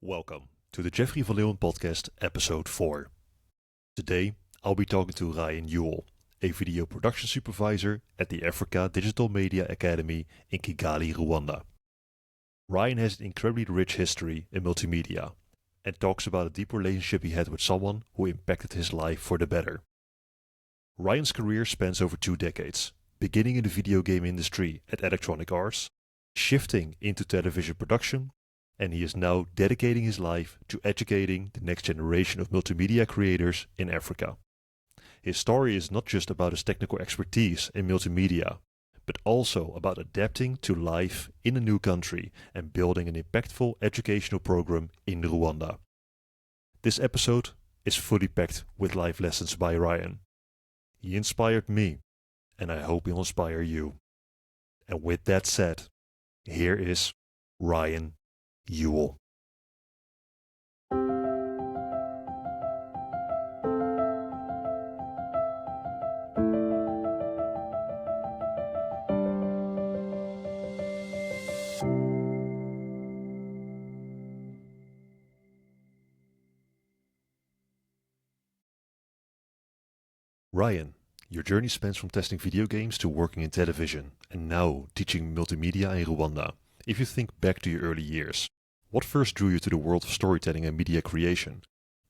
Welcome to the Jeffrey van Leeuwen Podcast, episode 4. Today, I'll be talking to Ryan Yewell, a video production supervisor at the Africa Digital Media Academy in Kigali, Rwanda. Ryan has an incredibly rich history in multimedia and talks about a deep relationship he had with someone who impacted his life for the better. Ryan's career spans over 2 decades, beginning in the video game industry at Electronic Arts, shifting into television production, and he is now dedicating his life to educating the next generation of multimedia creators in Africa. His story is not just about his technical expertise in multimedia, but also about adapting to life in a new country and building an impactful educational program in Rwanda. This episode is fully packed with life lessons by Ryan. He inspired me, and I hope he'll inspire you. And with that said, here is Ryan Yewell. Ryan, your journey spans from testing video games to working in television, and now teaching multimedia in Rwanda. If you think back to your early years, what first drew you to the world of storytelling and media creation?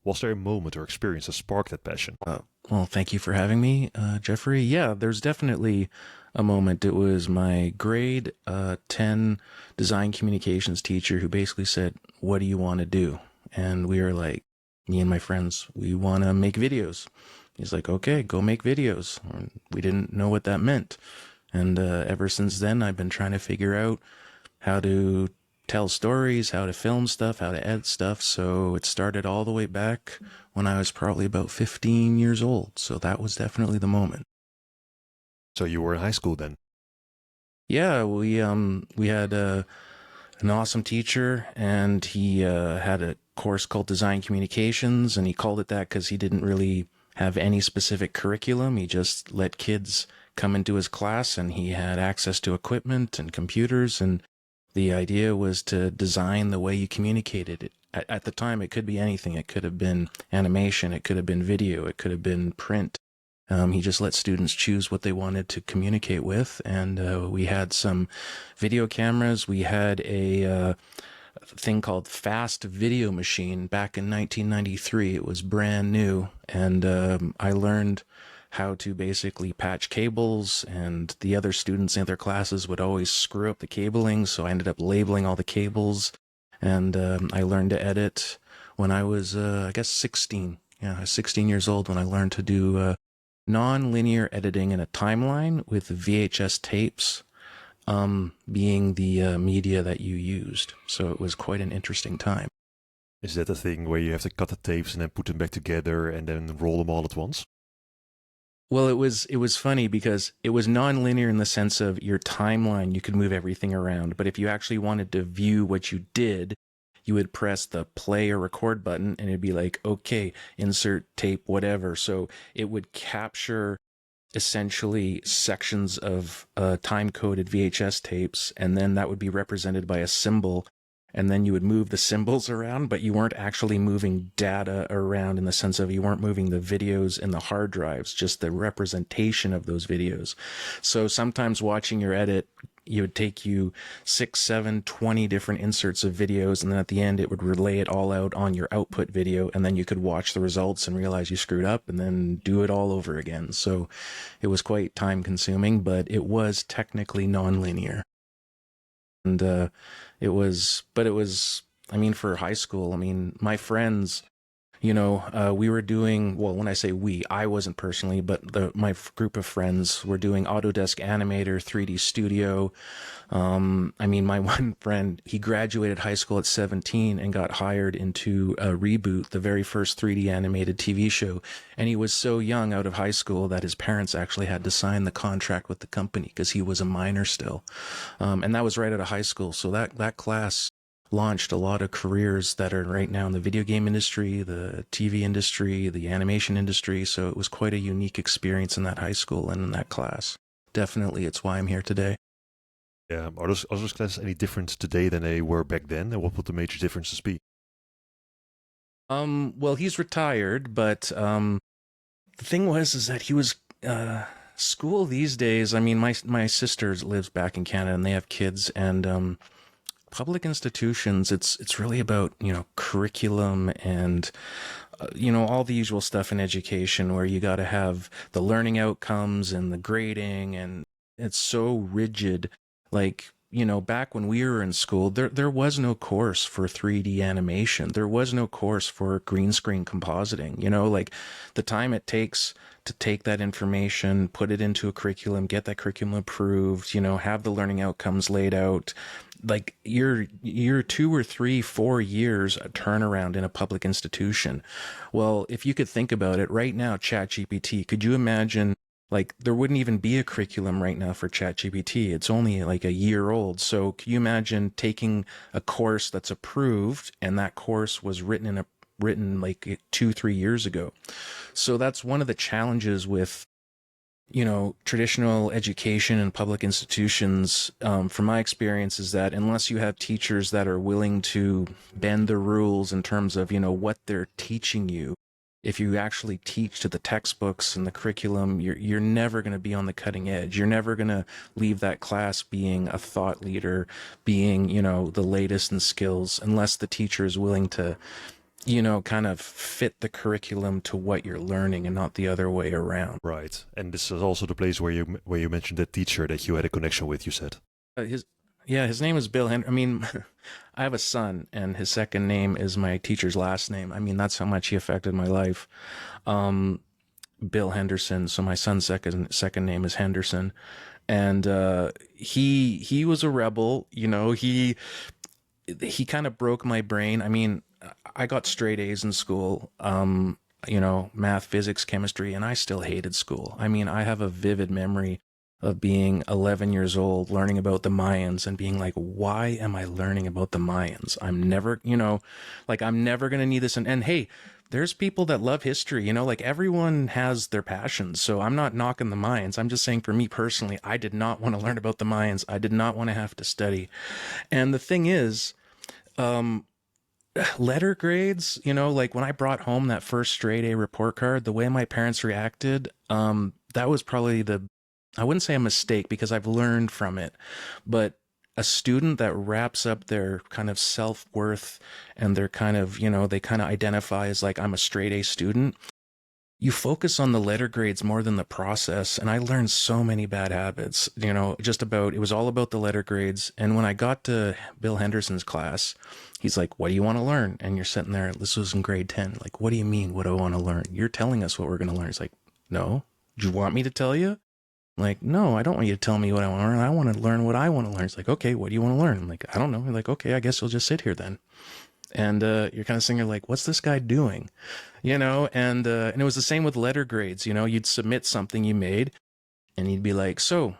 Was there a moment or experience that sparked that passion? Well, thank you for having me, Jeffrey. Yeah, there's definitely a moment. It was my grade 10 design communications teacher who basically said, "What do you want to do?" And we were like, me and my friends, we want to make videos. He's like, "Okay, go make videos." We didn't know what that meant. And ever since then, I've been trying to figure out how to tell stories, how to film stuff, how to edit stuff. So it started all the way back when I was probably about 15 years old. So that was definitely the moment. So you were in high school then? Yeah, we had an awesome teacher, and he had a course called Design Communications, and he called it that because he didn't really have any specific curriculum. He just let kids come into his class, and he had access to equipment and computers, and the idea was to design the way you communicated. At the time, it could be anything. It could have been animation. It could have been video. It could have been print. He just let students choose what they wanted to communicate with. And we had some video cameras. We had a thing called Fast Video Machine back in 1993. It was brand new. And I learned how to basically patch cables, and the other students in their classes would always screw up the cabling, so I ended up labeling all the cables. And I learned to edit when I was, I guess, 16. Yeah, I was 16 years old when I learned to do non-linear editing in a timeline with VHS tapes being the media that you used. So it was quite an interesting time. Is that the thing where you have to cut the tapes and then put them back together and then roll them all at once? Well, it was funny because it was non-linear in the sense of your timeline, you could move everything around. But if you actually wanted to view what you did, you would press the play or record button and it'd be like, okay, insert tape, whatever. So it would capture essentially sections of time-coded VHS tapes, and then that would be represented by a symbol. And then you would move the symbols around, but you weren't actually moving data around in the sense of you weren't moving the videos in the hard drives, just the representation of those videos. So sometimes watching your edit, it would take you 6, 7, 20 different inserts of videos, and then at the end it would relay it all out on your output video, and then you could watch the results and realize you screwed up and then do it all over again. So it was quite time consuming, but it was technically non-linear. And I mean, for high school, I mean, my friends, we were doing, well, when I say we, I wasn't personally, but my group of friends were doing Autodesk Animator, 3D Studio. I mean, my one friend, he graduated high school at 17 and got hired into Reboot, the very first 3D animated TV show. And he was so young out of high school that his parents actually had to sign the contract with the company because he was a minor still. And that was right out of high school. So that class launched a lot of careers that are right now in the video game industry, the TV industry, the animation industry. So it was quite a unique experience in that high school and in that class. Definitely, it's why I'm here today. Are those classes any different today than they were back then? And what would the major differences be? Well, he's retired, but the thing is that he was school these days. I mean, my sister lives back in Canada, and they have kids, and public institutions. It's really about curriculum and all the usual stuff in education, where you got to have the learning outcomes and the grading, and it's so rigid. Like, back when we were in school, there was no course for 3D animation. There was no course for green screen compositing. Like the time it takes to take that information, put it into a curriculum, get that curriculum approved, have the learning outcomes laid out. Like you're 2 or 3, 4 years a turnaround in a public institution. Well, if you could think about it right now, ChatGPT, could you imagine, like, there wouldn't even be a curriculum right now for ChatGPT. It's only like a year old. So can you imagine taking a course that's approved, and that course was written like 2, 3 years ago? So that's one of the challenges with traditional education and public institutions, from my experience, is that unless you have teachers that are willing to bend the rules in terms of, what they're teaching you, if you actually teach to the textbooks and the curriculum, you're never going to be on the cutting edge. You're never going to leave that class being a thought leader, being, the latest in skills, unless the teacher is willing to kind of fit the curriculum to what you're learning and not the other way around. Right. And this is also the place where you mentioned that teacher that you had a connection with, you said. His name is Bill Henderson. I mean, I have a son, and his second name is my teacher's last name. I mean, that's how much he affected my life. Bill Henderson. So my son's second name is Henderson, and he was a rebel. He kind of broke my brain. I mean, I got straight A's in school. Math, physics, chemistry, and I still hated school. I mean, I have a vivid memory of being 11 years old, learning about the Mayans and being like, why am I learning about the Mayans? I'm never, I'm never going to need this. And hey, there's people that love history, like everyone has their passions. So I'm not knocking the Mayans. I'm just saying, for me personally, I did not want to learn about the Mayans. I did not want to have to study. And the thing is, letter grades, like when I brought home that first straight A report card, the way my parents reacted, that was probably I wouldn't say a mistake, because I've learned from it, but a student that wraps up their kind of self-worth and their kind of, they kind of identify as like, I'm a straight A student. You focus on the letter grades more than the process. And I learned so many bad habits, it was all about the letter grades. And when I got to Bill Henderson's class, he's like, what do you want to learn? And you're sitting there, this was in grade 10. Like, what do you mean? What do I want to learn? You're telling us what we're going to learn. It's like, no, do you want me to tell you? Like, no, I don't want you to tell me what I want to learn. I want to learn what I want to learn. It's like, okay, what do you want to learn? I'm like, I don't know. You're like, okay, I guess you'll just sit here then. And you're kind of sitting there like, what's this guy doing? And it was the same with letter grades. You'd submit something you made, and he'd be like, so,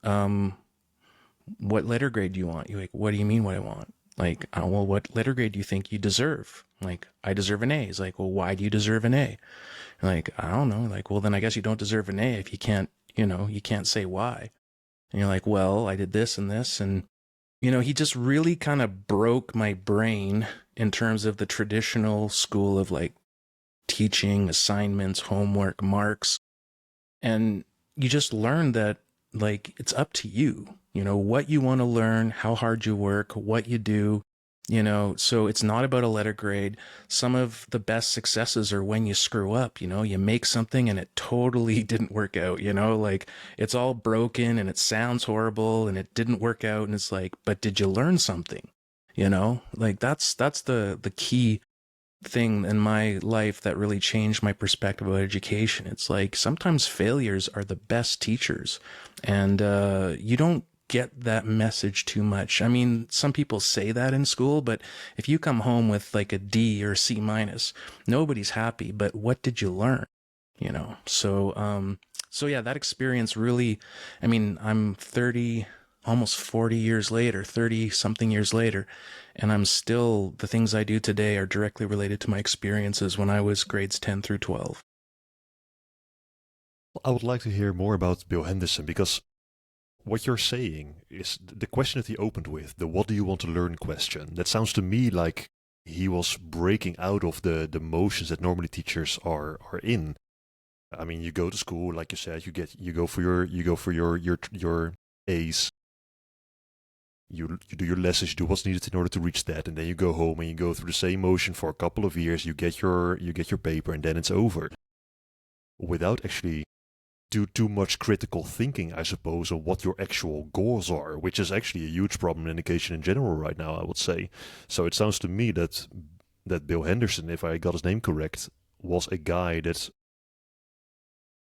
what letter grade do you want? You're like, what do you mean what I want? Like, well, what letter grade do you think you deserve? Like, I deserve an A. He's like, well, why do you deserve an A? You're like, I don't know. Like, well, then I guess you don't deserve an A if you can't, you can't say why. And you're like, well, I did this and this. And, he just really kind of broke my brain in terms of the traditional school of like teaching, assignments, homework, marks. And you just learn that, like, it's up to you, what you want to learn, how hard you work, what you do. So it's not about a letter grade. Some of the best successes are when you screw up, you make something and it totally didn't work out, like it's all broken and it sounds horrible and it didn't work out. And it's like, but did you learn something? Like that's the key thing in my life that really changed my perspective about education. It's like, sometimes failures are the best teachers, and you don't get that message too much. I mean, some people say that in school, but if you come home with like a D or a C minus, nobody's happy. But what did you learn? So yeah, that experience really, I mean, I'm 30, almost 40 years later, 30 something years later, and I'm still, the things I do today are directly related to my experiences when I was grades 10 through 12. I would like to hear more about Bill Henderson, because what you're saying is the question that he opened with, the what do you want to learn question. That sounds to me like he was breaking out of the motions that normally teachers are in. I mean, you go to school, like you said, you go for your A's. You do your lessons, you do what's needed in order to reach that, and then you go home and you go through the same motion for a couple of years. You get your paper, and then it's over, without actually do too much critical thinking, I suppose, on what your actual goals are, which is actually a huge problem in education in general right now, I would say. So it sounds to me that Bill Henderson, if I got his name correct, was a guy that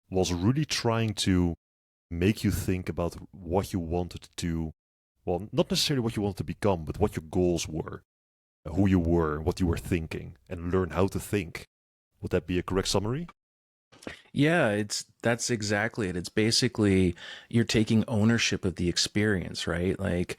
was really trying to make you think about what you wanted to, well, not necessarily what you wanted to become, but what your goals were, who you were, what you were thinking, and learn how to think. Would that be a correct summary? Yeah, that's exactly it. It's basically you're taking ownership of the experience, right? Like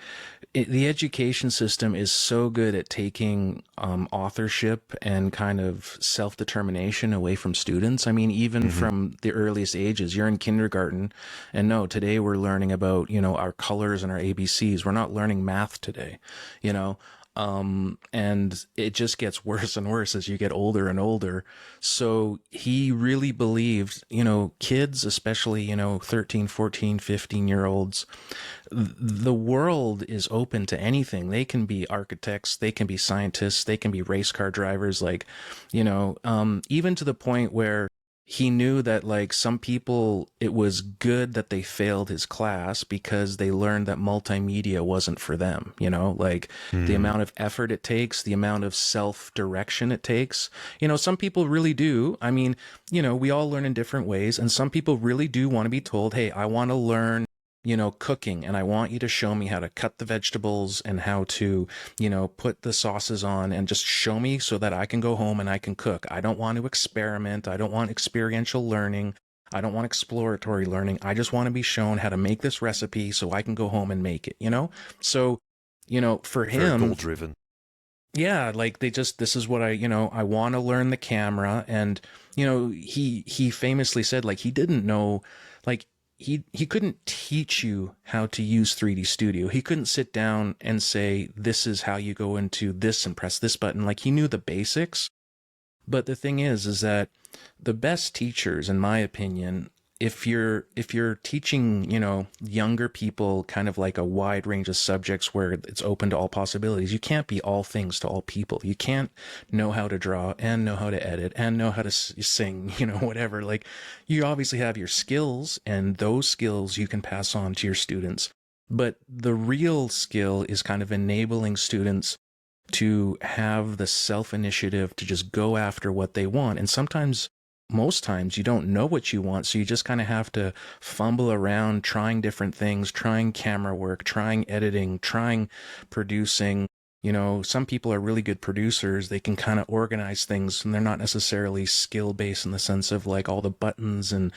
the education system is so good at taking authorship and kind of self-determination away from students. I mean, even from the earliest ages, you're in kindergarten, and no, today we're learning about, our colors and our ABCs. We're not learning math today, you know. And it just gets worse and worse as you get older and older. So he really believed, kids, especially, 13, 14, 15-year-olds, the world is open to anything. They can be architects, they can be scientists, they can be race car drivers, like, even to the point where he knew that, like, some people, it was good that they failed his class because they learned that multimedia wasn't for them, like the amount of effort it takes, the amount of self-direction it takes. Some people really do. I mean, we all learn in different ways, and some people really do want to be told, hey, I want to learn cooking, and I want you to show me how to cut the vegetables and how to, put the sauces on, and just show me so that I can go home and I can cook. I don't want to experiment. I don't want experiential learning. I don't want exploratory learning. I just want to be shown how to make this recipe so I can go home and make it, So, for him, very goal driven. Yeah, like this is what I want to learn the camera. And, he famously said, like, he didn't know, like, he couldn't teach you how to use 3D Studio. He couldn't sit down and say, this is how you go into this and press this button. Like, he knew the basics. But the thing is that the best teachers, in my opinion, if you're teaching, younger people kind of like a wide range of subjects where it's open to all possibilities, you can't be all things to all people. You can't know how to draw and know how to edit and know how to sing, whatever. Like, you obviously have your skills, and those skills you can pass on to your students. But the real skill is kind of enabling students to have the self-initiative to just go after what they want. And most times you don't know what you want, so you just kind of have to fumble around trying different things, trying camera work, trying editing, trying producing. Some people are really good producers. They can kind of organize things, and they're not necessarily skill-based in the sense of like all the buttons and,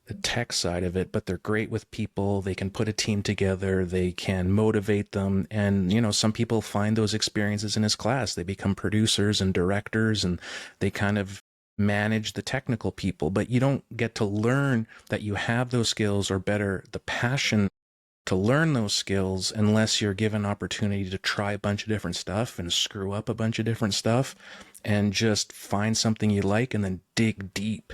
the tech side of it, but they're great with people. They can put a team together. They can motivate them. And, some people find those experiences in his class. They become producers and directors, and they kind of manage the technical people. But you don't get to learn that you have those skills, or better, the passion to learn those skills, unless you're given opportunity to try a bunch of different stuff and screw up a bunch of different stuff and just find something you like and then dig deep,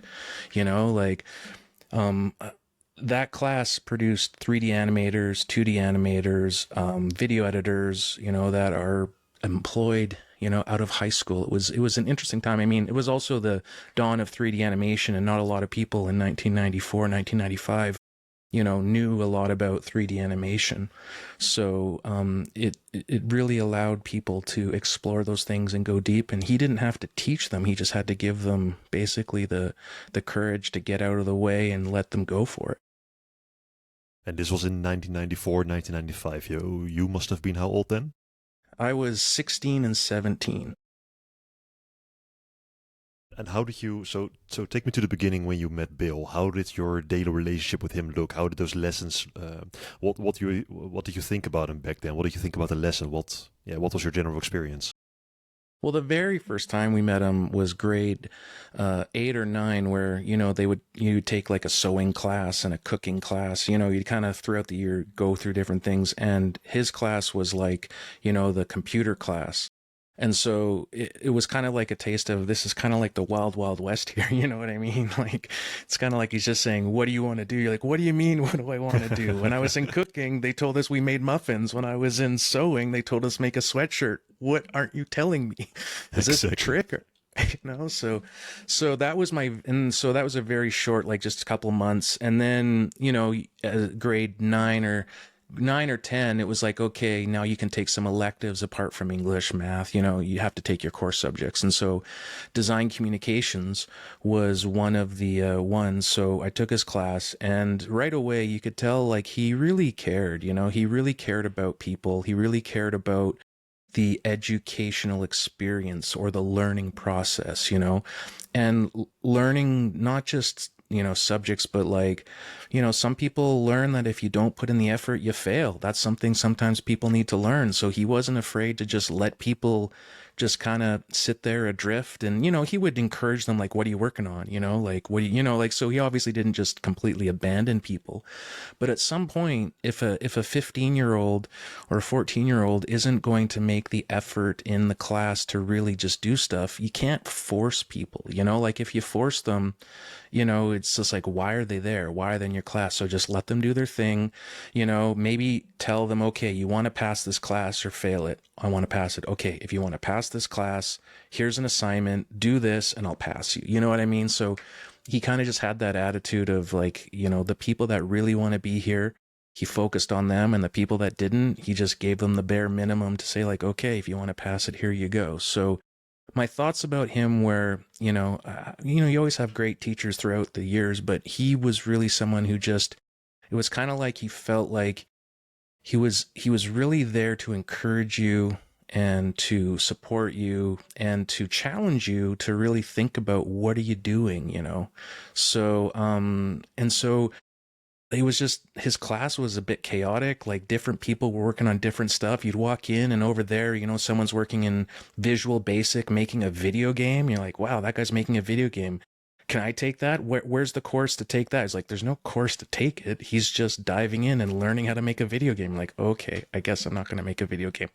that class produced 3D animators, 2D animators, video editors, that are employed, out of high school. It was an interesting time. I mean, it was also the dawn of 3D animation, and not a lot of people in 1994, 1995, knew a lot about 3D animation. So it really allowed people to explore those things and go deep. And he didn't have to teach them. He just had to give them basically the courage to get out of the way and let them go for it. And this was in 1994, 1995. You must have been how old then? I was 16 and 17. And how did you, so take me to the beginning when you met Bill. How did your daily relationship with him look? How did those lessons, what did you think about him back then? What did you think about the lesson? What was your general experience? Well, the very first time we met him was grade 8 or 9, where, you take like a sewing class and a cooking class. You'd kind of throughout the year go through different things. And his class was like, the computer class. And so it was kind of like a taste of, this is kind of like the wild, wild west here. You know what I mean? Like, it's kind of like he's just saying, what do you want to do? You're like, what do you mean? What do I want to do? When I was in cooking, they told us we made muffins. When I was in sewing, they told us make a sweatshirt. What aren't you telling me? Is this a trick? Or, so that was that was a very short, like just a couple months. And then, grade 9 or 10, it was like, okay, now you can take some electives apart from English, math, you have to take your core subjects. And so design communications was one of the ones. So I took his class, and right away you could tell, like, he really cared, he really cared about people. He really cared about the educational experience or the learning process, and learning not just subjects, but like, some people learn that if you don't put in the effort, you fail. That's something sometimes people need to learn. So he wasn't afraid to just let people just kind of sit there adrift. And, he would encourage them, like, what are you working on? Like, what do like, so he obviously didn't just completely abandon people. But at some point, if a 15-year-old or a 14-year-old isn't going to make the effort in the class to really just do stuff, you can't force people, like if you force them, it's just like, why are they there? Why are they in your class? So just let them do their thing. Maybe tell them, okay, you want to pass this class or fail it. I want to pass it. Okay, if you want to pass this class, here's an assignment, do this and I'll pass you. You know what I mean? So he kind of just had that attitude of like, the people that really want to be here, he focused on them, and the people that didn't, he just gave them the bare minimum to say like, okay, if you want to pass it, here you go. So my thoughts about him were, you always have great teachers throughout the years, but he was really someone who just, it was kind of like he felt like he was really there to encourage you and to support you and to challenge you to really think about, what are you doing, So, and so it was just, his class was a bit chaotic. Like, different people were working on different stuff. You'd walk in, and over there, someone's working in Visual Basic, making a video game. You're like, wow, that guy's making a video game. Can I take that? Where's the course to take that? It's like, there's no course to take it. He's just diving in and learning how to make a video game. I'm like, okay, I guess I'm not going to make a video game.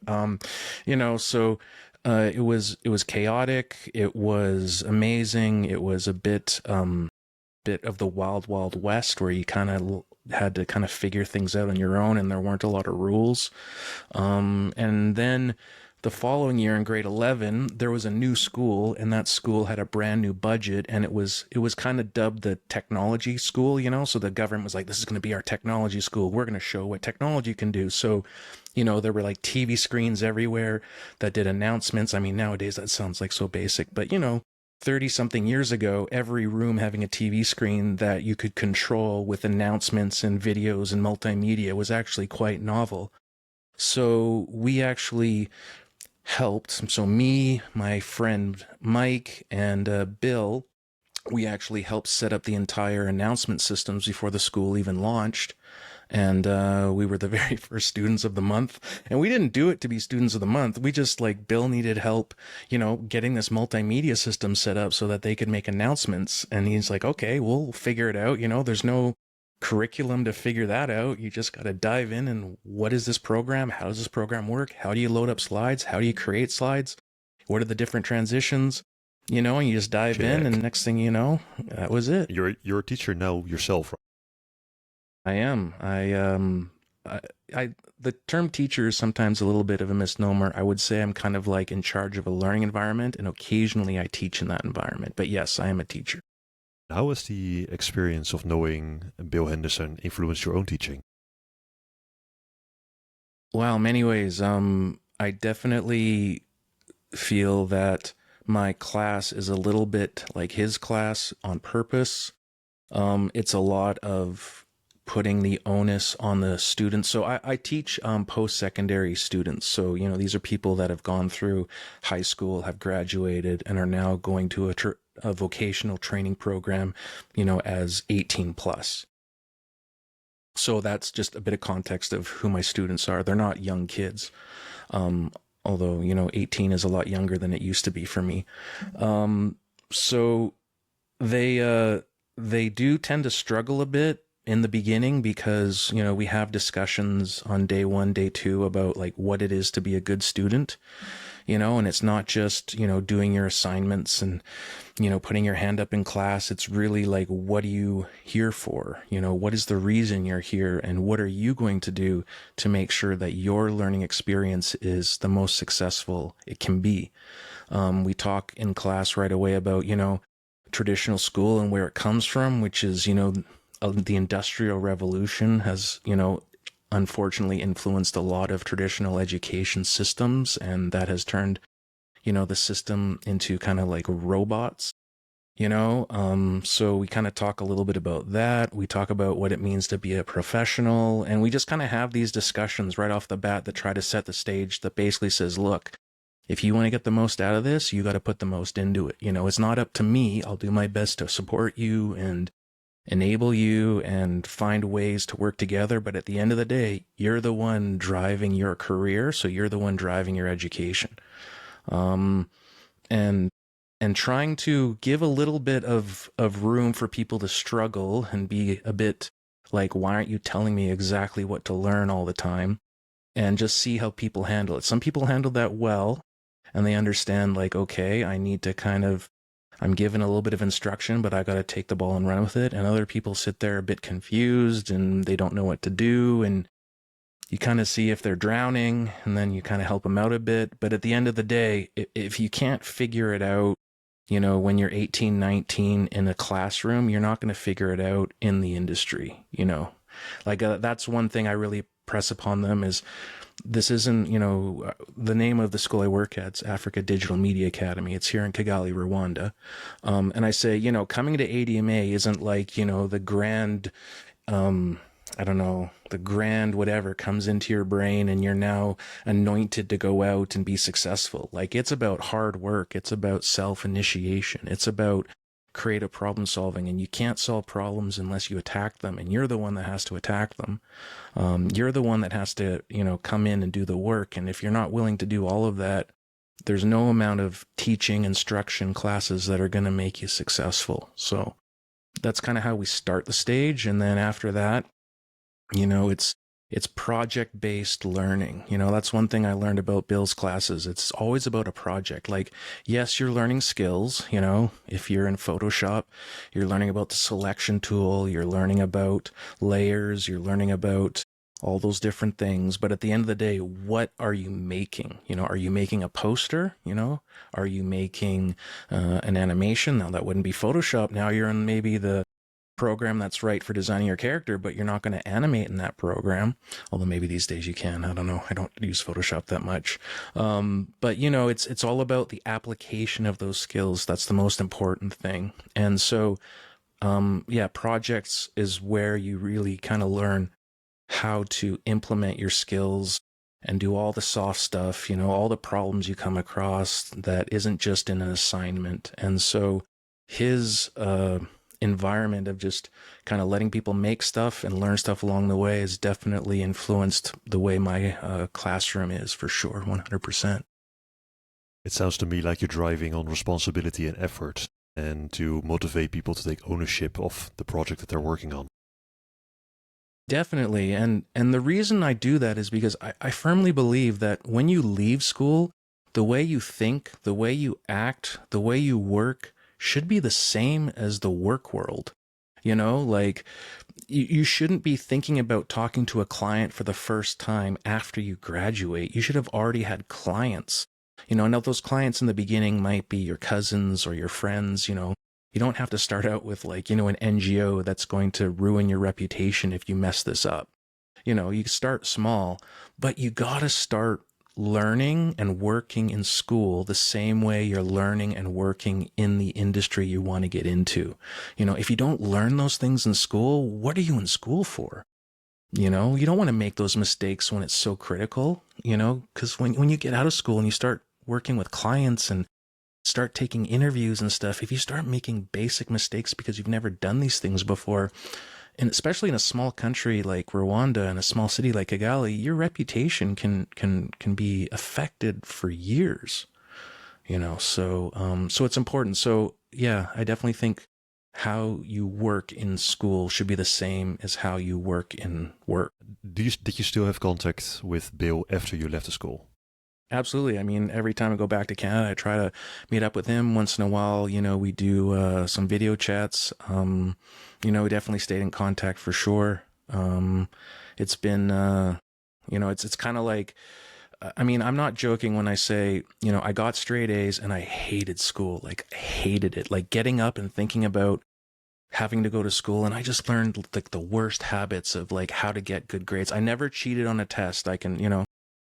So it was chaotic. It was amazing. It was a bit of the wild, wild west, where you kind of had to kind of figure things out on your own, and there weren't a lot of rules. And then the following year in grade 11, there was a new school, and that school had a brand new budget, and it was kind of dubbed the technology school, so the government was like, this is going to be our technology school. We're going to show what technology can do. So, there were like TV screens everywhere that did announcements. I mean, nowadays that sounds like so basic, but 30 something years ago, every room having a TV screen that you could control with announcements and videos and multimedia was actually quite novel. So we actually helped. So me, my friend Mike, and Bill, we actually helped set up the entire announcement systems before the school even launched. And we were the very first students of the month. And we didn't do it to be students of the month. We just, like, Bill needed help, getting this multimedia system set up so that they could make announcements. And he's like, okay, we'll figure it out. There's no curriculum to figure that out. You just got to dive in, and what is this program? How does this program work? How do you load up slides? How do you create slides? What are the different transitions? And you just dive in, and next thing you know, that was it. You're a teacher now yourself, right? I am. The term teacher is sometimes a little bit of a misnomer. I would say I'm kind of like in charge of a learning environment, and occasionally I teach in that environment. But yes, I am a teacher. How has the experience of knowing Bill Henderson influenced your own teaching? Well, many ways. I definitely feel that my class is a little bit like his class on purpose. It's a lot of putting the onus on the students. So I teach post-secondary students. So, these are people that have gone through high school, have graduated, and are now going to a vocational training program, as 18 plus. So that's just a bit of context of who my students are. They're not young kids. although, 18 is a lot younger than it used to be for me. So they do tend to struggle a bit in the beginning because, we have discussions on day 1, day 2 about like what it is to be a good student, and it's not just, doing your assignments and, putting your hand up in class. It's really like, what are you here for? What is the reason you're here, and what are you going to do to make sure that your learning experience is the most successful it can be? We talk in class right away about, traditional school and where it comes from, which is, the Industrial Revolution has, unfortunately influenced a lot of traditional education systems, and that has turned, the system into kind of like robots, so we kind of talk a little bit about that. We talk about what it means to be a professional, and we just kind of have these discussions right off the bat that try to set the stage that basically says, look, if you want to get the most out of this, you got to put the most into it. It's not up to me. I'll do my best to support you and enable you and find ways to work together. But at the end of the day, you're the one driving your career. So you're the one driving your education. And trying to give a little bit of room for people to struggle and be a bit like, why aren't you telling me exactly what to learn all the time? And just see how people handle it. Some people handle that well, and they understand like, okay, I need to I'm given a little bit of instruction, but I got to take the ball and run with it. And other people sit there a bit confused and they don't know what to do. And you kind of see if they're drowning, and then you kind of help them out a bit. But at the end of the day, if you can't figure it out, when you're 18, 19 in a classroom, you're not going to figure it out in the industry, like that's one thing I really press upon them is this isn't, the name of the school I work at, it's Africa Digital Media Academy. It's here in Kigali, Rwanda. And I say, coming to ADMA isn't like, the grand, the grand whatever comes into your brain and you're now anointed to go out and be successful. Like, it's about hard work. It's about self-initiation. It's about creative problem solving, and you can't solve problems unless you attack them, and you're the one that has to attack them. You're the one that has to, come in and do the work. And if you're not willing to do all of that, there's no amount of teaching, instruction, classes that are going to make you successful. So that's kind of how we start the stage. And then after that, it's project-based learning. That's one thing I learned about Bill's classes. It's always about a project. Like, yes, you're learning skills. If you're in Photoshop, you're learning about the selection tool, you're learning about layers, you're learning about all those different things. But at the end of the day, what are you making? Are you making a poster? Are you making an animation? Now, that wouldn't be Photoshop. Now you're in maybe the program that's right for designing your character, but you're not going to animate in that program. Although maybe these days you can. I don't know. I don't use Photoshop that much. But it's all about the application of those skills. That's the most important thing. And so, projects is where you really kind of learn how to implement your skills and do all the soft stuff, all the problems you come across that isn't just in an assignment. And so his, environment of just kind of letting people make stuff and learn stuff along the way has definitely influenced the way my classroom is, for sure, 100%. It sounds to me like you're driving on responsibility and effort, and to motivate people to take ownership of the project that they're working on. Definitely. And the reason I do that is because I firmly believe that when you leave school, the way you think, the way you act, the way you work should be the same as the work world. Like, you shouldn't be thinking about talking to a client for the first time after you graduate. You should have already had clients. Now those clients in the beginning might be your cousins or your friends. You don't have to start out with an NGO that's going to ruin your reputation if you mess this up. You start small, but you gotta start learning and working in school the same way you're learning and working in the industry you want to get into. If you don't learn those things in school, what are you in school for? You don't want to make those mistakes when it's so critical, because when you get out of school and you start working with clients and start taking interviews and stuff, if you start making basic mistakes because you've never done these things before, and especially in a small country like Rwanda and a small city like Kigali, your reputation can be affected for years, you know. So it's important. So yeah, I definitely think how you work in school should be the same as how you work in work. Did you still have contact with Bill after you left the school? Absolutely. I mean, every time I go back to Canada, I try to meet up with him once in a while. You know, we do some video chats. You know, we definitely stayed in contact for sure. It's been, you know, it's kind of like, I mean, I'm not joking when I say, you know, I got straight A's and I hated school. Like, I hated it. Like getting up and thinking about having to go to school, and I just learned like the worst habits of like how to get good grades. I never cheated on a test.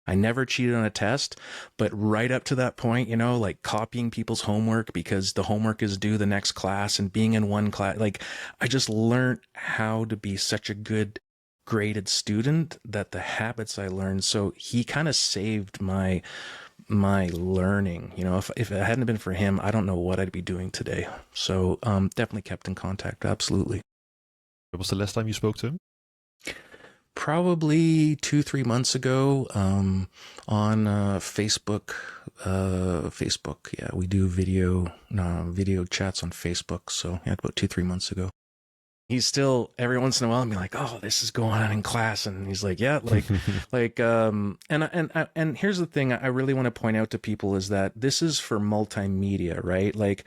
I never cheated on a test, but right up to that point, you know, like copying people's homework because the homework is due the next class and being in one class, like I just learned how to be such a good graded student, that the habits I learned. So he kind of saved my learning. You know, if it hadn't been for him, I don't know what I'd be doing today. So definitely kept in contact. Absolutely. When was the last time you spoke to him? Probably 2-3 months ago, on Facebook. Yeah, we do video chats on Facebook. So yeah, about 2-3 months ago. He's still every once in a while I'm like, oh, this is going on in class, and he's like, yeah, like and here's the thing I really want to point out to people is that this is for multimedia, right? Like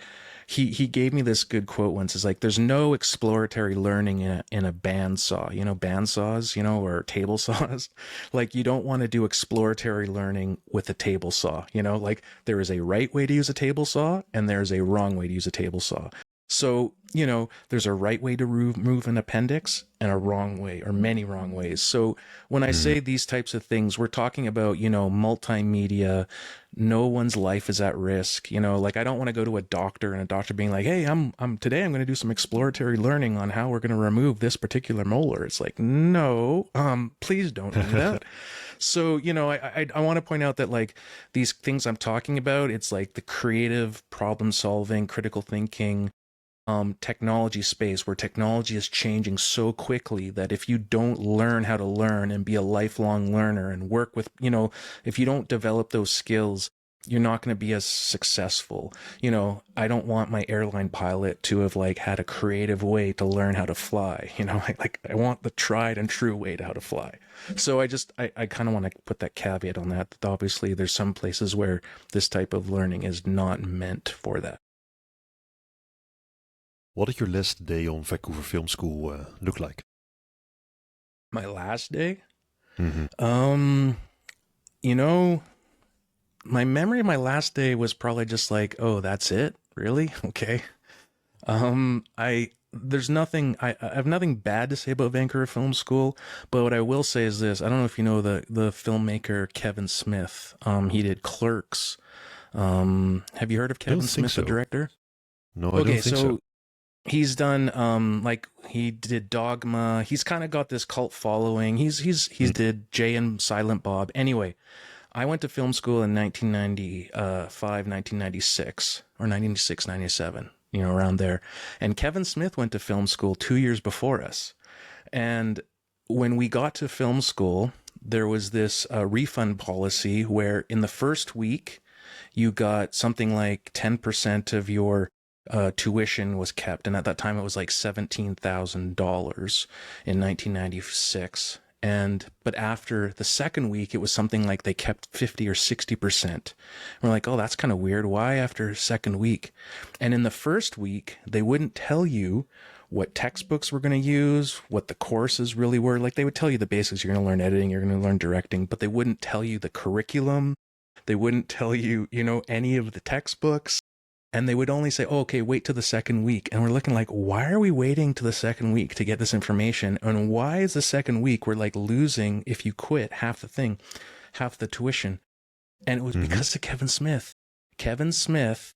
he gave me this good quote once. Is like, there's no exploratory learning in a bandsaw, you know, bandsaws, you know, or table saws. Like you don't want to do exploratory learning with a table saw, you know, like there is a right way to use a table saw and there's a wrong way to use a table saw. So, you know, there's a right way to remove an appendix and a wrong way, or many wrong ways. So when I say these types of things, we're talking about, you know, multimedia. No one's life is at risk. You know, like I don't want to go to a doctor and a doctor being like, hey, today I'm going to do some exploratory learning on how we're going to remove this particular molar. It's like, no, please don't do that. So, you know, I want to point out that like these things I'm talking about, it's like the creative problem solving, critical thinking, technology space, where technology is changing so quickly that if you don't learn how to learn and be a lifelong learner and work with, you know, if you don't develop those skills, you're not going to be as successful. You know, I don't want my airline pilot to have like had a creative way to learn how to fly. You know, I want the tried and true way to how to fly. So I kind of want to put that caveat on that obviously there's some places where this type of learning is not meant for that. What did your last day on Vancouver Film School look like? My last day? Mm-hmm. You know, my memory of my last day was probably just like, oh, that's it? Really? Okay. I have nothing bad to say about Vancouver Film School, but what I will say is this. I don't know if you know the filmmaker Kevin Smith. He did Clerks. Have you heard of Kevin Smith, the director? No, I don't think so. He's done like he did Dogma. He's kind of got this cult following. He did Jay and Silent Bob. Anyway, I went to film school in 1996 or 96, 97, you know, around there. And Kevin Smith went to film school 2 years before us. And when we got to film school, there was this refund policy where in the first week you got something like 10% of your tuition was kept, and at that time it was like $17,000 in 1996. But after the second week, it was something like they kept 50 or 60%. We're like, oh, that's kind of weird. Why after second week? And in the first week, they wouldn't tell you what textbooks we're going to use, what the courses really were. Like they would tell you the basics. You're going to learn editing, you're going to learn directing, but they wouldn't tell you the curriculum. They wouldn't tell you, you know, any of the textbooks. And they would only say, oh, okay, wait till the second week. And we're looking like, why are we waiting to the second week to get this information? And why is the second week we're like losing, if you quit, half the tuition? And it was because of Kevin Smith. Kevin Smith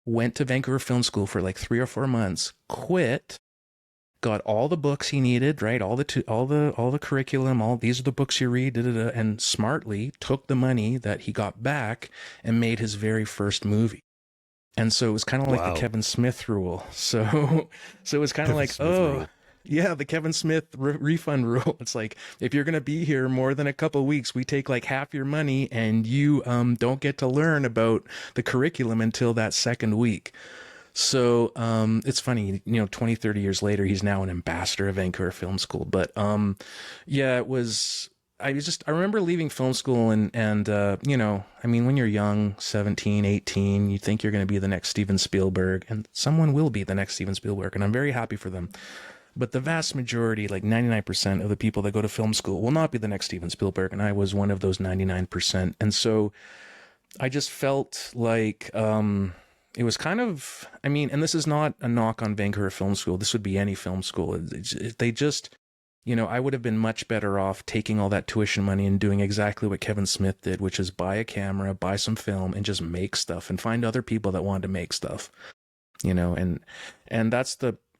went to Vancouver Film School for like 3 or 4 months, quit, got all the books he needed, right? All the curriculum, these are the books you read, and smartly took the money that he got back and made his very first movie. And so it was kind of like the Kevin Smith rule. So it was kind of like, oh, Yeah, the Kevin Smith refund rule. It's like, if you're going to be here more than a couple of weeks, we take like half your money, and you don't get to learn about the curriculum until that second week. So it's funny, 20, 30 years later, he's now an ambassador of Vancouver Film School. But yeah, it was. I remember leaving film school, and I mean, when you're young, 17, 18, you think you're going to be the next Steven Spielberg, and someone will be the next Steven Spielberg, and I'm very happy for them. But the vast majority, like 99% of the people that go to film school, will not be the next Steven Spielberg, and I was one of those 99%. And so I just felt like it was kind of, I mean, and this is not a knock on Vancouver Film School. This would be any film school. They just, I would have been much better off taking all that tuition money and doing exactly what Kevin Smith did, which is buy a camera, buy some film, and just make stuff and find other people that wanted to make stuff, and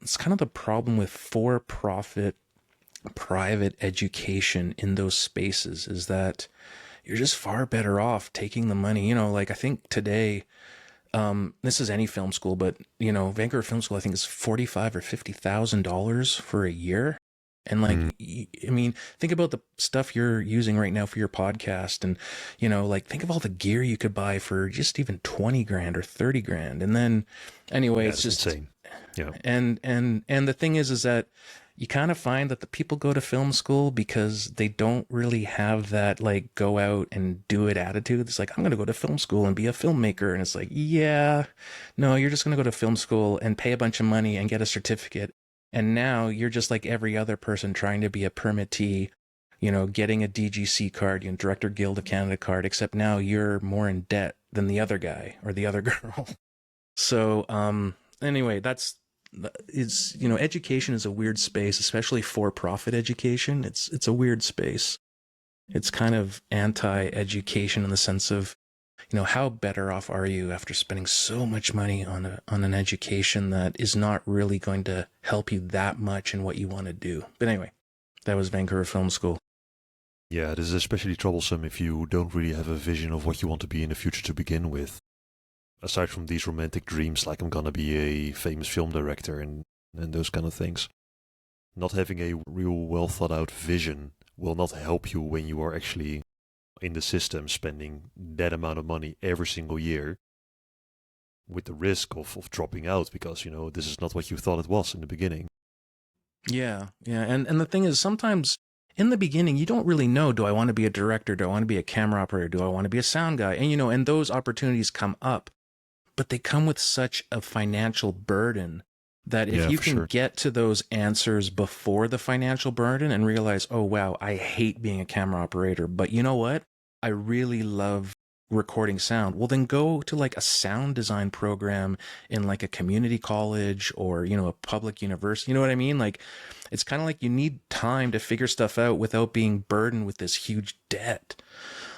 it's kind of the problem with for-profit private education in those spaces, is that you're just far better off taking the money. Like I think today, this is any film school, but Vancouver Film School, I think is $45,000 or $50,000 for a year. And like, I mean, think about the stuff you're using right now for your podcast, and like think of all the gear you could buy for just even 20 grand or 30 grand. And then anyway, it's just insane. Yeah. And the thing is that you kind of find that the people go to film school because they don't really have that like go out and do it attitude. It's like, I'm going to go to film school and be a filmmaker. And it's like, yeah, no, you're just going to go to film school and pay a bunch of money and get a certificate. And now you're just like every other person trying to be a permittee, getting a DGC card, Director Guild of Canada card, except now you're more in debt than the other guy or the other girl. So anyway, education is a weird space, especially for-profit education. It's a weird space. It's kind of anti-education in the sense of, how better off are you after spending so much money on an education that is not really going to help you that much in what you want to do. But anyway, that was Vancouver Film School. Yeah, this is especially troublesome if you don't really have a vision of what you want to be in the future to begin with. Aside from these romantic dreams, like I'm gonna be a famous film director and those kind of things, not having a real well thought out vision will not help you when you are actually in the system spending that amount of money every single year, with the risk of dropping out because, this is not what you thought it was in the beginning. Yeah. And the thing is, sometimes in the beginning, you don't really know, do I want to be a director? Do I want to be a camera operator? Do I want to be a sound guy? And, and those opportunities come up, but they come with such a financial burden that if you can get to those answers before the financial burden and realize, oh, wow, I hate being a camera operator, but you know what? I really love recording sound. Well, then go to like a sound design program in like a community college or, a public university. You know what I mean? Like, it's kind of like you need time to figure stuff out without being burdened with this huge debt.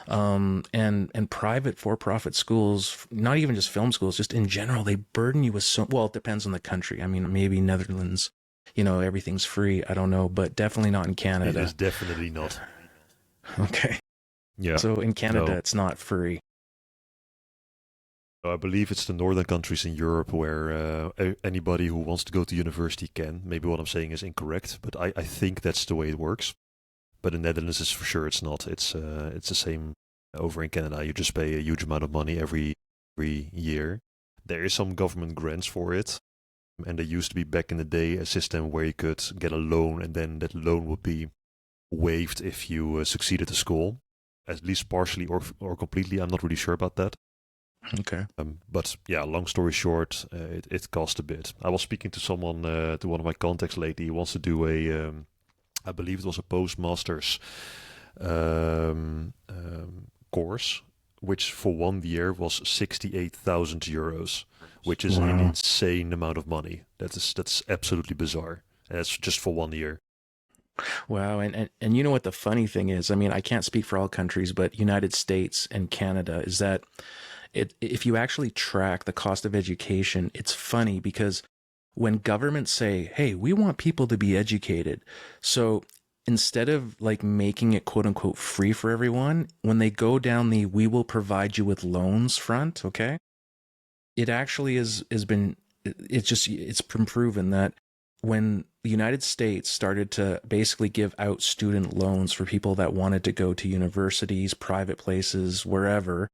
And private for-profit schools, not even just film schools, just in general, they burden you with well, it depends on the country. I mean, maybe Netherlands, everything's free. I don't know, but definitely not in Canada. It is definitely not. Okay. Yeah. So in Canada, it's not free. I believe it's the northern countries in Europe where anybody who wants to go to university can. Maybe what I'm saying is incorrect, but I think that's the way it works. But in Netherlands, is for sure it's not. It's the same over in Canada. You just pay a huge amount of money every year. There is some government grants for it, and there used to be back in the day a system where you could get a loan, and then that loan would be waived if you succeeded at school, at least partially or completely. I'm not really sure about that. Okay. But yeah, long story short, it cost a bit. I was speaking to someone, to one of my contacts lately. He wants to do I believe it was a postmaster's course, which for 1 year was 68,000 euros, which is an insane amount of money. That's absolutely bizarre. And that's just for 1 year. Wow. And you know what the funny thing is? I mean, I can't speak for all countries, but United States and Canada is that if you actually track the cost of education, it's funny because when governments say, hey, we want people to be educated. So instead of like making it quote unquote free for everyone, when they go down the we will provide you with loans front, okay, it actually it's been proven that when the United States started to basically give out student loans for people that wanted to go to universities, private places, wherever,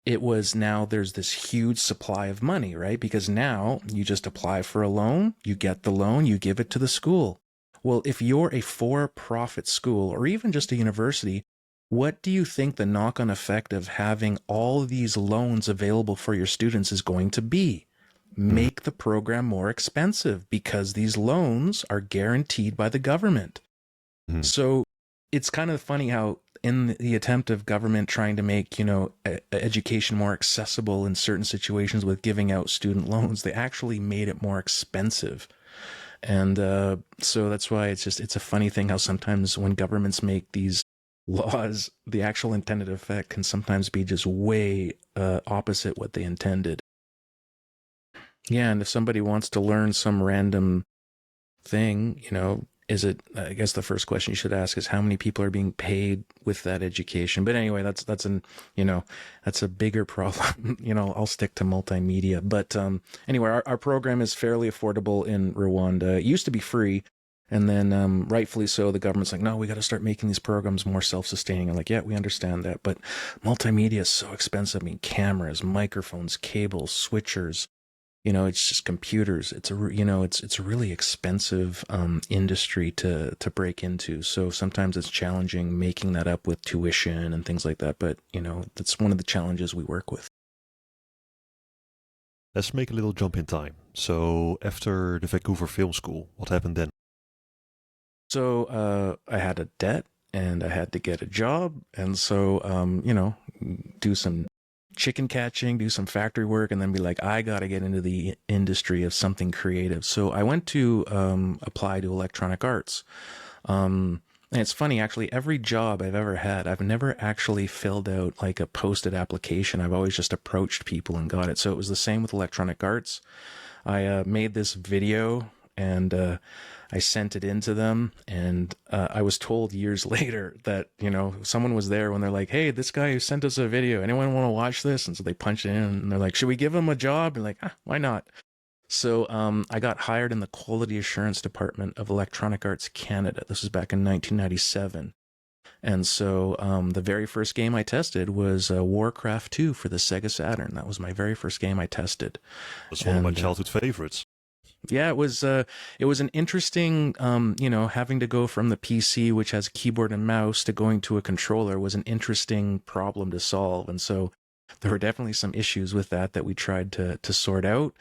it was now there's this huge supply of money, right? Because now you just apply for a loan, you get the loan, you give it to the school. Well, if you're a for-profit school or even just a university, what do you think the knock-on effect of having all these loans available for your students is going to be? Make the program more expensive because these loans are guaranteed by the government. So it's kind of funny how in the attempt of government trying to make, education more accessible in certain situations with giving out student loans, they actually made it more expensive. And so that's why it's a funny thing how sometimes when governments make these laws, the actual intended effect can sometimes be just way opposite what they intended. Yeah, and if somebody wants to learn some random thing, I guess the first question you should ask is how many people are being paid with that education. But anyway, that's a bigger problem. I'll stick to multimedia. But anyway, our program is fairly affordable in Rwanda. It used to be free. And then rightfully so, the government's like, no, we got to start making these programs more self-sustaining. I'm like, yeah, we understand that. But multimedia is so expensive. I mean, cameras, microphones, cables, switchers. It's just computers. It's a really expensive industry to break into. So sometimes it's challenging making that up with tuition and things like that. But, that's one of the challenges we work with. Let's make a little jump in time. So after the Vancouver Film School, what happened then? So I had a debt and I had to get a job. And so, do some chicken catching, do some factory work, and then be like, I got to get into the industry of something creative. So I went to apply to electronic arts. And it's funny, actually, every job I've ever had, I've never actually filled out like a posted application. I've always just approached people and got it. So it was the same with electronic arts. I made this video and I sent it in to them, and I was told years later that, someone was there when they're like, hey, this guy who sent us a video, anyone want to watch this? And so they punch it in and they're like, should we give him a job? And like, why not? So I got hired in the quality assurance department of Electronic Arts Canada. This was back in 1997. And so the very first game I tested was Warcraft 2 for the Sega Saturn. That was my very first game I tested. It was one of my childhood favorites. Yeah, it was an interesting, having to go from the PC, which has a keyboard and mouse, to going to a controller was an interesting problem to solve. And so there were definitely some issues with that we tried to sort out.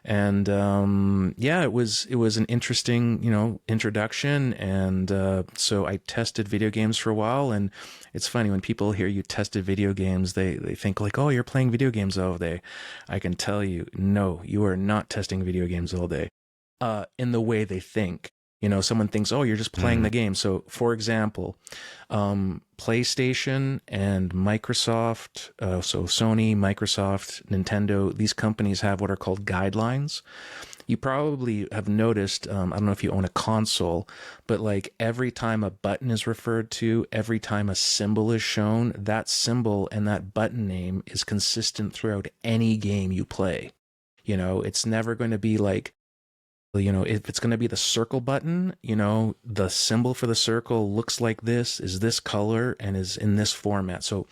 And it was an interesting, introduction. And so I tested video games for a while. And it's funny when people hear you tested video games, they think like, oh, you're playing video games all day. I can tell you, no, you are not testing video games all day. In the way they think. Someone thinks, oh, you're just playing the game. So, for example, PlayStation and Microsoft, so Sony, Microsoft, Nintendo, these companies have what are called guidelines. You probably have noticed, I don't know if you own a console, but like every time a button is referred to, every time a symbol is shown, that symbol and that button name is consistent throughout any game you play. It's never going to be like, if it's going to be the circle button, the symbol for the circle looks like this, is this color, and is in this format. So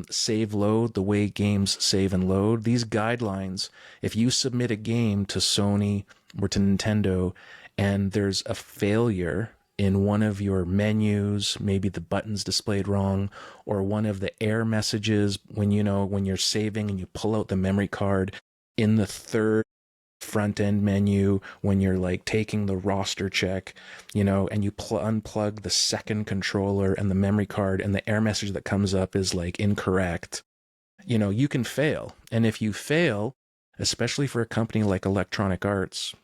save load, the way games save and load, these guidelines, if you submit a game to Sony or to Nintendo and there's a failure in one of your menus, maybe the button's displayed wrong, or one of the error messages when you're saving and you pull out the memory card in the third front end menu when you're like taking the roster check, and you unplug the second controller and the memory card, and the error message that comes up is like incorrect, you can fail. And if you fail, especially for a company like Electronic Arts,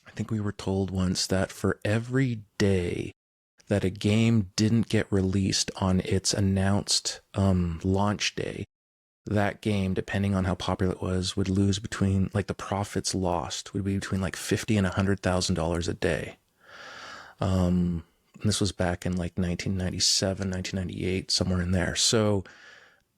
I think we were told once that for every day that a game didn't get released on its announced launch day, that game, depending on how popular it was, would lose between, like, the profits lost would be between like $50,000 and $100,000 a day. This was back in like 1997, 1998, somewhere in there. So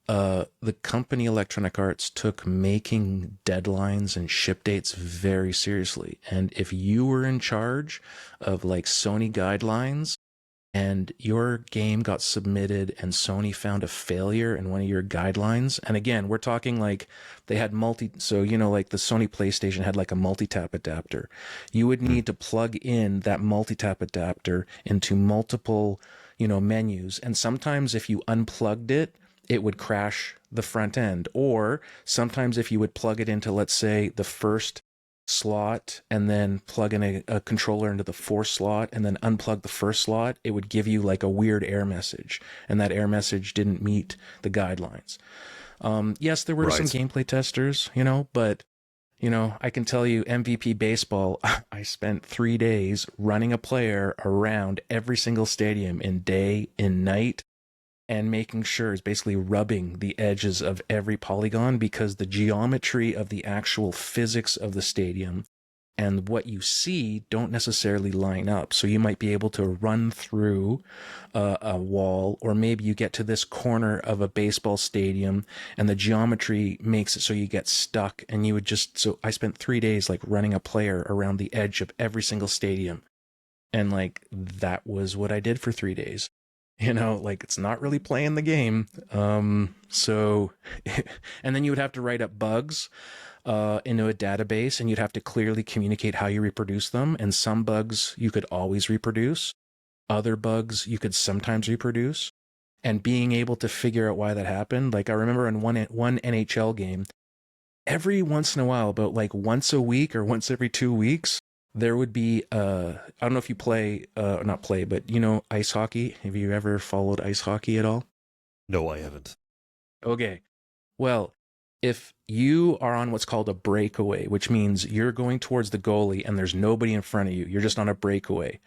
the company Electronic Arts took making deadlines and ship dates very seriously. And if you were in charge of like Sony guidelines and your game got submitted and Sony found a failure in one of your guidelines, and again, we're talking like they had so, you know, like the Sony PlayStation had like a multi-tap adapter. You would need to plug in that multi-tap adapter into multiple, you know, menus. And sometimes if you unplugged it, it would crash the front end. Or sometimes if you would plug it into, let's say, the first slot and then plug in a controller into the fourth slot and then unplug the first slot, it would give you like a weird error message. And that error message didn't meet the guidelines. Yes, there were some gameplay testers, you know, but, you know, I can tell you MVP baseball, I spent 3 days running a player around every single stadium in day, in night, and making sure it's basically rubbing the edges of every polygon, because the geometry of the actual physics of the stadium and what you see don't necessarily line up. So you might be able to run through a wall, or maybe you get to this corner of a baseball stadium and the geometry makes it so you get stuck, and you would just, so I spent 3 days like running a player around the edge of every single stadium. And like, that was what I did for 3 days. You know, like, it's not really playing the game. So, and then you would have to write up bugs into a database, and you'd have to clearly communicate how you reproduce them. And some bugs you could always reproduce. Other bugs you could sometimes reproduce. And being able to figure out why that happened. Like, I remember in one NHL game, every once in a while, about like once a week or once every 2 weeks, there would be, I don't know if you play, not play, but you know, ice hockey. Have you ever followed ice hockey at all? No, I haven't. Okay. Well, if you are on what's called a breakaway, which means you're going towards the goalie and there's nobody in front of you, you're just on a breakaway.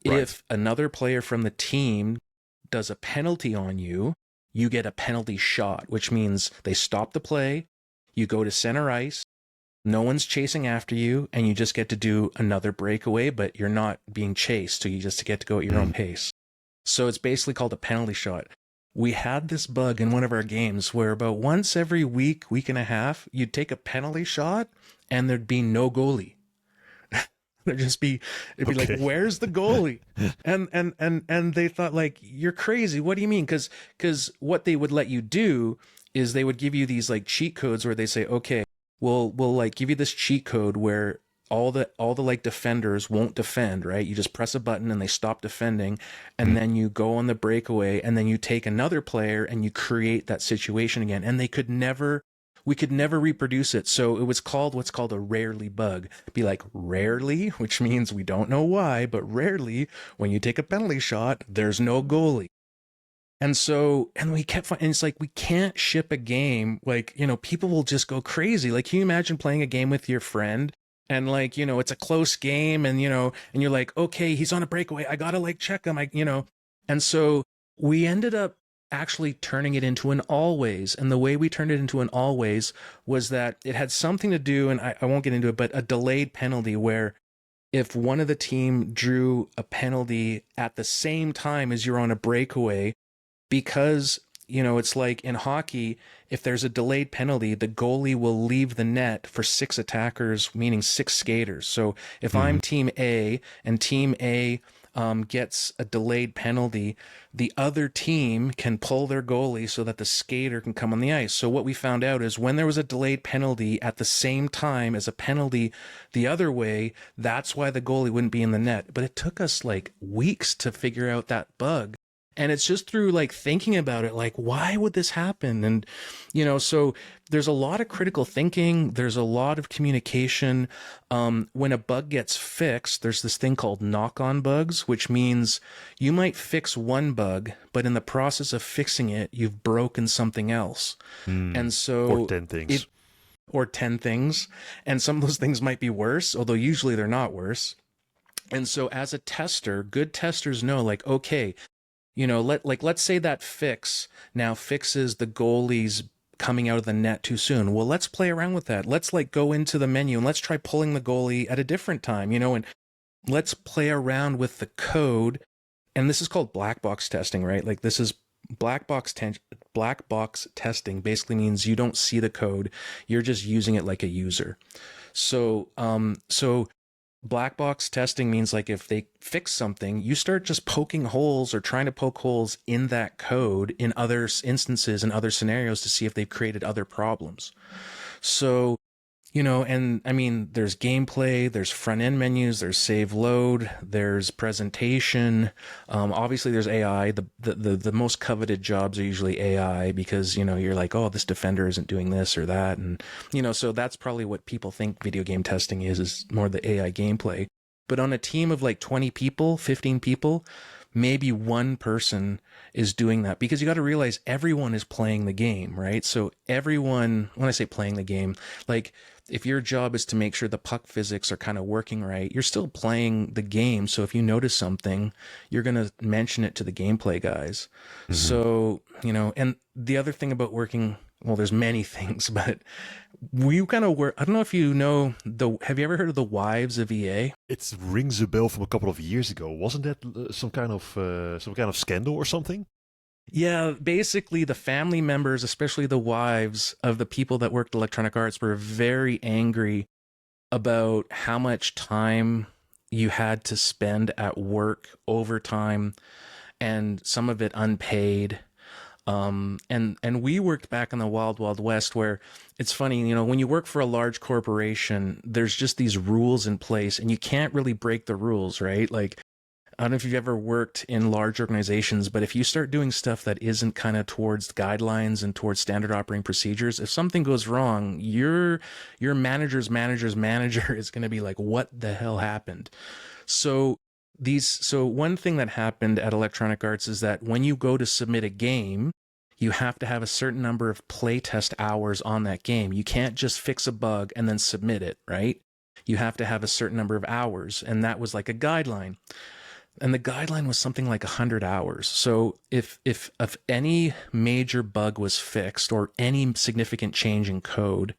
Right. If another player from the team does a penalty on you, you get a penalty shot, which means they stop the play, you go to center ice, no one's chasing after you, and you just get to do another breakaway, but you're not being chased, so you just get to go at your own pace. So it's basically called a penalty shot. We had this bug in one of our games where about once every week, week and a half, you'd take a penalty shot, and there'd be no goalie. It'd be like, where's the goalie? And they thought, like, you're crazy. What do you mean? Because what they would let you do is they would give you these like cheat codes where they say, okay, we'll like give you this cheat code where all the like defenders won't defend, right? You just press a button and they stop defending, and then you go on the breakaway, and then you take another player and you create that situation again. And we could never reproduce it. So it was called what's called a rarely bug. Be like, rarely, which means we don't know why, but rarely when you take a penalty shot, there's no goalie. And so, and we kept finding, it's like, we can't ship a game. Like, you know, people will just go crazy. Like, can you imagine playing a game with your friend and like, you know, it's a close game and, you know, and you're like, okay, he's on a breakaway. I got to like check him, you know. And so we ended up actually turning it into an always. And the way we turned it into an always was that it had something to do, and I won't get into it, but a delayed penalty where if one of the team drew a penalty at the same time as you're on a breakaway, because, you know, it's like in hockey, if there's a delayed penalty, the goalie will leave the net for 6 attackers, meaning 6 skaters. So if I'm team A and team A gets a delayed penalty, the other team can pull their goalie so that the skater can come on the ice. So what we found out is when there was a delayed penalty at the same time as a penalty the other way, that's why the goalie wouldn't be in the net. But it took us like weeks to figure out that bug. And it's just through like thinking about it, like, why would this happen? And, you know, so there's a lot of critical thinking. There's a lot of communication. When a bug gets fixed, there's this thing called knock-on bugs, which means you might fix one bug, but in the process of fixing it, you've broken something else. And so, or 10 things. Or 10 things. And some of those things might be worse, although usually they're not worse. And so as a tester, good testers know, like, okay, you know, let's say that fix now fixes the goalie's coming out of the net too soon. Well, let's play around with that. Let's like go into the menu and let's try pulling the goalie at a different time, you know, and let's play around with the code. And this is called black box testing, right? Like this is black box testing basically means you don't see the code, you're just using it like a user. So black box testing means like if they fix something, you start just poking holes or trying to poke holes in that code in other instances and other scenarios to see if they've created other problems. So, and I mean, there's gameplay, there's front end menus, there's save load, there's presentation. Obviously there's AI. The most coveted jobs are usually AI because, you're like, oh, this defender isn't doing this or that. And, so that's probably what people think video game testing is more the AI gameplay. But on a team of like 20 people, 15 people, maybe one person is doing that, because you got to realize everyone is playing the game, right? So everyone, when I say playing the game, like if your job is to make sure the puck physics are kind of working right, you're still playing the game. So if you notice something, you're going to mention it to the gameplay guys. Mm-hmm. So, and the other thing about working, well, there's many things, but we kind of work. I don't know if you know have you ever heard of the wives of EA? It rings a bell from a couple of years ago. Wasn't that some kind of scandal or something? Yeah, basically the family members, especially the wives of the people that worked Electronic Arts, were very angry about how much time you had to spend at work, overtime, and some of it unpaid. And we worked back in the wild, wild west, where it's funny, when you work for a large corporation, there's just these rules in place and you can't really break the rules, right? Like, I don't know if you've ever worked in large organizations, but if you start doing stuff that isn't kind of towards guidelines and towards standard operating procedures, if something goes wrong, your manager's manager is going to be like, what the hell happened? So one thing that happened at Electronic Arts is that when you go to submit a game, you have to have a certain number of playtest hours on that game. You can't just fix a bug and then submit it, right? You have to have a certain number of hours, and that was like a guideline. And the guideline was something like 100 hours. So if any major bug was fixed or any significant change in code,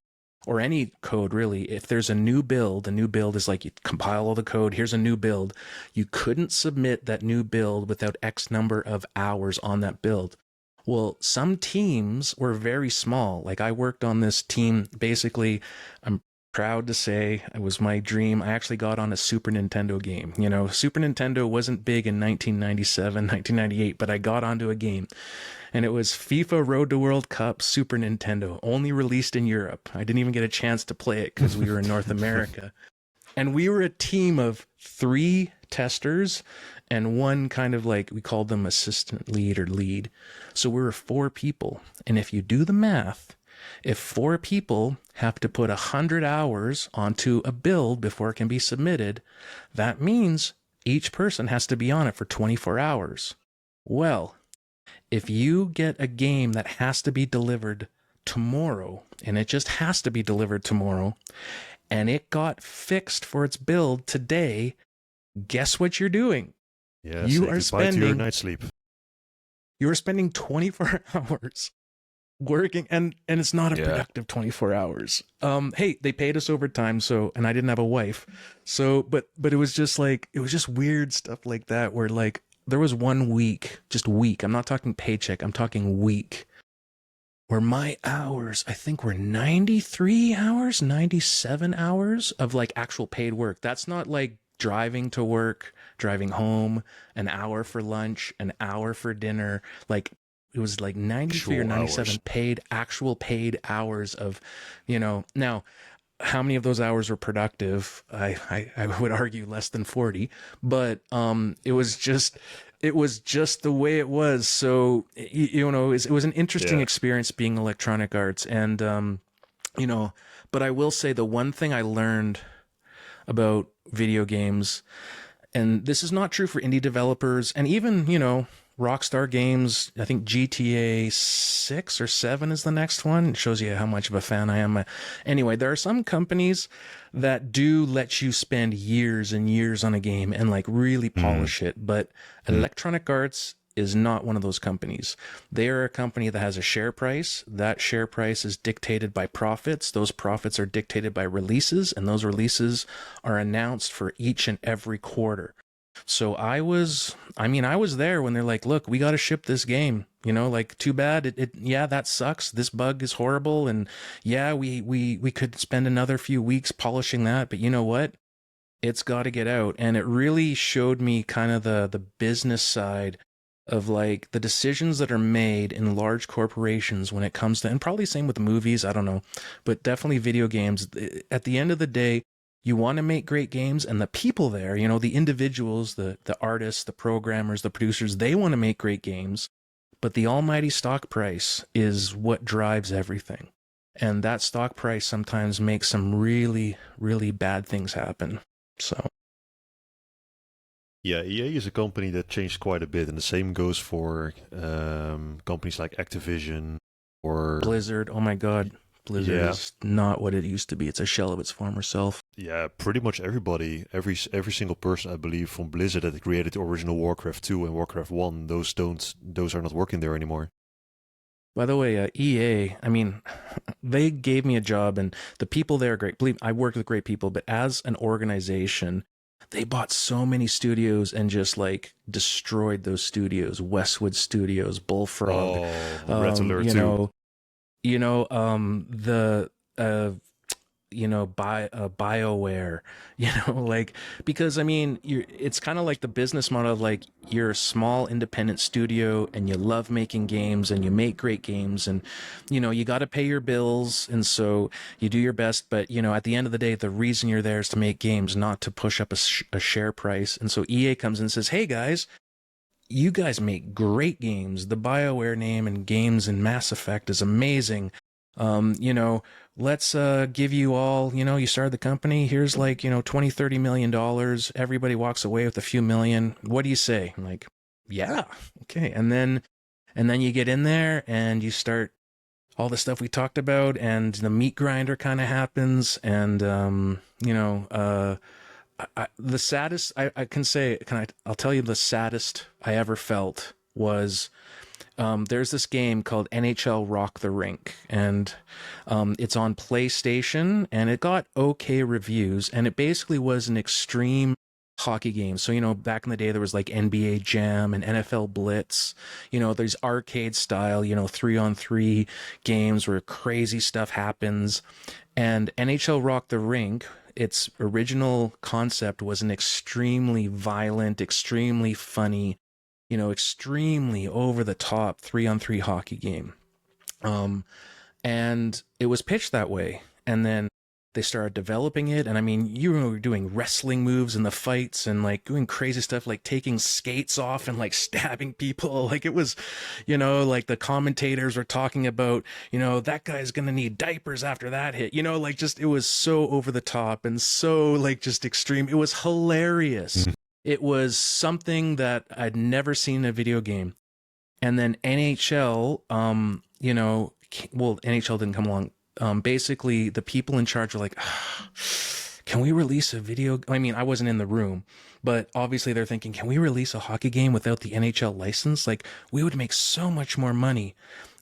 or any code really, if there's a new build is like you compile all the code, here's a new build. You couldn't submit that new build without X number of hours on that build. Well, some teams were very small. Like I worked on this team, basically, I'm proud to say it was my dream. I actually got on a Super Nintendo game. Super Nintendo wasn't big in 1997, 1998, but I got onto a game. And it was FIFA Road to World Cup Super Nintendo, only released in Europe. I didn't even get a chance to play it because we were in North America. And we were a team of 3 testers and one kind of like, we called them assistant lead or lead. So we were 4 people. And if you do the math, if 4 people have to put 100 hours onto a build before it can be submitted, that means each person has to be on it for 24 hours. Well, if you get a game that has to be delivered tomorrow, and it just has to be delivered tomorrow, and it got fixed for its build today, guess what you're doing? Yeah, you are spending your night's sleep. You are spending 24 hours working, and it's not a productive 24 hours. Hey, they paid us overtime, and I didn't have a wife. So, but it was just weird stuff like that, where like, there was 1 week, I'm not talking paycheck, I'm talking week, where my hours, I think were 93 hours, 97 hours of like actual paid work. That's not like driving to work, driving home, an hour for lunch, an hour for dinner. Like it was like 93 or 97 actual paid hours of, now how many of those hours were productive? I would argue less than 40, but it was just the way it was. So it was an interesting experience being Electronic Arts, and but I will say the one thing I learned about video games, and this is not true for indie developers, and even Rockstar Games, I think GTA 6 or 7 is the next one. It shows you how much of a fan I am. Anyway, there are some companies that do let you spend years and years on a game and like really polish it. But Electronic Arts is not one of those companies. They are a company that has a share price. That share price is dictated by profits. Those profits are dictated by releases, and those releases are announced for each and every quarter. So I was there when they're like, look, we got to ship this game. Like, too bad. Yeah, that sucks. This bug is horrible. And yeah, we could spend another few weeks polishing that, but you know what? It's got to get out. And it really showed me kind of the business side of like the decisions that are made in large corporations when it comes to, and probably same with movies, I don't know, but definitely video games. At the end of the day, you want to make great games, and the people there, the individuals, the artists, the programmers, the producers, they want to make great games, but the almighty stock price is what drives everything. And that stock price sometimes makes some really, really bad things happen. So Yeah, EA is a company that changed quite a bit, and the same goes for companies like Activision or Blizzard. Oh my God. Blizzard is not what it used to be. It's a shell of its former self. Yeah, pretty much everybody, every single person, I believe, from Blizzard that created the original Warcraft 2 and Warcraft 1, those are not working there anymore. By the way, EA, I mean, they gave me a job, and the people there are great. Believe I work with great people, but as an organization, they bought so many studios and just like destroyed those studios. Westwood Studios, Bullfrog, Red Alert 2. BioWare, like, because I mean, it's kind of like the business model of like, you're a small independent studio and you love making games and you make great games, and you got to pay your bills, and so you do your best, but at the end of the day, the reason you're there is to make games, not to push up a share price. And so EA comes in and says, hey guys, you guys make great games. The BioWare name and games and Mass Effect is amazing. Let's give you all, you started the company, here's like, $20-30 million. Everybody walks away with a few million. What do you say? I'm like, yeah, okay. And then you get in there and you start all the stuff we talked about, and the meat grinder kind of happens. And, the saddest I'll tell you, the saddest I ever felt was, there's this game called NHL Rock the Rink, and it's on PlayStation, and it got okay reviews, and it basically was an extreme hockey game. So, back in the day, there was like NBA Jam and NFL Blitz, there's arcade style, 3-on-3 games where crazy stuff happens. And NHL Rock the Rink, its original concept was an extremely violent, extremely funny, extremely over the top 3-on-3 hockey game. And it was pitched that way. And then they started developing it. And I mean, you were doing wrestling moves in the fights and like doing crazy stuff, like taking skates off and like stabbing people. Like it was, like the commentators were talking about, that guy's going to need diapers after that hit, like just, it was so over the top and so like just extreme. It was hilarious. It was something that I'd never seen in a video game. And then NHL, NHL didn't come along. Basically, the people in charge were like, can we release a video? I mean, I wasn't in the room, but obviously they're thinking, can we release a hockey game without the NHL license? Like, we would make so much more money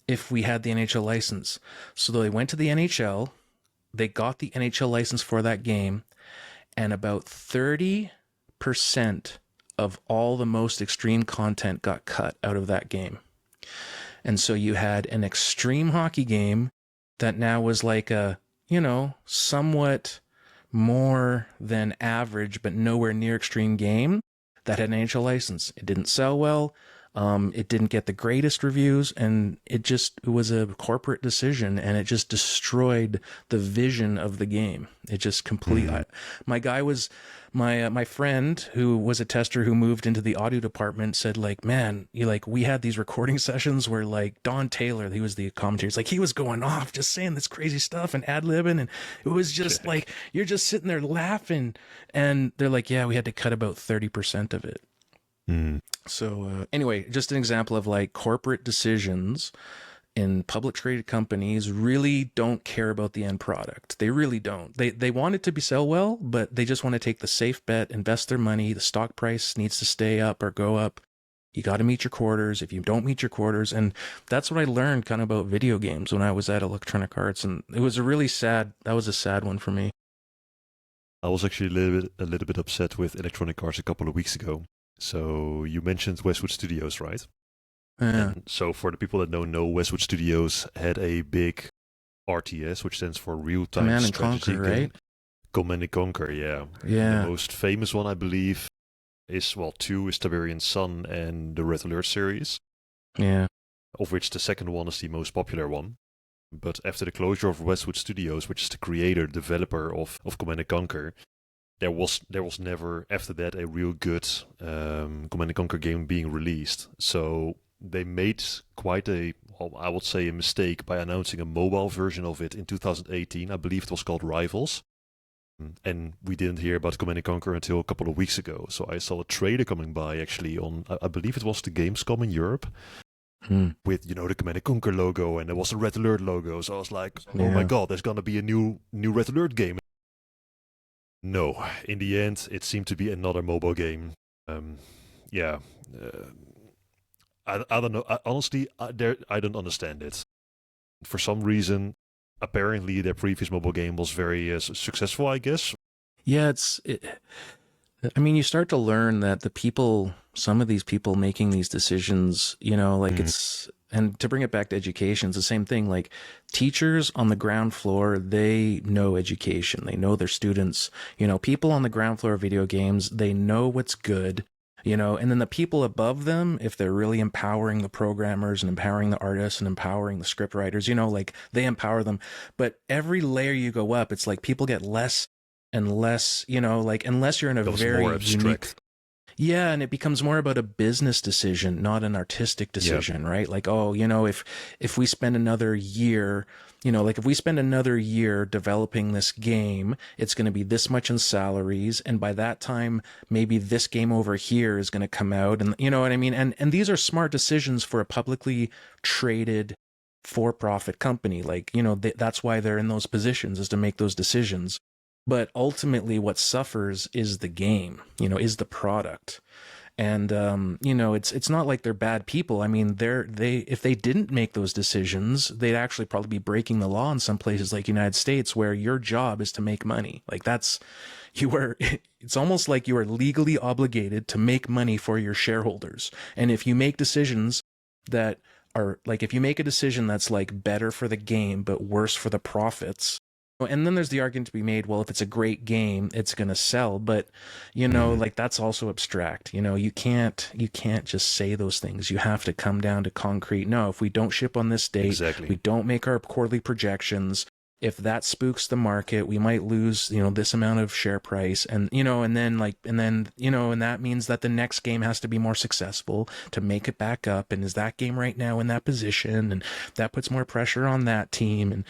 if we had the NHL license. So they went to the NHL, they got the NHL license for that game, and about 30% of all the most extreme content got cut out of that game. And so you had an extreme hockey game that now was like a, somewhat more than average, but nowhere near extreme game that had an NHL license. It didn't sell well. It didn't get the greatest reviews, and it was a corporate decision, and it just destroyed the vision of the game. It just completely, my friend who was a tester who moved into the audio department said like, man, we had these recording sessions where like Don Taylor, he was the commentator, it's like he was going off just saying this crazy stuff and ad-libbing, and it was just like, you're just sitting there laughing, and they're like, yeah, we had to cut about 30% of it. So anyway, just an example of like corporate decisions in public traded companies really don't care about the end product. They really don't. They want it to be sell well, but they just want to take the safe bet, invest their money. The stock price needs to stay up or go up. You got to meet your quarters. If you don't meet your quarters, and that's what I learned kind of about video games when I was at Electronic Arts, and it was that was a sad one for me. I was actually a little bit upset with Electronic Arts a couple of weeks ago. So you mentioned Westwood Studios, right? Yeah. And so for the people that don't know, Westwood Studios had a big RTS, which stands for real-time Command and strategy Conquer, game. right? Command and Conquer, yeah. Yeah. The most famous one, I believe, is, well, two is Tiberian Sun and the Red Alert series, Yeah. of which the second one is the most popular one. But after the closure of Westwood Studios, which is the creator, developer of Command and Conquer, there was never after that a real good Command and Conquer game being released. So they made quite a, well, I would say, a mistake by announcing a mobile version of it in 2018. I believe it was called Rivals. And we didn't hear about Command and Conquer until a couple of weeks ago. So I saw a trailer coming by actually on, I believe it was the Gamescom in Europe, with, you know, the Command and Conquer logo, and there was a Red Alert logo. So I was like, oh my god, there's gonna be a new Red Alert game. No, in the end, it seemed to be another mobile game. Yeah, I don't know. Honestly, I don't understand it. For some reason, apparently their previous mobile game was very successful, I guess. Yeah, I mean, you start to learn that some of these people making these decisions, you know, like and to bring it back to education, it's the same thing. Like teachers on the ground floor, they know education. They know their students, you know, people on the ground floor of video games, they know what's good, you know, and then the people above them, if they're really empowering the programmers and empowering the artists and empowering the script writers, you know, like they empower them. But every layer you go up, it's like people get less and less, you know, like unless you're in a very more abstract. unique. Yeah, and it becomes more about a business decision, not an artistic decision, right? Like, oh, you know, if we spend another year, you know, like if we spend another year developing this game, it's going to be this much in salaries, and by that time, maybe this game over here is going to come out, and you know what I mean? And these are smart decisions for a publicly traded for-profit company. Like, you know, that's why they're in those positions, is to make those decisions. But ultimately what suffers is the game, you know, is the product. And, you know, it's not like they're bad people. I mean, if they didn't make those decisions, they'd actually probably be breaking the law in some places like United States, where your job is to make money. Like it's almost like you are legally obligated to make money for your shareholders. And if you make decisions that are like, if you make a decision that's like better for the game, but worse for the profits, and then there's the argument to be made, well, if it's a great game, it's going to sell. But, you know, like that's also abstract. You know, you can't just say those things. You have to come down to concrete. No, if we don't ship on this date, we don't make our quarterly projections, if that spooks the market, we might lose, you know, this amount of share price. And, you know, and then, you know, and that means that the next game has to be more successful to make it back up. And is that game right now in that position? And that puts more pressure on that team. And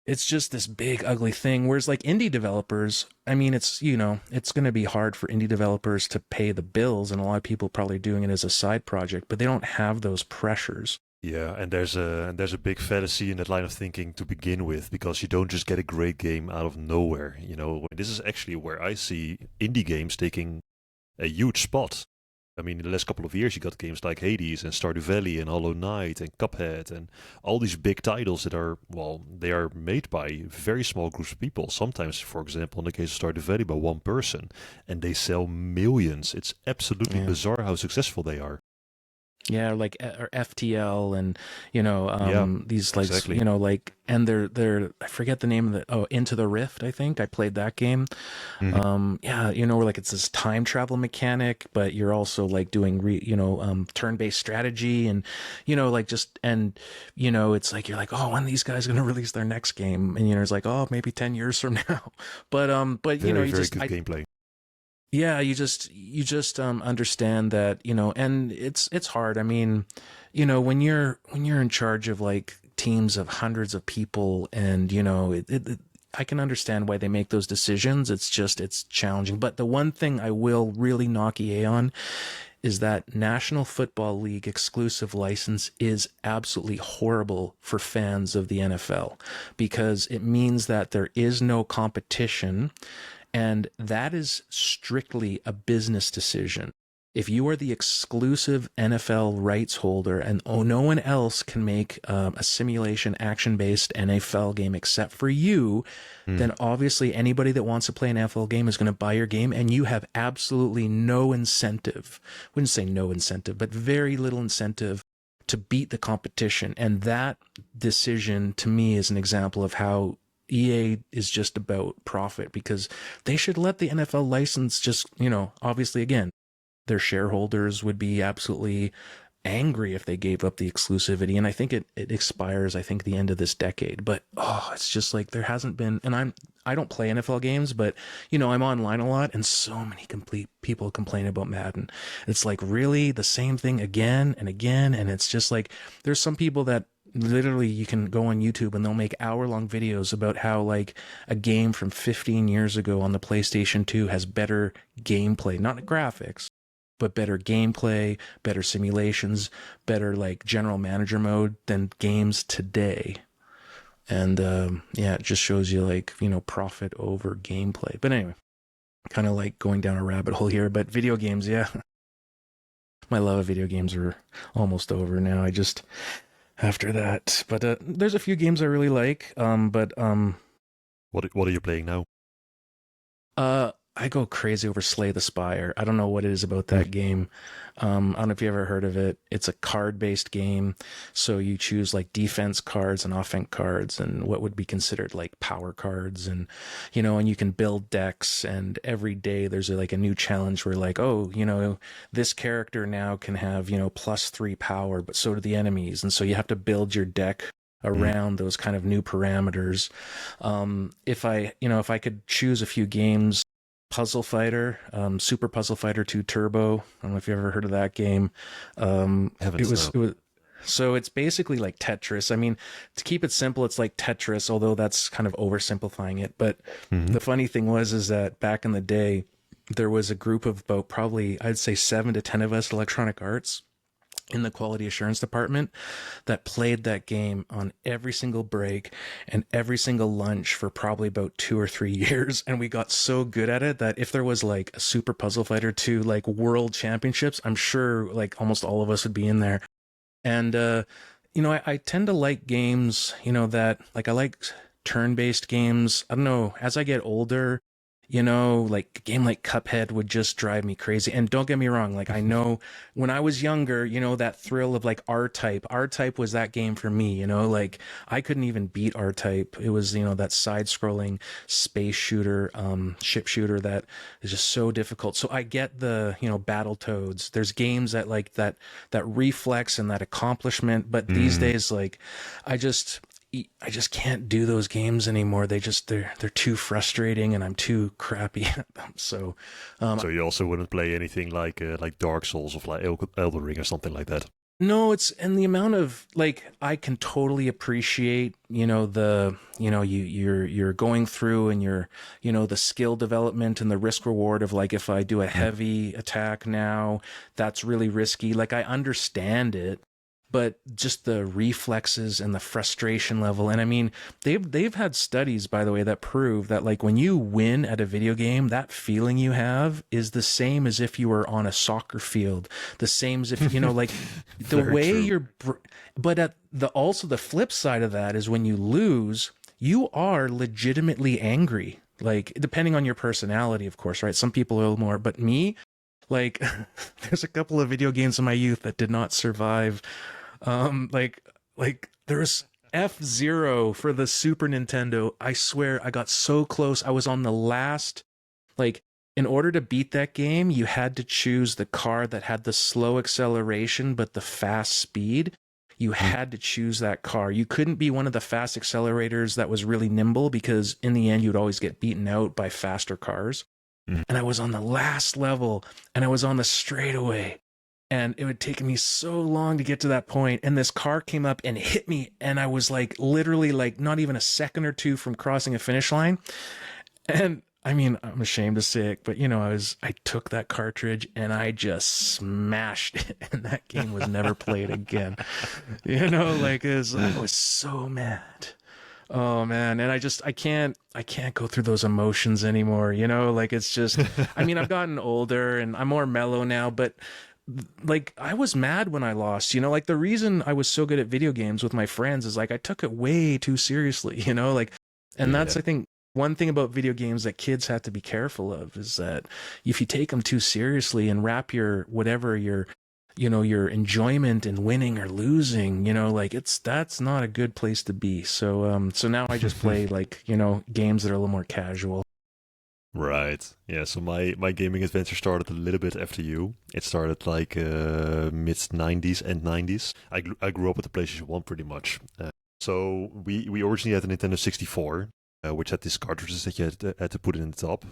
it's just this big ugly thing. Whereas like indie developers, I mean, it's, you know, it's going to be hard for indie developers to pay the bills, and a lot of people probably doing it as a side project, but they don't have those pressures. Yeah, and there's a big fallacy in that line of thinking to begin with, because you don't just get a great game out of nowhere. You know, this is actually where I see indie games taking a huge spot. I mean, in the last couple of years, you got games like Hades and Stardew Valley and Hollow Knight and Cuphead and all these big titles that are, well, they are made by very small groups of people. Sometimes, for example, in the case of Stardew Valley, by one person, and they sell millions. It's absolutely bizarre how successful they are. Yeah, like or FTL and, you know, these like, exactly. you know, like, and they're I forget the name of it. Oh, Into the Rift, I think. I played that game. Yeah, you know, like it's this time travel mechanic, but you're also like doing, turn-based strategy, and, you know, like just, and, you know, it's like, you're like, oh, when are these guys going to release their next game? And, you know, it's like, oh, maybe 10 years from now. But very, you know, you very just, good gameplay. Yeah, you just understand that, you know, and it's hard. I mean, you know, when you're in charge of like teams of hundreds of people, and, you know, I can understand why they make those decisions. It's challenging. But the one thing I will really knock EA on is that National Football League exclusive license is absolutely horrible for fans of the NFL, because it means that there is no competition. And that is strictly a business decision. If you are the exclusive NFL rights holder and no one else can make a simulation action-based NFL game except for you, then obviously anybody that wants to play an NFL game is going to buy your game, and you have absolutely no incentive. I wouldn't say no incentive, but very little incentive to beat the competition. And that decision to me is an example of how EA is just about profit, because they should let the NFL license just, obviously, again, their shareholders would be absolutely angry if they gave up the exclusivity. And I think it expires, I think, the end of this decade. But it's just like there hasn't been, and I don't play NFL games, but I'm online a lot, and so many people complain about Madden. It's like, really the same thing again and again. And it's just like, there's some people that literally you can go on YouTube and they'll make hour-long videos about how like a game from 15 years ago on the PlayStation 2 has better gameplay, not graphics, but better gameplay, better simulations, better like general manager mode than games today. And it just shows you like, profit over gameplay. But anyway, kind of like going down a rabbit hole here, but video games, yeah. My love of video games are almost over now. After that, but there's a few games I really like. What are you playing now? I go crazy over Slay the Spire. I don't know what it is about that game. I don't know if you ever heard of it. It's a card-based game. So you choose like defense cards and offense cards and what would be considered like power cards. And, and you can build decks. And every day there's like a new challenge where like, this character now can have, +3 power, but so do the enemies. And so you have to build your deck around those kind of new parameters. If I could choose a few games, Puzzle Fighter, Super Puzzle Fighter 2 Turbo. I don't know if you ever heard of that game. It was so it's basically like Tetris. I mean, to keep it simple, it's like Tetris, although that's kind of oversimplifying it. But the funny thing is that back in the day, there was a group of about probably, I'd say 7 to 10 of us, Electronic Arts, in the quality assurance department that played that game on every single break and every single lunch for probably about 2 or 3 years. And we got so good at it that if there was like a Super Puzzle Fighter 2 like world championships, I'm sure like almost all of us would be in there. And I tend to like games, that like I like turn-based games. I don't know, as I get older, like a game like Cuphead would just drive me crazy. And don't get me wrong, like I know when I was younger, that thrill of like R-Type. R-Type was that game for me, like I couldn't even beat R-Type. It was, that side-scrolling space shooter, ship shooter that is just so difficult. So I get the, Battletoads. There's games that like that reflex and that accomplishment. But these days, like I just can't do those games anymore. They're too frustrating, and I'm too crappy at them. So, so you also wouldn't play anything like Dark Souls or like Elden Ring or something like that. No, it's and the amount of like I can totally appreciate you're going through and you're the skill development and the risk reward of like if I do a heavy attack now, that's really risky. Like I understand it. But just the reflexes and the frustration level. And I mean, they've had studies, by the way, that prove that like when you win at a video game, that feeling you have is the same as if you were on a soccer field, the same as if, like the way true. But also the flip side of that is when you lose, you are legitimately angry. Like depending on your personality, of course, right? Some people are a little more, but me, like there's a couple of video games in my youth that did not survive. Like there was F-Zero for the Super Nintendo. I swear I got so close. I was on the last, like in order to beat that game, you had to choose the car that had the slow acceleration, but the fast speed. You had to choose that car. You couldn't be one of the fast accelerators that was really nimble because in the end, you'd always get beaten out by faster cars. And I was on the last level and I was on the straightaway. And it would take me so long to get to that point. And this car came up and hit me. And I was like, literally like not even a second or two from crossing a finish line. And I mean, I'm ashamed to say it, but I took that cartridge and I just smashed it. And that game was never played again. I was so mad. Oh man. And I can't go through those emotions anymore. It's just, I mean, I've gotten older and I'm more mellow now, but like I was mad when I lost, like the reason I was so good at video games with my friends is like I took it way too seriously, and that's I think one thing about video games that kids have to be careful of is that if you take them too seriously and wrap your whatever your your enjoyment in winning or losing, like that's not a good place to be. So now I just play like, games that are a little more casual. Right. Yeah. So my gaming adventure started a little bit after you. It started like mid '90s and '90s. I grew up with the PlayStation 1 pretty much. So we originally had a Nintendo 64, which had these cartridges that you had to put in the top.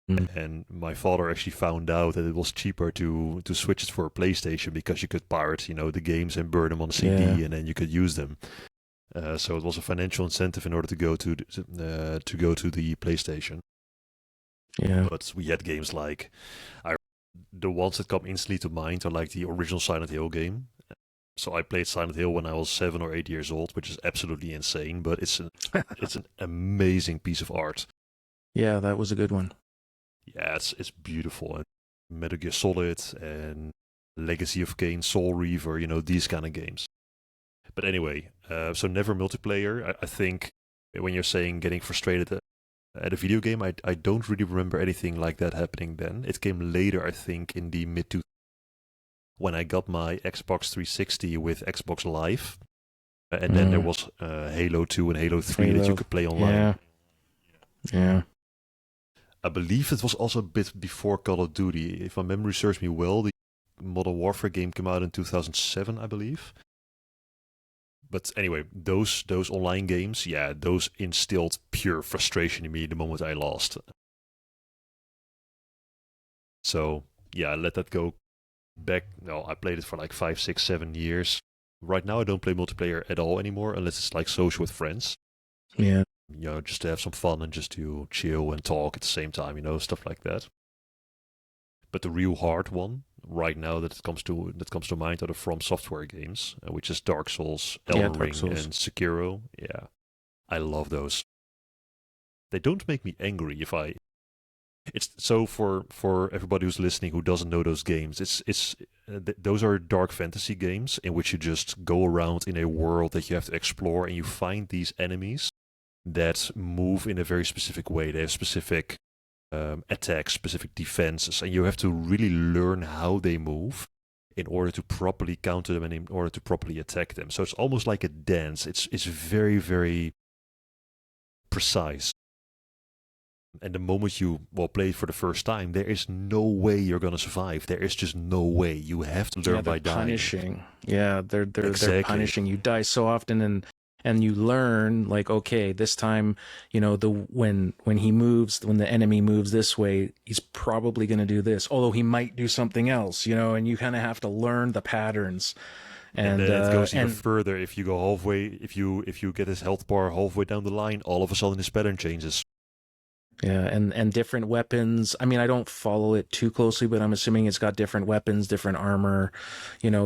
And my father actually found out that it was cheaper to switch it for a PlayStation because you could pirate, the games and burn them on a CD, and then you could use them. So it was a financial incentive in order to go to the PlayStation. Yeah. But we had games like the ones that come instantly to mind are like the original Silent Hill game. So I played Silent Hill when I was 7 or 8 years old, which is absolutely insane, but it's an amazing piece of art. Yeah, that was a good one. Yeah, it's beautiful. And Metal Gear Solid and Legacy of Kain, Soul Reaver, these kind of games. But anyway, so never multiplayer. I think when you're saying getting frustrated at a video game, I don't really remember anything like that happening then. It came later, I think, in the mid-2000s, when I got my Xbox 360 with Xbox Live. And then there was Halo 2 and Halo 3 that you could play online. Yeah. I believe it was also a bit before Call of Duty. If my memory serves me well, the Modern Warfare game came out in 2007, I believe. But anyway, those online games, those instilled pure frustration in me the moment I lost. So, I let that go back. No, I played it for like 5, 6, 7 years. Right now, I don't play multiplayer at all anymore, unless it's like social with friends. Yeah. Just to have some fun and just to chill and talk at the same time, stuff like that. But the real hard one right now that comes to mind are the From Software games, which is Dark Souls, Elden Ring, and Sekiro. Yeah, I love those. They don't make me angry It's so for everybody who's listening who doesn't know those games. Those are dark fantasy games in which you just go around in a world that you have to explore, and you find these enemies that move in a very specific way. They have specific attacks, specific defenses, and you have to really learn how they move in order to properly counter them and in order to properly attack them. So it's almost like a dance. It's very, very precise. And the moment you play it for the first time, there is no way you're gonna survive. There is just no way. You have to learn by dying. Punishing. Yeah, they're punishing. You die so often, and you learn, like, okay, this time, when the enemy moves this way, he's probably going to do this, although he might do something else, and you kind of have to learn the patterns. And then it goes even further. If you go halfway, if you get his health bar halfway down the line, all of a sudden his pattern changes. Yeah, and different weapons. I mean, I don't follow it too closely, but I'm assuming it's got different weapons, different armor,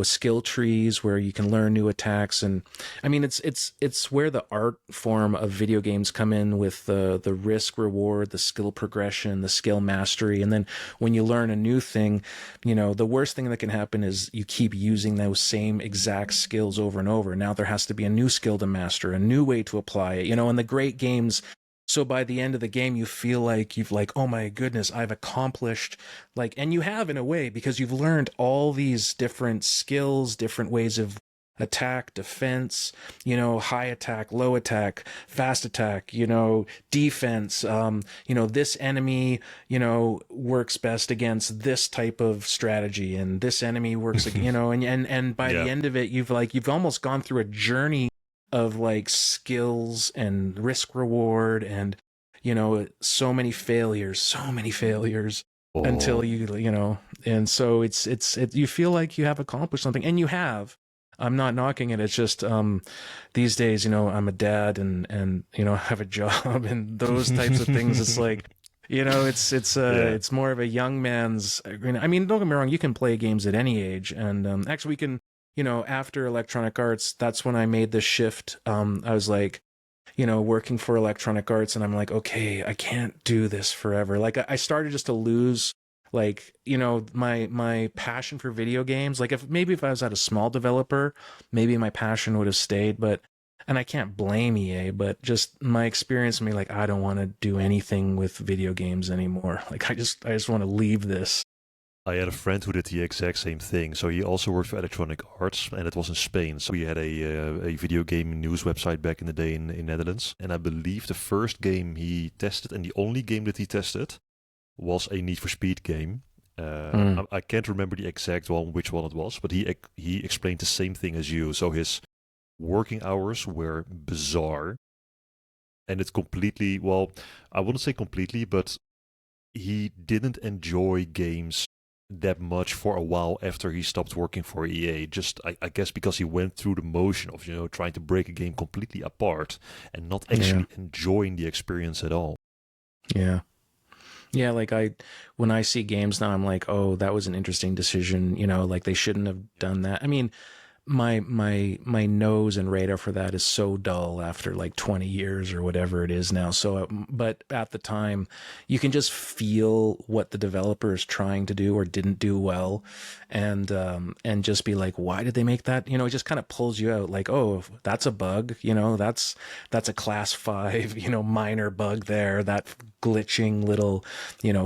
skill trees where you can learn new attacks. And I mean, it's where the art form of video games come in with the risk reward, the skill progression, the skill mastery. And then when you learn a new thing, the worst thing that can happen is you keep using those same exact skills over and over. Now there has to be a new skill to master, a new way to apply it, and the great games. So by the end of the game, you feel like oh my goodness, I've accomplished, and you have in a way, because you've learned all these different skills, different ways of attack, defense, high attack, low attack, fast attack, defense, this enemy, works best against this type of strategy, and this enemy works, and by the end of it, you've almost gone through a journey of skills and risk reward and so many failures until and so it's you feel like you have accomplished something, and you have. I'm not knocking it. It's just these days, I'm a dad and have a job and those types of things. It's like, it's more of a young man's. I mean, don't get me wrong, you can play games at any age, and actually we can. After Electronic Arts, that's when I made the shift. I was like, working for Electronic Arts, and I'm like, okay, I can't do this forever. I started just to lose, my passion for video games. If I was at a small developer, maybe my passion would have stayed, and I can't blame EA, but just my experience made me I don't want to do anything with video games anymore. I just want to leave this. I had a friend who did the exact same thing. So he also worked for Electronic Arts, and it was in Spain. So he had a video game news website back in the day in Netherlands. And I believe the first game he tested, and the only game that he tested, was a Need for Speed game. I can't remember the exact one, which one it was, but he explained the same thing as you. So his working hours were bizarre, and it completely, well, I wouldn't say completely, but he didn't enjoy games that much for a while after he stopped working for EA. Just, I guess, because he went through the motion of, trying to break a game completely apart and not actually enjoying the experience at all. Yeah. Yeah, like when I see games now, I'm like, oh, that was an interesting decision. Like they shouldn't have done that. I mean, my nose and radar for that is so dull after like 20 years or whatever it is now. So, but at the time, you can just feel what the developer is trying to do or didn't do well, and just be like, why did they make that? It just kind of pulls you out. Like, oh, that's a bug. That's a class 5, minor bug there. That glitching little,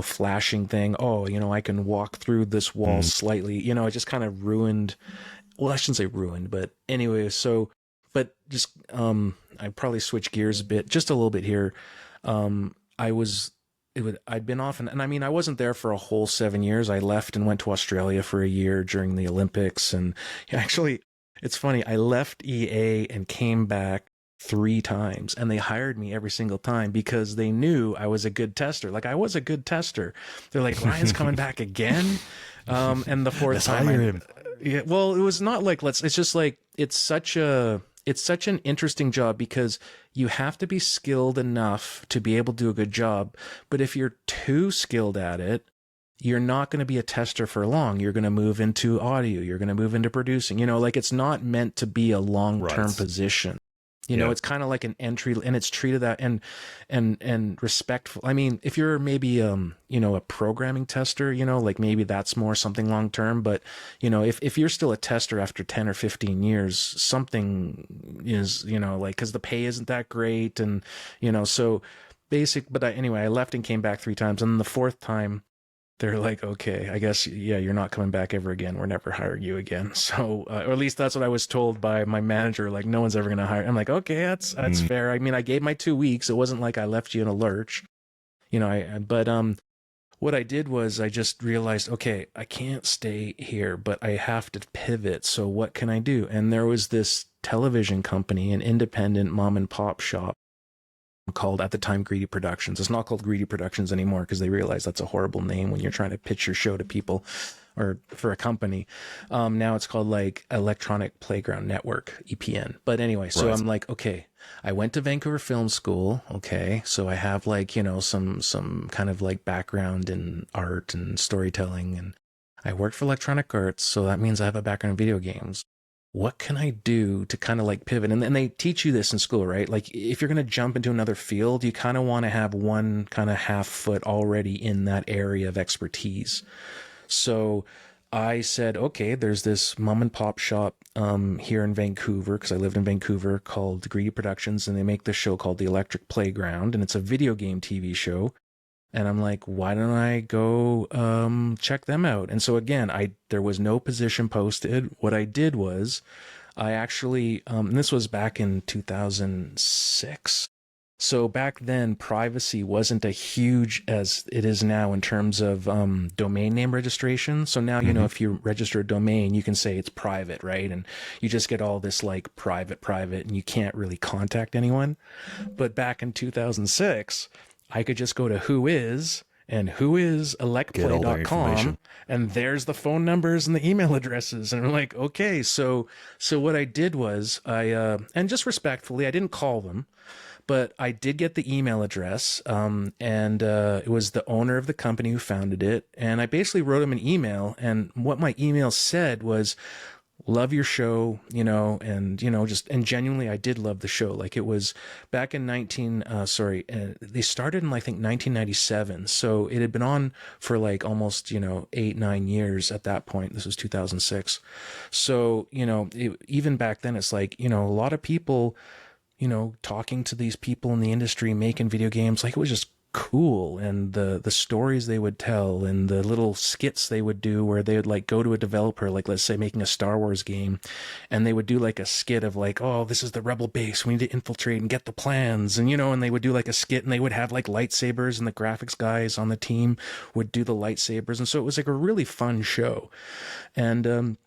flashing thing. Oh, I can walk through this wall slightly. It just kind of ruined. Well, I shouldn't say ruined, but anyway, but just, I'd probably switch gears a bit, just a little bit here. I'd been off, and I mean, I wasn't there for a whole 7 years. I left and went to Australia for a year during the Olympics. And actually, it's funny, I left EA and came back 3 times, and they hired me every single time because they knew I was a good tester. Like, I was a good tester. They're like, Ryan's coming back again. And the 4th time, hire him. Yeah, well, it was not like it's just like it's such an interesting job because you have to be skilled enough to be able to do a good job. But if you're too skilled at it, you're not going to be a tester for long. You're going to move into audio. You're going to move into producing. Like it's not meant to be a long-term position. It's kind of like an entry, and it's treated that and respectful. I mean, if you're maybe a programming tester, like maybe that's more something long term. But if you're still a tester after 10 or 15 years, something is like, because the pay isn't that great, and so basic. But anyway, I left and came back 3 times, and then the 4th time, they're like, okay, I guess, you're not coming back ever again. We're never hiring you again. So, or at least that's what I was told by my manager. Like, no one's ever going to hire. I'm like, okay, that's fair. I mean, I gave my 2 weeks. It wasn't like I left you in a lurch, but what I did was I just realized, okay, I can't stay here, but I have to pivot. So what can I do? And there was this television company, an independent mom and pop shop, called at the time Greedy Productions. It's not called Greedy Productions anymore because they realize that's a horrible name when you're trying to pitch your show to people or for a company. Now it's called like Electronic Playground Network, EPN. But anyway, so I'm like, okay, I went to Vancouver Film School. Okay, so I have like, some kind of like background in art and storytelling, and I worked for Electronic Arts, so that means I have a background in video games. What can I do to kind of like pivot? And they teach you this in school, right? Like if you're going to jump into another field, you kind of want to have one kind of half foot already in that area of expertise. So I said, okay, there's this mom and pop shop here in Vancouver, because I lived in Vancouver, called Greedy Productions, and they make this show called The Electric Playground, and it's a video game TV show. And I'm like, why don't I go check them out? And so again, there was no position posted. What I did was I actually, and this was back in 2006. So back then, privacy wasn't as huge as it is now in terms of domain name registration. So now, if you register a domain, you can say it's private, right? And you just get all this like private, and you can't really contact anyone. But back in 2006, I could just go to whois and whoiselectplay.com, and there's the phone numbers and the email addresses. And I'm like, okay, so what I did was and just respectfully, I didn't call them, but I did get the email address, and it was the owner of the company who founded it. And I basically wrote him an email, and what my email said was, love your show, and, and genuinely, I did love the show. Like it was back in they started in, I think, 1997. So it had been on for like almost, 8-9 years at that point. This was 2006. So, even back then, it's like, a lot of people, talking to these people in the industry, making video games, like it was just cool, and the stories they would tell and the little skits they would do where they would like go to a developer, like let's say making a Star Wars game, and they would do like a skit of like, oh, this is the rebel base, we need to infiltrate and get the plans, and and they would do like a skit, and they would have like lightsabers, and the graphics guys on the team would do the lightsabers, and so it was like a really fun show. And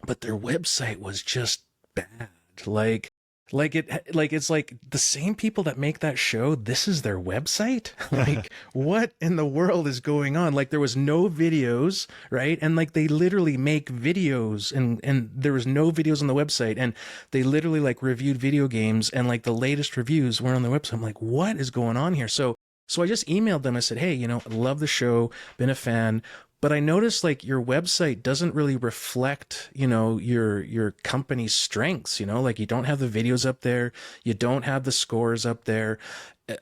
but their website was just bad. It's like the same people that make that show, this is their website. Like, what in the world is going on? Like, there was no videos, right? And like they literally make videos, and there was no videos on the website, and they literally like reviewed video games, and like the latest reviews weren't on the website. I'm like, what is going on here? So I just emailed them. I said, hey, I love the show, been a fan, but I noticed like your website doesn't really reflect, your company's strengths, like you don't have the videos up there. You don't have the scores up there.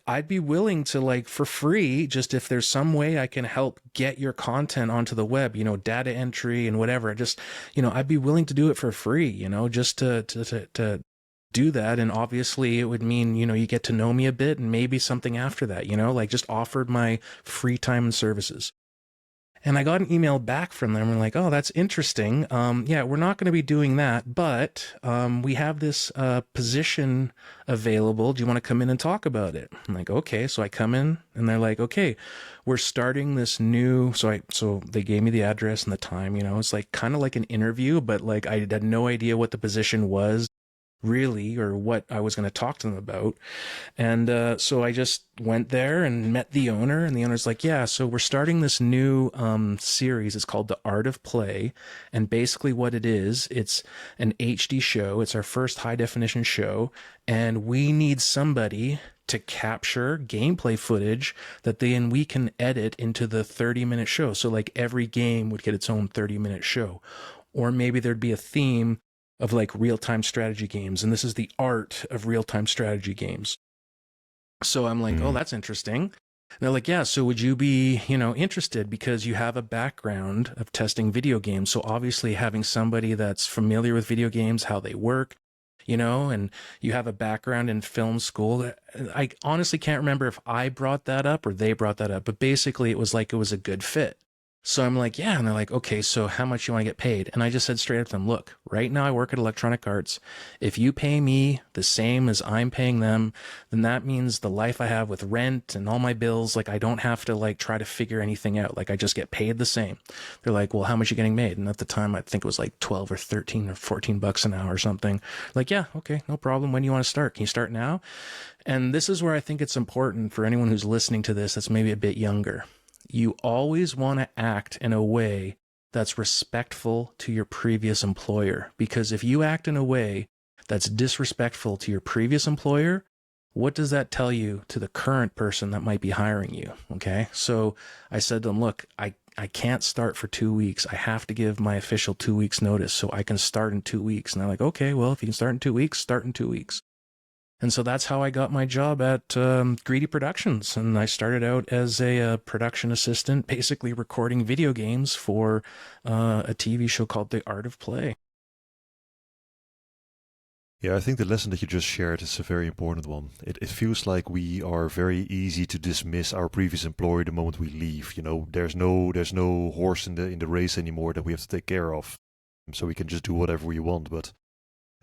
I'd be willing to, like, for free, just if there's some way I can help get your content onto the web, data entry and whatever, just, I'd be willing to do it for free, just to do that. And obviously it would mean, you get to know me a bit, and maybe something after that, like just offered my free time and services. And I got an email back from them, and like, oh, that's interesting. Yeah, we're not going to be doing that, but we have this position available. Do you want to come in and talk about it? I'm like, okay. So I come in, and they're like, okay, we're starting this new. So they gave me the address and the time. It's like kind of like an interview, but like I had no idea what the position was really, or what I was going to talk to them about. And so I just went there and met the owner, and the owner's like, yeah, so we're starting this new series. It's called The Art of Play. And basically what it is, it's an HD show. It's our first high definition show. And we need somebody to capture gameplay footage that then we can edit into the 30-minute show. So like every game would get its own 30-minute show. Or maybe there'd be a theme of like real-time strategy games, and this is the art of real-time strategy games. So I'm like, oh, that's interesting. And they're like, yeah, so would you be, interested, because you have a background of testing video games. So obviously having somebody that's familiar with video games, how they work, and you have a background in film school. I honestly can't remember if I brought that up or they brought that up, but basically it was a good fit. So I'm like, yeah. And they're like, okay, so how much you want to get paid? And I just said straight up to them, look, right now I work at Electronic Arts. If you pay me the same as I'm paying them, then that means the life I have with rent and all my bills, like I don't have to like try to figure anything out. Like I just get paid the same. They're like, well, how much are you getting made? And at the time, I think it was like 12 or 13 or 14 bucks an hour or something. Like, yeah, okay, no problem. When do you want to start? Can you start now? And this is where I think it's important for anyone who's listening to this that's maybe a bit younger. You always want to act in a way that's respectful to your previous employer. Because if you act in a way that's disrespectful to your previous employer, what does that tell you to the current person that might be hiring you? Okay. So I said to them, look, I can't start for 2 weeks. I have to give my official 2 weeks notice so I can start in 2 weeks. And they're like, okay, well, if you can start in 2 weeks, start in 2 weeks. And so that's how I got my job at Greedy Productions. And I started out as a production assistant, basically recording video games for a TV show called The Art of Play. Yeah, I think the lesson that you just shared is a very important one. It feels like we are very easy to dismiss our previous employer the moment we leave. There's no horse in the race anymore that we have to take care of. So we can just do whatever we want. But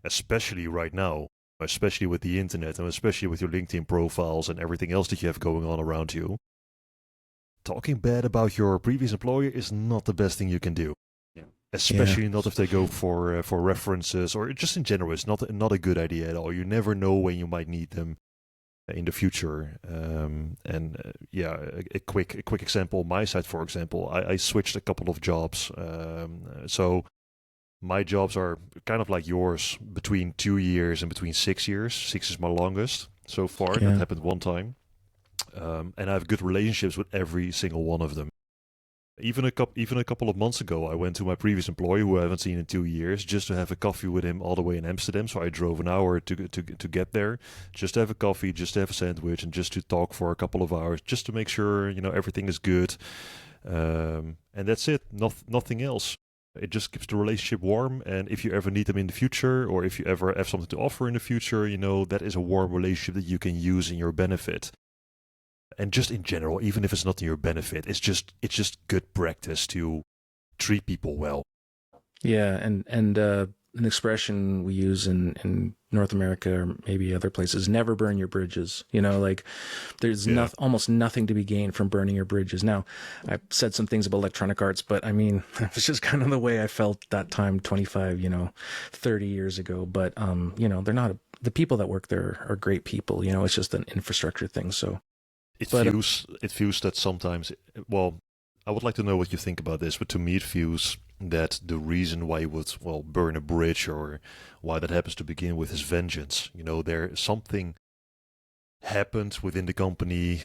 especially right now, especially with the internet, and especially with your LinkedIn profiles and everything else that you have going on around you, talking bad about your previous employer is not the best thing you can do. Yeah. Especially not if they go for references, or just in general, it's not a good idea at all. You never know when you might need them in the future. A quick example on my side, for example, I switched a couple of jobs. So my jobs are kind of like yours, between 2 years and between 6 years. 6 is my longest so far. Yeah. That happened one time. And I have good relationships with every single one of them. Even a couple of months ago, I went to my previous employee, who I haven't seen in 2 years, just to have a coffee with him all the way in Amsterdam. So I drove an hour to get there, just to have a coffee, just to have a sandwich, and just to talk for a couple of hours, just to make sure everything is good. And that's it. Nothing else. It just keeps the relationship warm, and if you ever need them in the future, or if you ever have something to offer in the future, that is a warm relationship that you can use in your benefit. and just in general, even if it's not to your benefit, it's just good practice to treat people well. Yeah, and an expression we use in North America or maybe other places: never burn your bridges. Like there's almost nothing to be gained from burning your bridges. Now, I said some things about electronic arts, but I mean, it's just kind of the way I felt that time 25, 30 years ago. But, they're not, the people that work there are great people. It's just an infrastructure thing. So it feels that sometimes, well, I would like to know what you think about this, but to me it feels that the reason why you would, burn a bridge or why that happens to begin with is vengeance. There something happened within the company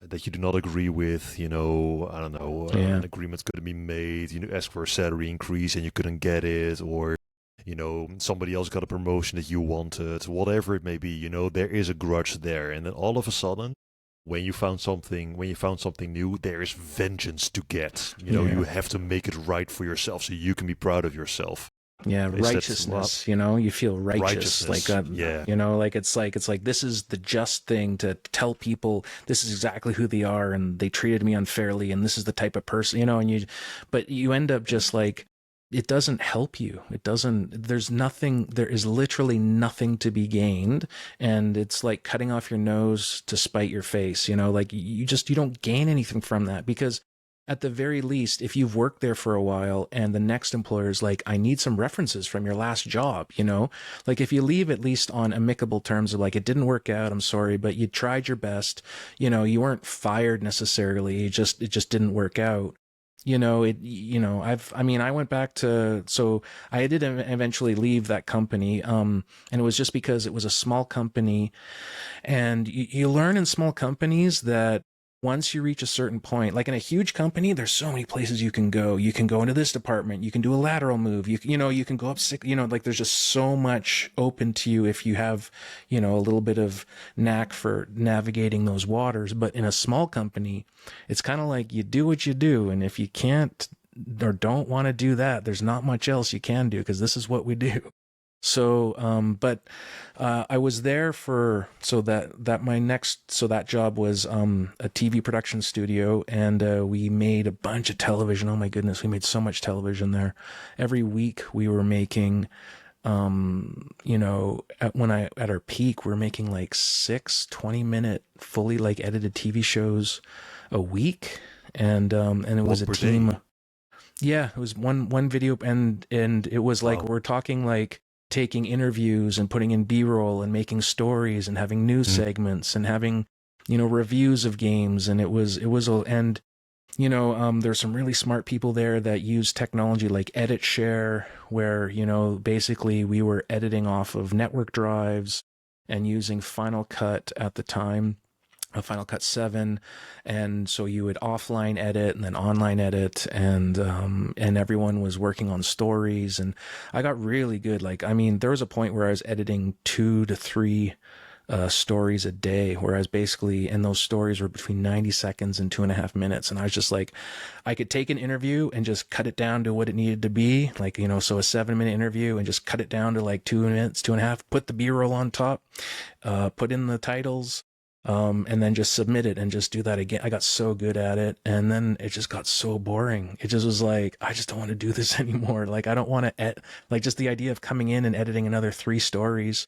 that you do not agree with, I don't know, an agreement's going to be made, you ask for a salary increase and you couldn't get it, or, somebody else got a promotion that you wanted, whatever it may be, there is a grudge there. And then all of a sudden, when you found something new, there is vengeance to get. You have to make it right for yourself so you can be proud of yourself. Yeah, righteousness. You feel righteous. Like, it's like this is the just thing to tell people. This is exactly who they are, and they treated me unfairly, and this is the type of person. But you end up just like, it doesn't help you. It doesn't, there is literally nothing to be gained. And it's like cutting off your nose to spite your face, like you don't gain anything from that, because at the very least, if you've worked there for a while and the next employer is like, I need some references from your last job, like if you leave at least on amicable terms of like, it didn't work out, I'm sorry, but you tried your best, you weren't fired necessarily. It just didn't work out. I went back to, so I did eventually leave that company. And it was just because it was a small company, and you learn in small companies that once you reach a certain point, like in a huge company, there's so many places you can go. You can go into this department. You can do a lateral move. You can go up six, like there's just so much open to you if you have, a little bit of knack for navigating those waters. But in a small company, it's kind of like you do what you do. And if you can't or don't want to do that, there's not much else you can do, because this is what we do. So, I was there that job was, a TV production studio, and, we made a bunch of television. Oh my goodness. We made so much television there. Every week we were making, at our peak, we were making like 6 20-minute fully like edited TV shows a week. And it was a team. Day? Yeah, it was one video. And it was like, we're talking like taking interviews and putting in B-roll and making stories and having news segments and having, reviews of games. And there's some really smart people there that use technology like Edit Share, where, basically we were editing off of network drives and using Final Cut at the time. Final Cut 7, and so you would offline edit and then online edit, and everyone was working on stories, and I got really good. Like, I mean, there was a point where I was editing 2 to 3 stories a day, whereas basically, and those stories were between 90 seconds and 2.5 minutes, and I was just like, I could take an interview and just cut it down to what it needed to be, like, so a 7-minute interview, and just cut it down to like 2 minutes, 2.5, put the B-roll on top, put in the titles, and then just submit it and just do that again. I got so good at it. And then it just got so boring. It just was like, I just don't want to do this anymore. Like, I don't want to, like, just the idea of coming in and editing another 3 stories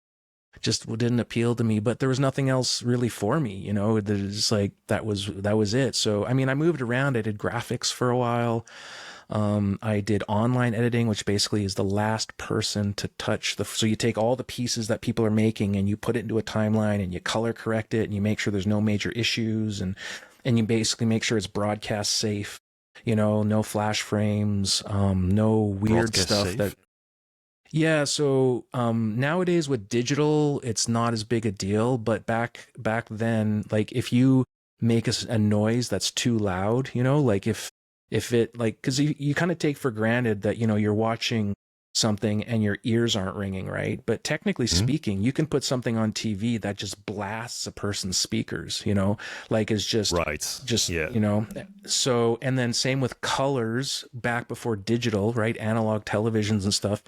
just didn't appeal to me, but there was nothing else really for me, there's like, that was it. So, I mean, I moved around. I did graphics for a while. I did online editing, which basically is the last person to touch so you take all the pieces that people are making and you put it into a timeline and you color correct it and you make sure there's no major issues, and you basically make sure it's broadcast safe, no flash frames, no weird broadcast stuff safe? Yeah. So, nowadays with digital, it's not as big a deal, but back then, like if you make a noise that's too loud, like if it, like, because you kind of take for granted that, you're watching something and your ears aren't ringing, right? But technically speaking, you can put something on TV that just blasts a person's speakers, like is just, so, and then same with colors back before digital, right? Analog televisions and stuff.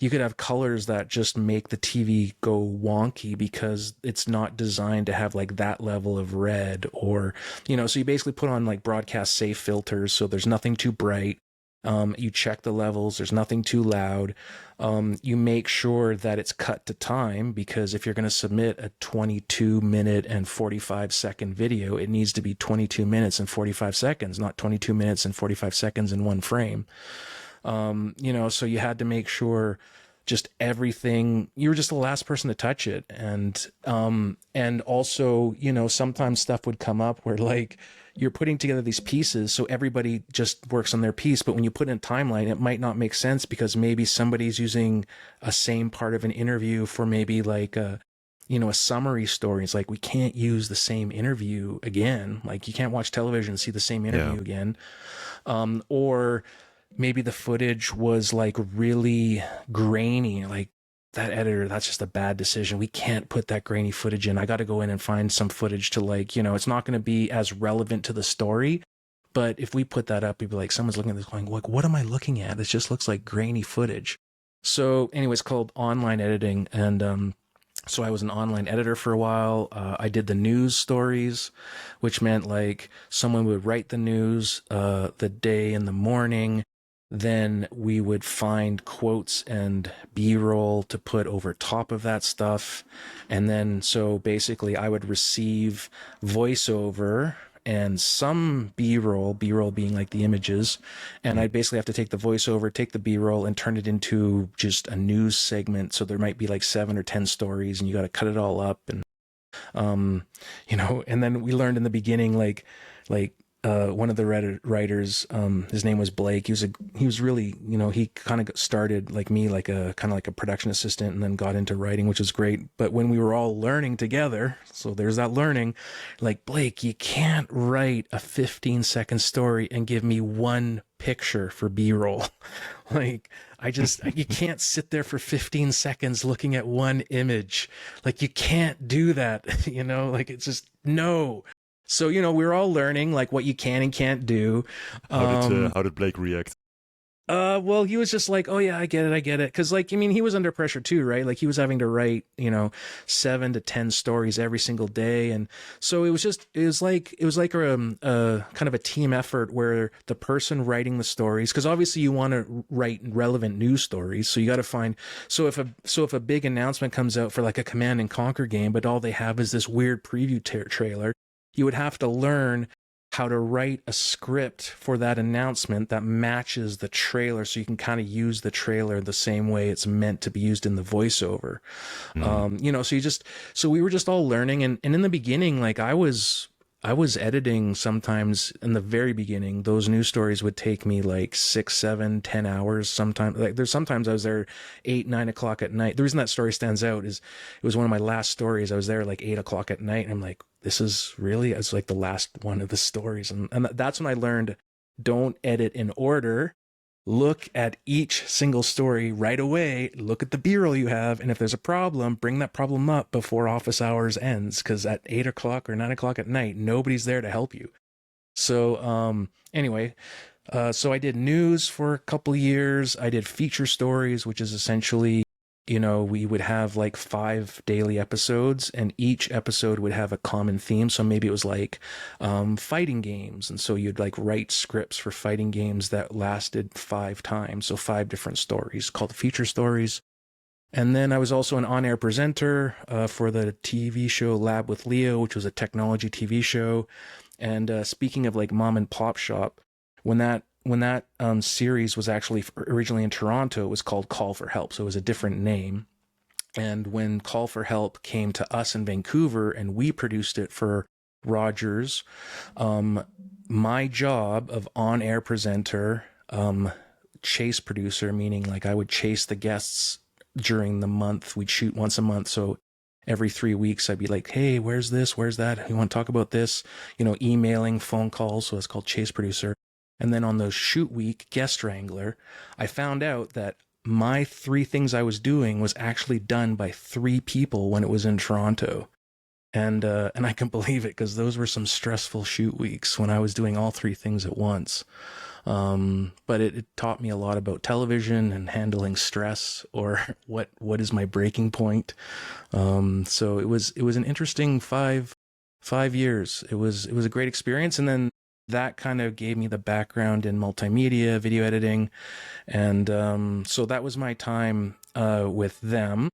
you could have colors that just make the TV go wonky because it's not designed to have like that level of red, or, so you basically put on like broadcast safe filters. So there's nothing too bright. You check the levels. There's nothing too loud. You make sure that it's cut to time, because if you're going to submit a 22-minute and 45-second video, it needs to be 22 minutes and 45 seconds, not 22 minutes and 45 seconds in one frame. So you had to make sure just everything, you were just the last person to touch it. And also, sometimes stuff would come up where like you're putting together these pieces, so everybody just works on their piece. But when you put in a timeline, it might not make sense because maybe somebody's using a same part of an interview for maybe like a summary story. It's like, we can't use the same interview again. Like, you can't watch television and see the same interview again. Or maybe the footage was like really grainy, like that editor, that's just a bad decision. We can't put that grainy footage in. I got to go in and find some footage to like, it's not going to be as relevant to the story. But if we put that up, we'd be like, someone's looking at this going, like, what am I looking at? This just looks like grainy footage. So anyway, it's called online editing. And, so I was an online editor for a while. I did the news stories, which meant like someone would write the news, the day in the morning. Then we would find quotes and B-roll to put over top of that stuff. And then, so basically I would receive voiceover and some B-roll being like the images. And I'd basically have to take the voiceover, take the B-roll and turn it into just a news segment. So there might be like 7 or 10 stories and you got to cut it all up. And, and then we learned in the beginning, like, one of the writers, his name was Blake. He was really, he kind of started like me, like a kind of like a production assistant, and then got into writing, which was great. But when we were all learning together, so there's that learning, like, Blake, you can't write a 15-second story and give me one picture for B-roll. Like, you can't sit there for 15 seconds looking at one image. Like, you can't do that, like, it's just, no. So, we were all learning like what you can and can't do. How did Blake react? Well, he was just like, oh yeah, I get it. Cause like, he was under pressure too, right? Like, he was having to write, 7 to 10 stories every single day. And so it was like a kind of a team effort where the person writing the stories, cause obviously you want to write relevant news stories. So you got to find, so if a big announcement comes out for like a Command and Conquer game, but all they have is this weird preview trailer, you would have to learn how to write a script for that announcement that matches the trailer, so you can kind of use the trailer the same way it's meant to be used in the voiceover. So we were just all learning. And in the beginning, like I was editing sometimes in the very beginning. Those news stories would take me like 6, 7, 10 hours. Sometimes I was there 8, 9 o'clock at night. The reason that story stands out is it was one of my last stories. I was there like 8 o'clock at night, and I'm like, it's like the last one of the stories. And that's when I learned, don't edit in order. Look at each single story right away. Look at the B-roll you have. And if there's a problem, bring that problem up before office hours ends. Cause at 8 o'clock or 9 o'clock at night, nobody's there to help you. So, anyway, so I did news for a couple of years. I did feature stories, which is essentially, we would have like 5 daily episodes, and each episode would have a common theme. So maybe it was like fighting games. And so you'd like write scripts for fighting games that lasted 5 times. So 5 different stories called feature stories. And then I was also an on-air presenter for the TV show Lab with Leo, which was a technology TV show. And speaking of like mom and pop shop, when that series was actually originally in Toronto, it was called Call for Help. So it was a different name. And when Call for Help came to us in Vancouver and we produced it for Rogers, my job of on-air presenter, chase producer, meaning like I would chase the guests during the month. We'd shoot once a month. So every 3 weeks, I'd be like, hey, where's this? Where's that? You want to talk about this? Emailing, phone calls. So it's called chase producer. And then on the shoot week, guest wrangler, I found out that my 3 things I was doing was actually done by 3 people when it was in Toronto. And I can believe it, because those were some stressful shoot weeks when I was doing all 3 things at once. But it taught me a lot about television and handling stress, or what is my breaking point. So it was an interesting 5 years. It was a great experience. And then that kind of gave me the background in multimedia, video editing. And so that was my time with them.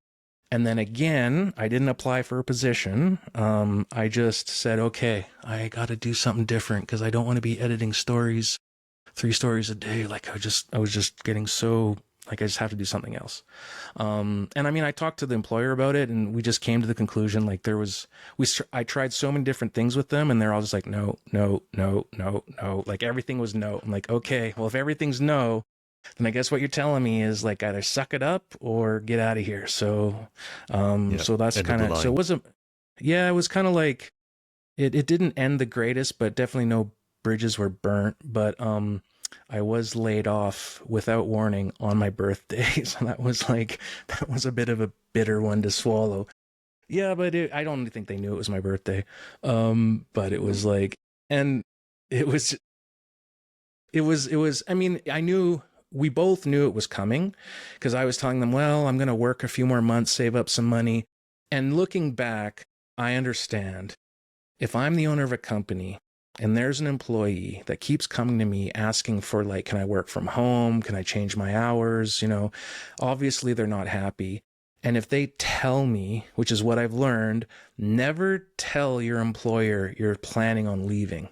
And then again, I didn't apply for a position. I just said, okay, I got to do something different because I don't want to be editing stories, 3 stories a day. Like I was just getting so, like, I just have to do something else. And I mean, I talked to the employer about it, and we just came to the conclusion, like, I tried so many different things with them, and they're all just like, no, no, no, no, no. Like, everything was no. I'm like, okay, well, if everything's no, then I guess what you're telling me is, like, either suck it up or get out of here. So, so that's kind of, so it wasn't, it was kind of like, it didn't end the greatest, but definitely no bridges were burnt. But, I was laid off without warning on my birthday. So that was a bit of a bitter one to swallow. Yeah, but I don't think they knew it was my birthday. But it was like, and it was, I mean, we both knew it was coming, because I was telling them, well, I'm going to work a few more months, save up some money. And looking back, I understand, if I'm the owner of a company and there's an employee that keeps coming to me asking for, like, can I work from home? Can I change my hours? Obviously they're not happy. And if they tell me, which is what I've learned, never tell your employer you're planning on leaving.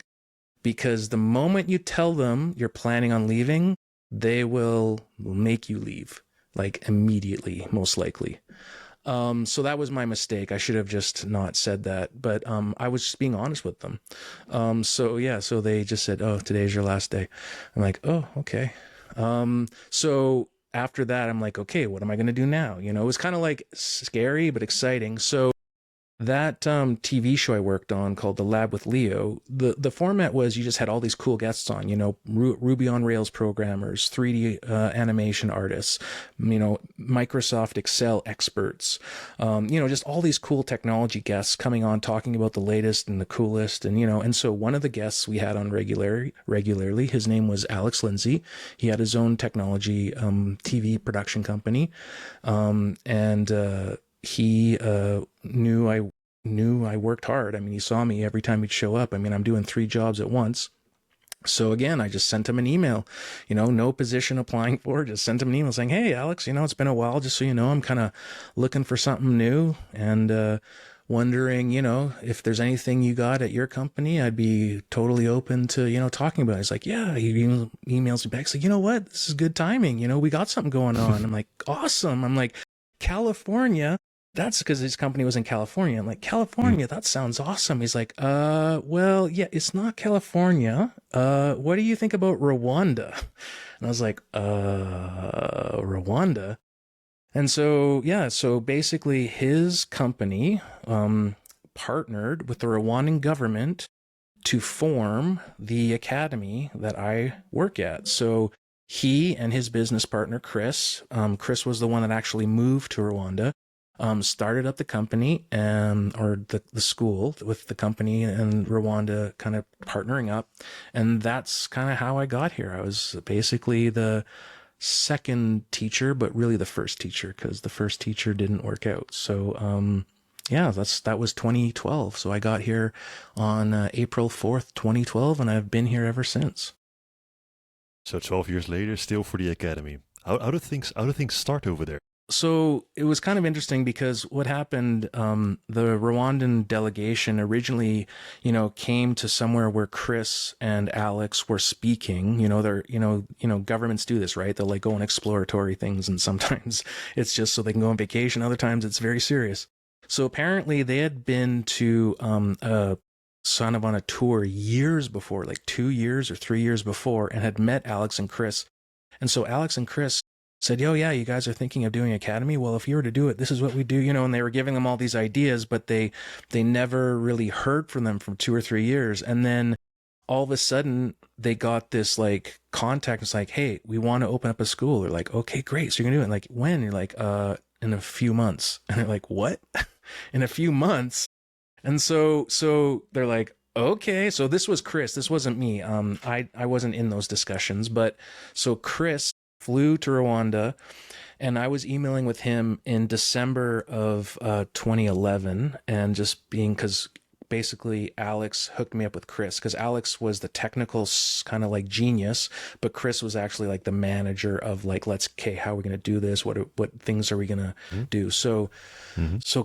Because the moment you tell them you're planning on leaving, they will make you leave, like, immediately, most likely. So that was my mistake. I should have just not said that, but I was just being honest with them. So they just said, oh, today's your last day. I'm like, oh, okay. So after that, I'm like, okay, what am I going to do now? It was kind of like scary, but exciting. So that TV show I worked on called The Lab with Leo, the format was, you just had all these cool guests on, Ruby on Rails programmers, 3D animation artists, Microsoft Excel experts, just all these cool technology guests coming on talking about the latest and the coolest. And so one of the guests we had on regularly, his name was Alex Lindsay. He had his own technology TV production company. He knew I worked hard. I mean, he saw me every time he'd show up. I mean, I'm doing 3 jobs at once. So again, I just sent him an email, no position applying for, just sent him an email saying, hey, Alex, it's been a while, just so you know, I'm kind of looking for something new, and wondering, if there's anything you got at your company, I'd be totally open to, talking about it. He's like, yeah, he emails me back. He's like, you know what? This is good timing. We got something going on. I'm like, awesome. I'm like, California. That's because his company was in California. I'm like, California, that sounds awesome. He's like, well, yeah, it's not California. What do you think about Rwanda? And I was like, Rwanda? And so, so basically his company partnered with the Rwandan government to form the academy that I work at. So he and his business partner, Chris was the one that actually moved to Rwanda, started up the company, or the school, with the company and Rwanda kind of partnering up. And that's kind of how I got here. I was basically the second teacher, but really the first teacher, because the first teacher didn't work out. So, that was 2012. So I got here on April 4th, 2012, and I've been here ever since. So 12 years later, still for the academy. How do things start over there? So it was kind of interesting, because what happened, the Rwandan delegation originally, came to somewhere where Chris and Alex were speaking. They're, governments do this, right? They'll, like, go on exploratory things, and sometimes it's just so they can go on vacation. Other times it's very serious. So apparently they had been to kind of on a tour years before, like 2 years or 3 years before, and had met Alex and Chris. And so Alex and Chris said, yo, yeah, you guys are thinking of doing academy? Well, if you were to do it, this is what we do, and they were giving them all these ideas, but they never really heard from them for 2 or 3 years. And then all of a sudden they got this, like, contact. It's like, hey, we want to open up a school. They're like, okay, great. So you're gonna do it. Like, when? You're like, in a few months. And they're like, what? In a few months? And so they're like, Okay, so this was Chris. This wasn't me. I wasn't in those discussions, but so Chris flew to Rwanda, and I was emailing with him in December of 2011, and just being because basically Alex hooked me up with Chris because Alex was the technical kind of like genius, but Chris was actually like the manager of like, okay, how are we going to do this? What things are we going to do? So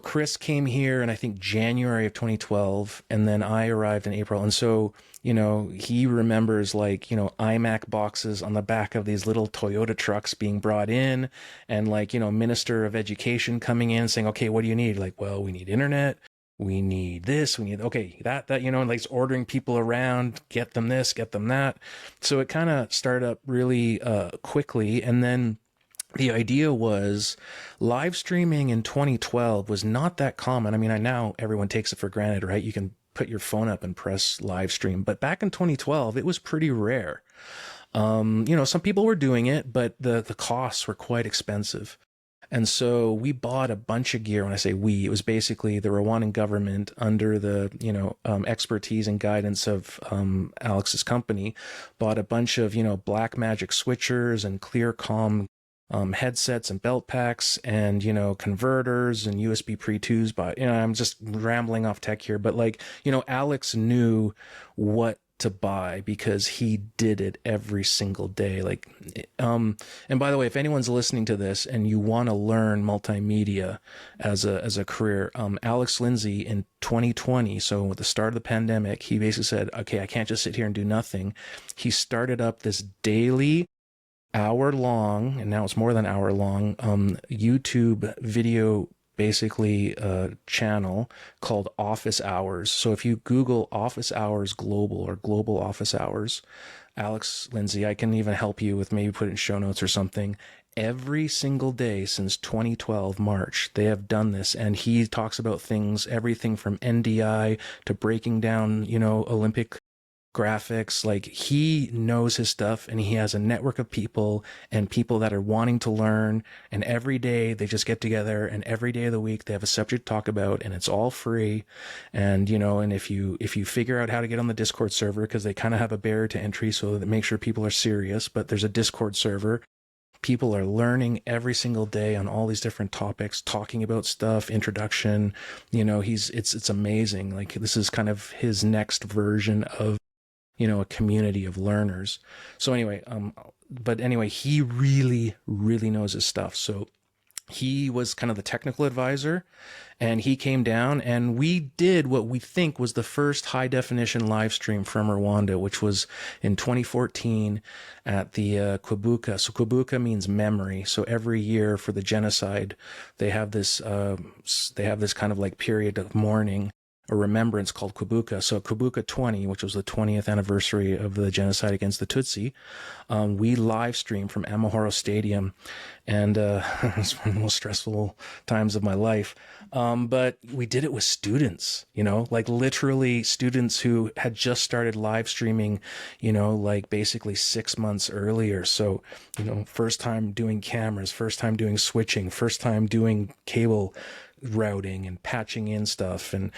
Chris came here in I think January of 2012, and then I arrived in April. And so, he remembers like, iMac boxes on the back of these little Toyota trucks being brought in, and like, Minister of Education coming in saying, okay, what do you need? Like, well, we need internet. We need this, we need, okay, that, like ordering people around, get them this, get them that. So it kind of started up really quickly. And then the idea was live streaming in 2012 was not that common. I mean, now everyone takes it for granted, right? You can put your phone up and press live stream. But back in 2012, it was pretty rare. Some people were doing it, but the costs were quite expensive. And so we bought a bunch of gear. When I say we, it was basically the Rwandan government under the, expertise and guidance of Alex's company, bought a bunch of, Black Magic switchers and Clearcom headsets and belt packs and, converters and USB Pre 2s. But, I'm just rambling off tech here. But like, Alex knew what to buy because he did it every single day. Like, and by the way, if anyone's listening to this and you want to learn multimedia as a career, Alex Lindsay in 2020, so with the start of the pandemic, he basically said, okay, I can't just sit here and do nothing. He started up this daily hour-long, and now it's more than hour-long, YouTube video basically channel called Office Hours. So if you Google Office Hours Global or Global Office Hours, Alex Lindsay, I can even help you with maybe put it in show notes or something. Every single day since 2012 March, they have done this, and he talks about things, everything from NDI to breaking down, Olympic graphics. Like, he knows his stuff, and he has a network of people and people that are wanting to learn, and every day they just get together, and every day of the week they have a subject to talk about, and it's all free. And and if you figure out how to get on the Discord server, because they kind of have a barrier to entry so that make sure people are serious, but there's a Discord server. People are learning every single day on all these different topics, talking about stuff, introduction. It's amazing. Like, this is kind of his next version of a community of learners. So anyway, he really, really knows his stuff. So he was kind of the technical advisor, and he came down, and we did what we think was the first high definition live stream from Rwanda, which was in 2014 at the Kwibuka. So Kwibuka means memory. So every year for the genocide, they have this kind of like period of mourning, a remembrance called Kwibuka. So Kwibuka 20, which was the 20th anniversary of the genocide against the Tutsi, we live streamed from Amahoro Stadium, and it's one of the most stressful times of my life. But we did it with students, like literally students who had just started live streaming, like basically 6 months earlier. So, first time doing cameras, first time doing switching, first time doing cable routing and patching in stuff, and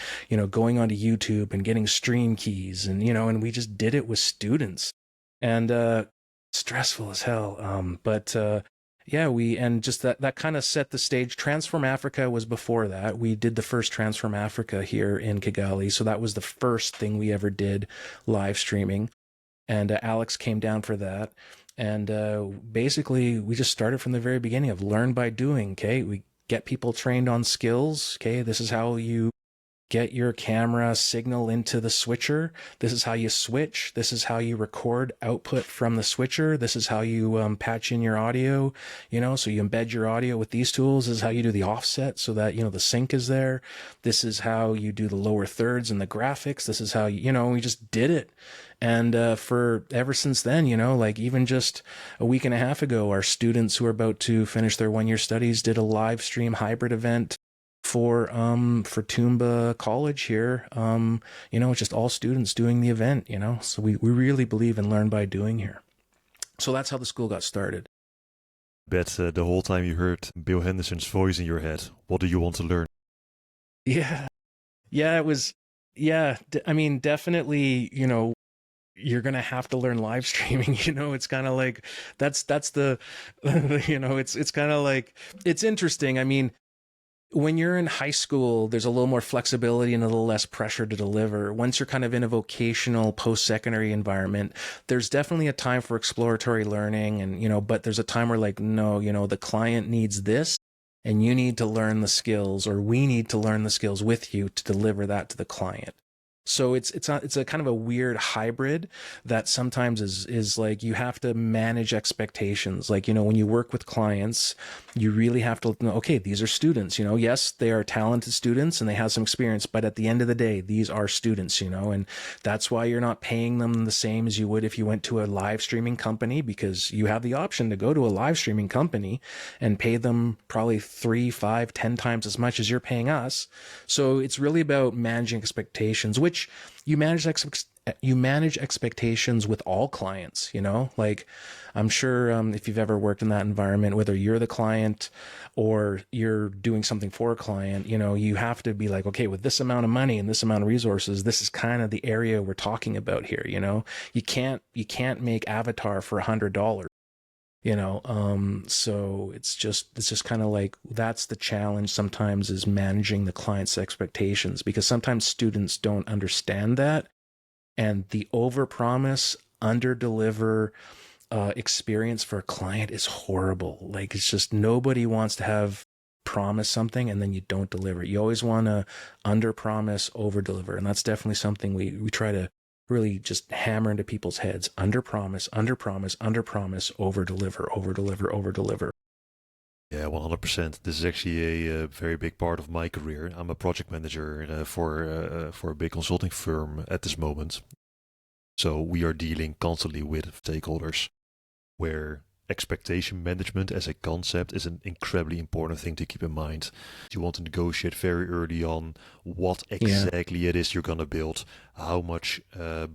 going onto YouTube and getting stream keys, and and we just did it with students, and stressful as hell, but that kind of set the stage. Transform Africa was before that. We did the first Transform Africa here in Kigali, so that was the first thing we ever did live streaming, and Alex came down for that. And basically we just started from the very beginning of learn by doing. Okay, we get people trained on skills. Okay, this is how you get your camera signal into the switcher. This is how you switch. This is how you record output from the switcher. This is how you patch in your audio, so you embed your audio with these tools. This is how you do the offset so that, the sync is there. This is how you do the lower thirds and the graphics. This is how, we just did it. And for ever since then, like even just a week and a half ago, our students who are about to finish their 1-year studies did a live stream hybrid event for Tumba College here. It's just all students doing the event, so we really believe in learn by doing here. So that's how the school got started. Bet the whole time you heard Bill Henderson's voice in your head, what do you want to learn? Yeah, it was Yeah, I mean, definitely, you're going to have to learn live streaming. It's kind of like that's the it's kind of like it's interesting. I mean, when you're in high school, there's a little more flexibility and a little less pressure to deliver. Once you're kind of in a vocational post-secondary environment, there's definitely a time for exploratory learning and, but there's a time where like, no, the client needs this and you need to learn the skills, or we need to learn the skills with you to deliver that to the client. So it's a kind of a weird hybrid that sometimes is like you have to manage expectations. Like, when you work with clients, you really have to know, okay, these are students, yes, they are talented students and they have some experience, but at the end of the day, these are students, and that's why you're not paying them the same as you would if you went to a live streaming company, because you have the option to go to a live streaming company and pay them probably 3, 5, 10 times as much as you're paying us. So it's really about managing expectations, which you manage expectations with all clients, like I'm sure if you've ever worked in that environment, whether you're the client or you're doing something for a client, you have to be like, okay, with this amount of money and this amount of resources, this is kind of the area we're talking about here. You can't make Avatar for $100. So it's just kind of like, that's the challenge sometimes, is managing the client's expectations, because sometimes students don't understand that, and the overpromise, underdeliver experience for a client is horrible. Like, it's just, nobody wants to have promise something and then you don't deliver. You always want to underpromise, overdeliver, and that's definitely something we try to really just hammer into people's heads. Underpromise, underpromise, underpromise, overdeliver, overdeliver, overdeliver. Yeah, 100%. This is actually a very big part of my career. I'm a project manager for a big consulting firm at this moment. So we are dealing constantly with stakeholders, where expectation management as a concept is an incredibly important thing to keep in mind. You want to negotiate very early on what exactly it is you're going to build, how much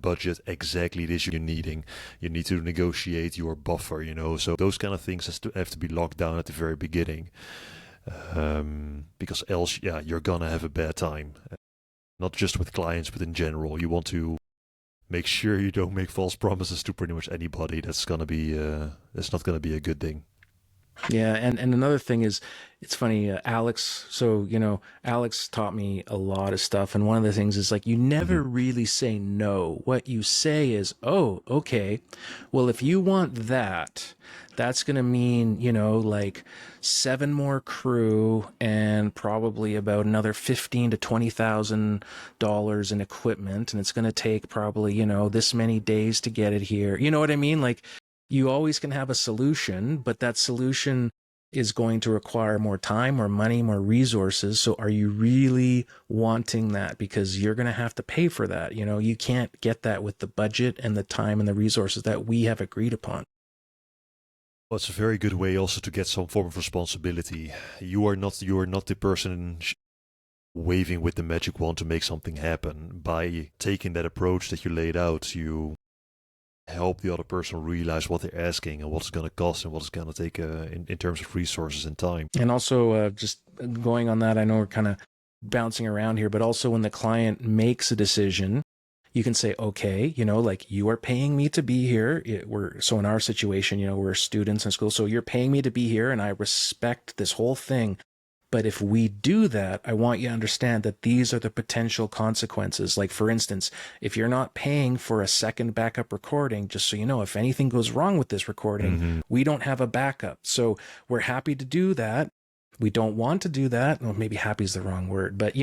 budget exactly it is you're needing. You need to negotiate your buffer, so those kind of things have to be locked down at the very beginning, because else, you're going to have a bad time. Not just with clients, but in general. You want to make sure you don't make false promises to pretty much anybody. That's not gonna be a good thing. Yeah, and another thing is, it's funny, Alex. So Alex taught me a lot of stuff, and one of the things is like, you never really say no. What you say is, oh, okay, well, if you want that, that's gonna mean like 7 more crew and probably about another $15,000 to $20,000 in equipment, and it's gonna take probably this many days to get it here. You know what I mean? Like, you always can have a solution, but that solution is going to require more time, more money, more resources. So are you really wanting that? Because you're going to have to pay for that. You can't get that with the budget and the time and the resources that we have agreed upon. Well, it's a very good way also to get some form of responsibility. You are not the person waving with the magic wand to make something happen. By taking that approach that you laid out, you help the other person realize what they're asking and what it's going to cost and what it's going to take in terms of resources and time. And also, just going on that, I know we're kind of bouncing around here, but also when the client makes a decision, you can say, okay, like, you are paying me to be here. So in our situation, we're students in school, so you're paying me to be here and I respect this whole thing. But if we do that, I want you to understand that these are the potential consequences. Like, for instance, if you're not paying for a second backup recording, just so you know, if anything goes wrong with this recording, we don't have a backup. So we're happy to do that. We don't want to do that. Well, maybe happy is the wrong word, but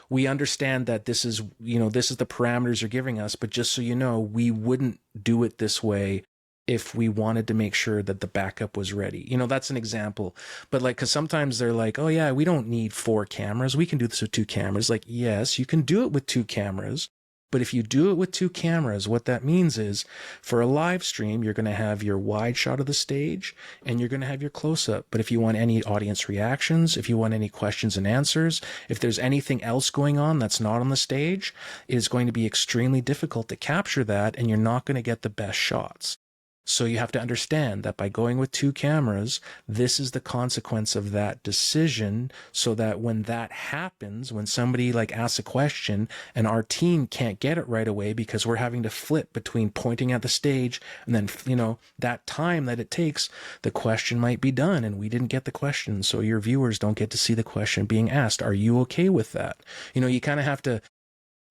we understand that this is the parameters you're giving us. But just so you know, we wouldn't do it this way if we wanted to make sure that the backup was ready. That's an example. But like, because sometimes they're like, oh yeah, we don't need 4 cameras. We can do this with 2 cameras. Like, yes, you can do it with 2 cameras. But if you do it with 2 cameras, what that means is, for a live stream, you're going to have your wide shot of the stage and you're going to have your close-up. But if you want any audience reactions, if you want any questions and answers, if there's anything else going on that's not on the stage, it is going to be extremely difficult to capture that, and you're not going to get the best shots. So you have to understand that by going with 2 cameras, this is the consequence of that decision, so that when that happens, when somebody like asks a question and our team can't get it right away because we're having to flip between pointing at the stage and then, that time that it takes, the question might be done and we didn't get the question. So your viewers don't get to see the question being asked. Are you okay with that? You kind of have to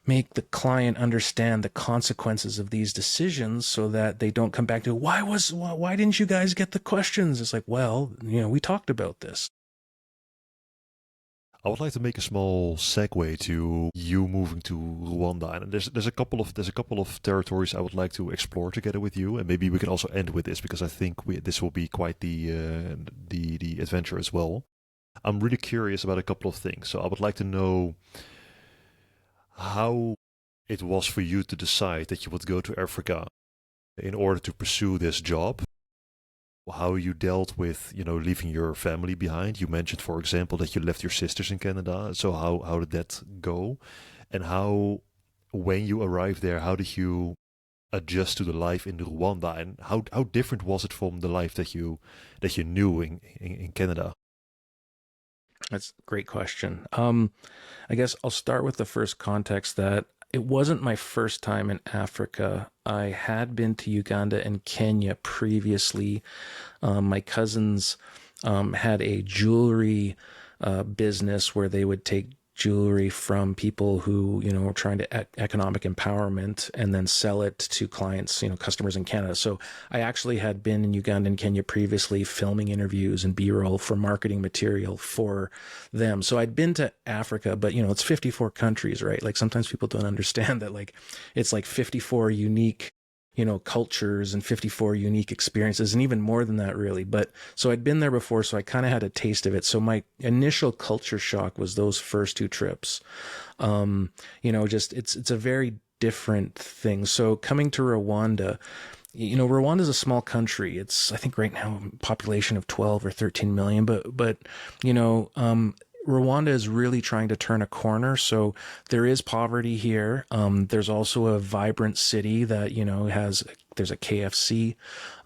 make the client understand the consequences of these decisions so that they don't come back to, why didn't you guys get the questions? It's like, well, we talked about this. I would like to make a small segue to you moving to Rwanda, and there's a couple of territories I would like to explore together with you, and maybe we can also end with this because I think this will be quite the adventure as well. I'm really curious about a couple of things, so I would like to know how it was for you to decide that you would go to Africa in order to pursue this job. How you dealt with, leaving your family behind. You mentioned, for example, that you left your sisters in Canada. So how did that go? And when you arrived there, how did you adjust to the life in Rwanda? And how different was it from the life that you knew in Canada? That's a great question. I guess I'll start with the first context that it wasn't my first time in Africa. I had been to Uganda and Kenya previously. My cousins had a jewelry business where they would take jewelry from people who, were trying to economic empowerment and then sell it to clients, customers in Canada. So I actually had been in Uganda and Kenya previously filming interviews and B-roll for marketing material for them. So I'd been to Africa, but it's 54 countries, right? Like sometimes people don't understand that it's 54 unique cultures and 54 unique experiences, and even more than that, really. But so I'd been there before, so I kind of had a taste of it. So my initial culture shock was those first 2 trips. It's a very different thing. So coming to Rwanda, Rwanda is a small country. It's, I think right now, a population of 12 or 13 million, but Rwanda is really trying to turn a corner. So there is poverty here. There's also a vibrant city that, there's a KFC.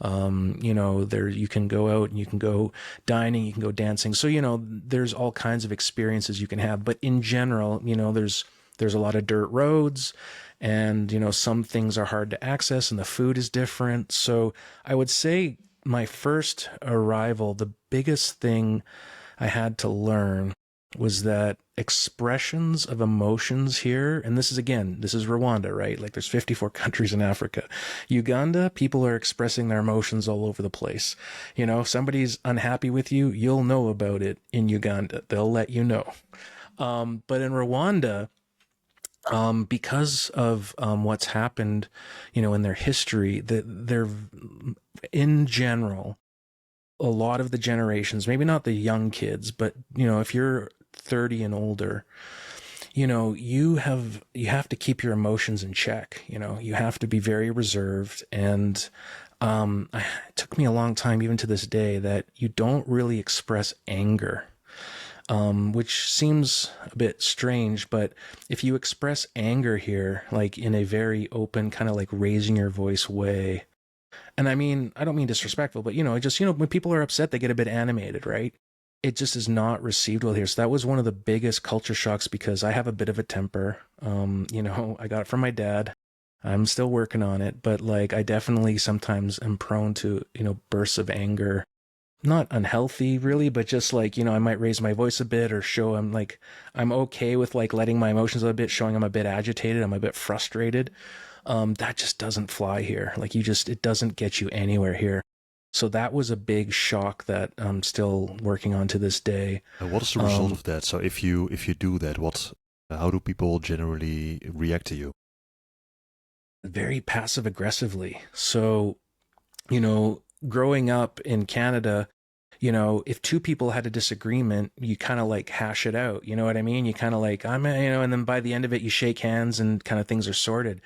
There you can go out and you can go dining, you can go dancing. So, there's all kinds of experiences you can have. But in general, there's a lot of dirt roads and, some things are hard to access and the food is different. So I would say my first arrival, the biggest thing I had to learn was that expressions of emotions here, and this is Rwanda, right? Like there's 54 countries in Africa. Uganda, people are expressing their emotions all over the place. If somebody's unhappy with you, you'll know about it in Uganda. They'll let you know. But in Rwanda, because of what's happened, in their history, they're in general, a lot of the generations, maybe not the young kids, but if you're 30 and older, you have to keep your emotions in check. You have to be very reserved. And it took me a long time, even to this day, that you don't really express anger, which seems a bit strange. But if you express anger here, like in a very open, kind of like raising your voice way, and I don't mean disrespectful, but when people are upset, they get a bit animated, right? It just is not received well here. So that was one of the biggest culture shocks because I have a bit of a temper. I got it from my dad. I'm still working on it, but I definitely sometimes am prone to, bursts of anger. Not unhealthy really, but just I might raise my voice a bit or show I'm okay with letting my emotions a bit, showing I'm a bit agitated, I'm a bit frustrated. That just doesn't fly here. It doesn't get you anywhere here. So that was a big shock that I'm still working on to this day. And what is the result of that? So if you do that, how do people generally react to you? Very passive aggressively. So, growing up in Canada, if 2 people had a disagreement, you kind of hash it out. You know what I mean? You kind of and then by the end of it, you shake hands and kind of things are sorted.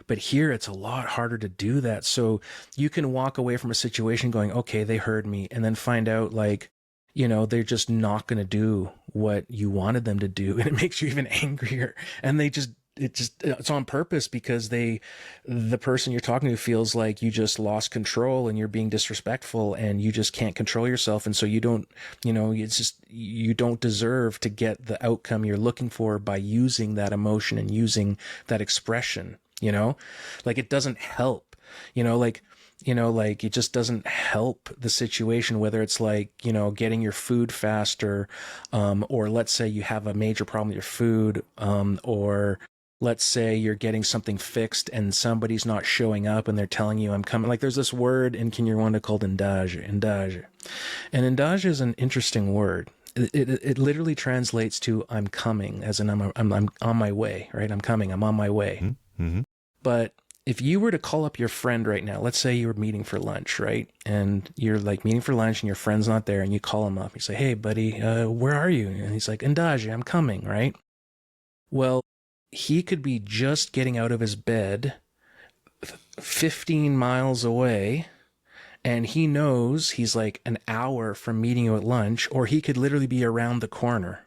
But here it's a lot harder to do that. So you can walk away from a situation going, okay, they heard me, and then find out they're just not going to do what you wanted them to do. And it makes you even angrier. And they just it's on purpose because the person you're talking to feels like you just lost control and you're being disrespectful and you just can't control yourself. And so you don't, you don't deserve to get the outcome you're looking for by using that emotion and using that expression, like it doesn't help, it just doesn't help the situation, whether it's like, getting your food faster, or let's say you have a major problem with your food, or let's say you're getting something fixed and somebody's not showing up and they're telling you I'm coming. Like there's this word in Kinyarwanda called endaje. And endaje is an interesting word. It literally translates to I'm coming, as in I'm on my way, right? I'm coming, I'm on my way. Mm-hmm. But if you were to call up your friend right now, let's say you were meeting for lunch, right? And you're like meeting for lunch and your friend's not there and you call him up. You say, hey, buddy, where are you? And he's like, endaje, I'm coming, right? Well, he could be just getting out of his bed 15 miles away and he knows he's like an hour from meeting you at lunch, or he could literally be around the corner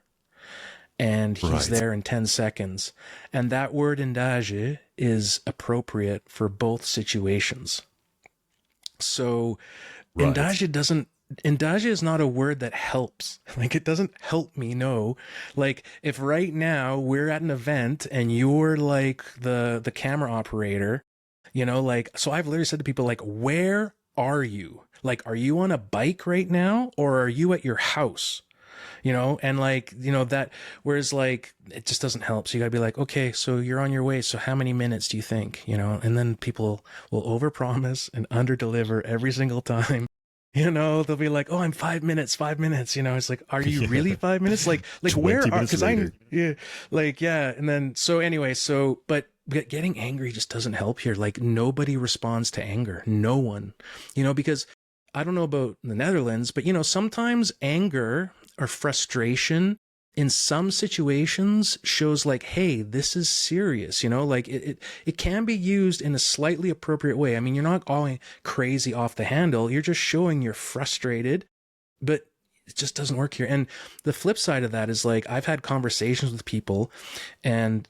and he's there in 10 seconds. And that word endaje is appropriate for both situations. So endaje is not a word that helps. Like it doesn't help me know. Like if right now we're at an event and you're like the camera operator, so I've literally said to people like, where are you? Like, are you on a bike right now or are you at your house? And like, that, whereas like, it just doesn't help. So you gotta be like, okay, so you're on your way. So how many minutes do you think, and then people will overpromise and underdeliver every single time. They'll be like, oh, I'm 5 minutes. It's like, are you really 5 minutes? Like where are, cause And then, so anyway, but getting angry just doesn't help here. Like nobody responds to anger. No one, because I don't know about the Netherlands, but sometimes anger or frustration in some situations shows like, hey, this is serious, like it can be used in a slightly appropriate way. I mean, you're not going crazy off the handle. You're just showing you're frustrated, but it just doesn't work here. And the flip side of that is like, I've had conversations with people and,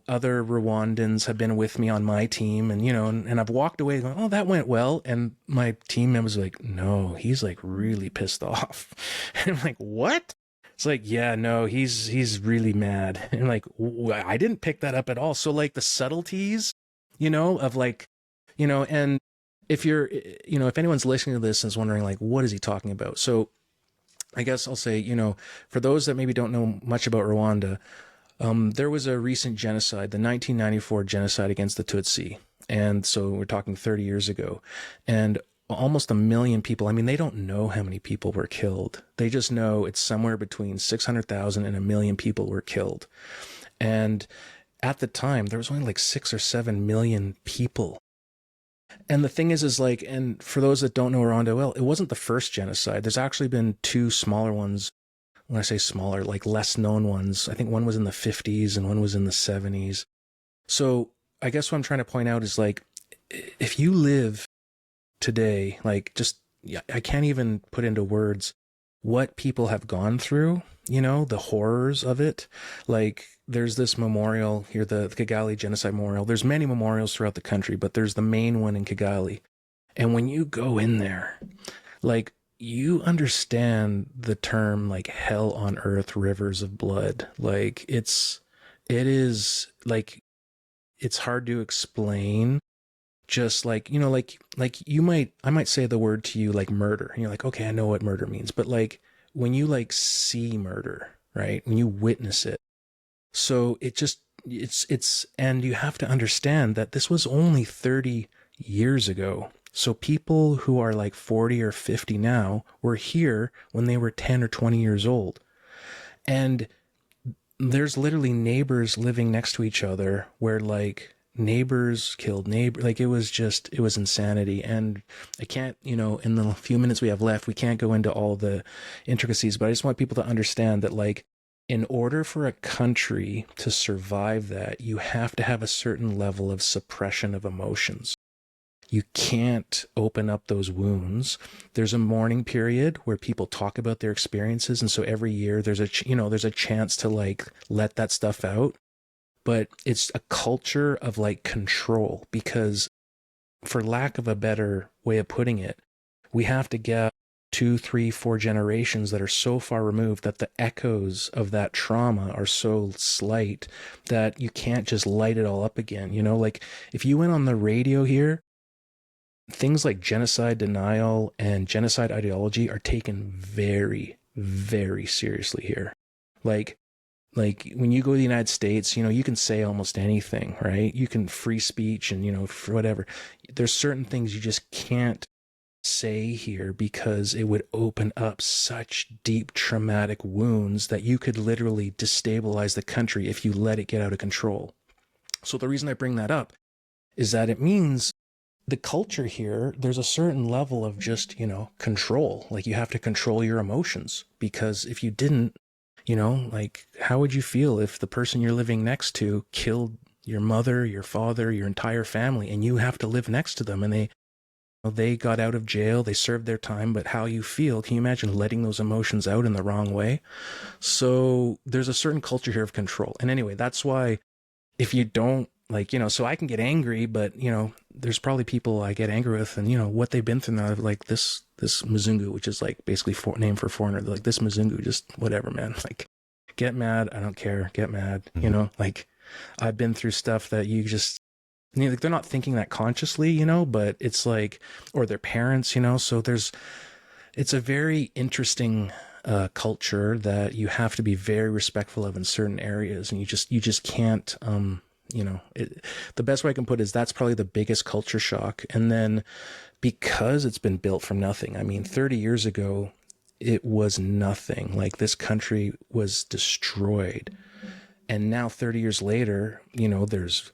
other Rwandans have been with me on my team and, and I've walked away going, oh, that went well. And my team members are like, no, he's like really pissed off. And I'm like, what? It's like, yeah, no, he's really mad. And like, I didn't pick that up at all. So like the subtleties, of like, and if you're, if anyone's listening to this and is wondering like, what is he talking about? So I guess I'll say, for those that maybe don't know much about Rwanda, there was a recent genocide, the 1994 genocide against the Tutsi. And so we're talking 30 years ago. And almost 1 million people. I mean, they don't know how many people were killed. They just know it's somewhere between 600,000 and 1 million people were killed. And at the time, there was only like 6 or 7 million people. And the thing is like, and for those that don't know Rwanda well, it wasn't the first genocide. There's actually been 2 smaller ones. When I say smaller, like less known ones. I think one was in the 50s and one was in the 70s. So I guess what I'm trying to point out is like, if you live today, like just, I can't even put into words what people have gone through, the horrors of it. Like there's this memorial here, the Kigali Genocide Memorial. There's many memorials throughout the country, but there's the main one in Kigali. And when you go in there, like you understand the term like hell on earth, rivers of blood. Like it is like, it's hard to explain. Just like, I might say the word to you like murder. And you're like, okay, I know what murder means. But like when you like see murder, right? When you witness it. So and you have to understand that this was only 30 years ago. So people who are like 40 or 50 now were here when they were 10 or 20 years old. And there's literally neighbors living next to each other where like neighbors killed neighbor. Like it was insanity. And I can't, in the few minutes we have left, we can't go into all the intricacies, but I just want people to understand that like, in order for a country to survive that, you have to have a certain level of suppression of emotions. You can't open up those wounds. There's a mourning period where people talk about their experiences. And so every year there's a chance to like let that stuff out. but it's a culture of like control, because for lack of a better way of putting it, we have to get 2, 3, 4 generations that are so far removed that the echoes of that trauma are so slight that you can't just light it all up again. You know, like if you went on the radio here, things like genocide denial and genocide ideology are taken very, very seriously here. Like when you go to the United States, you know, you can say almost anything, right? You can free speech and, you know, for whatever. There's certain things you just can't say here because it would open up such deep traumatic wounds that you could literally destabilize the country if you let it get out of control. So the reason I bring that up is that it means the culture here, there's a certain level of just, you know, control. Like you have to control your emotions, because if you didn't, you know, like how would you feel if the person you're living next to killed your mother, your father, your entire family, and you have to live next to them, and they got out of jail, they served their time, but how you feel, can you imagine letting those emotions out in the wrong way? So there's a certain culture here of control. And anyway, that's why if you don't, like, you know, so I can get angry, but, you know, there's probably people I get angry with, and, you know, what they've been through now, like this Mzungu, which is like basically name for foreigner. They're like, this Mzungu, just whatever, man. Like, get mad, I don't care, get mad, you know, like I've been through stuff that you just, you know, like they're not thinking that consciously, you know, but it's like, or their parents, you know, so it's a very interesting culture that you have to be very respectful of in certain areas, and you just can't, you know, the best way I can put it is that's probably the biggest culture shock. And then because it's been built from nothing, I mean, 30 years ago, it was nothing. Like this country was destroyed. And now 30 years later, you know, there's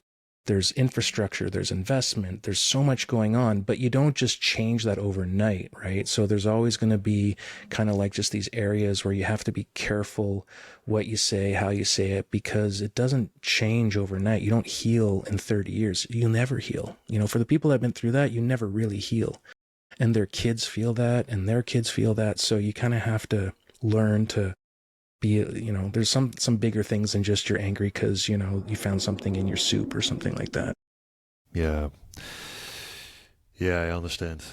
infrastructure, there's investment, there's so much going on, but you don't just change that overnight, right? So there's always going to be kind of like just these areas where you have to be careful what you say, how you say it, because it doesn't change overnight. You don't heal in 30 years. You'll never heal. You know, for the people that have been through that, you never really heal. And their kids feel that, and their kids feel that. So you kind of have to learn to be, you know, there's some bigger things than just you're angry because, you know, you found something in your soup or something like that. Yeah, I understand.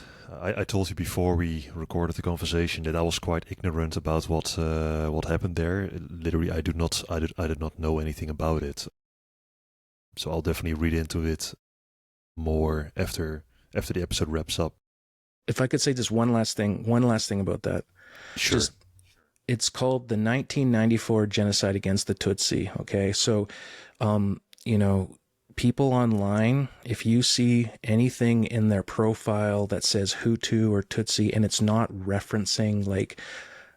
I told you before we recorded the conversation that I was quite ignorant about what happened there. Literally, I did not know anything about it. So I'll definitely read into it more after the episode wraps up. If I could say just one last thing about that. Sure. It's called the 1994 Genocide against the Tutsi. Okay. So, you know, people online, if you see anything in their profile that says Hutu or Tutsi, and it's not referencing like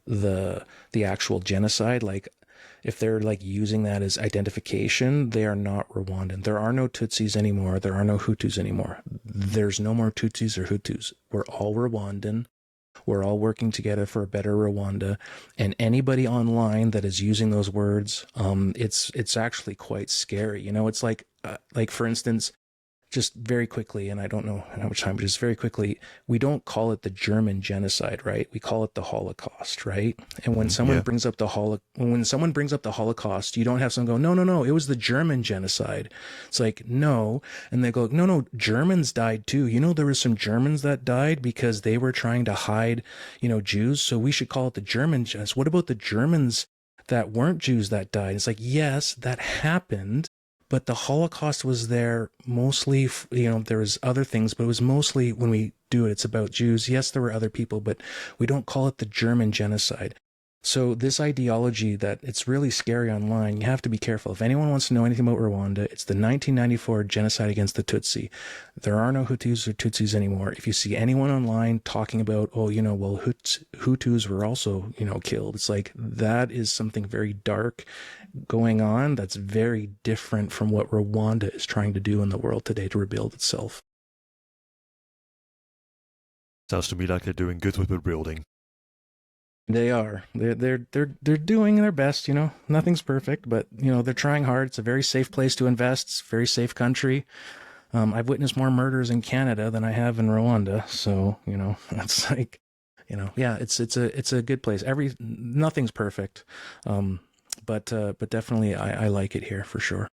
the actual genocide, like if they're like using that as identification, they are not Rwandan. There are no Tutsis anymore. There are no Hutus anymore. There's no more Tutsis or Hutus. We're all Rwandan. We're all working together for a better Rwanda. And anybody online that is using those words, it's actually quite scary. You know, it's like for instance, just very quickly, and I don't know how much time, but just very quickly, we don't call it the German genocide, right? We call it the Holocaust, right? And when someone brings up the Holocaust, you don't have someone go, no, it was the German genocide. It's like, no. And they go, no, Germans died too. You know, there were some Germans that died because they were trying to hide, you know, Jews. So we should call it the German genocide. What about the Germans that weren't Jews that died? It's like, yes, that happened. But the Holocaust was there mostly, you know, there was other things, but it was mostly, when we do it, it's about Jews. Yes, there were other people, but we don't call it the German genocide. So this ideology that it's really scary online, you have to be careful. If anyone wants to know anything about Rwanda, it's the 1994 genocide against the Tutsi. There are no Hutus or Tutsis anymore. If you see anyone online talking about, oh, you know, well, Hutus were also, you know, killed, it's like that is something very dark going on that's very different from what Rwanda is trying to do in the world today to rebuild itself. Sounds to me like they're doing good with rebuilding. They are. They're doing their best, you know. Nothing's perfect, but you know, they're trying hard. It's a very safe place to invest. It's a very safe country. I've witnessed more murders in Canada than I have in Rwanda, so, you know, that's like, you know, yeah, it's a good place. Nothing's perfect. But definitely I like it here for sure.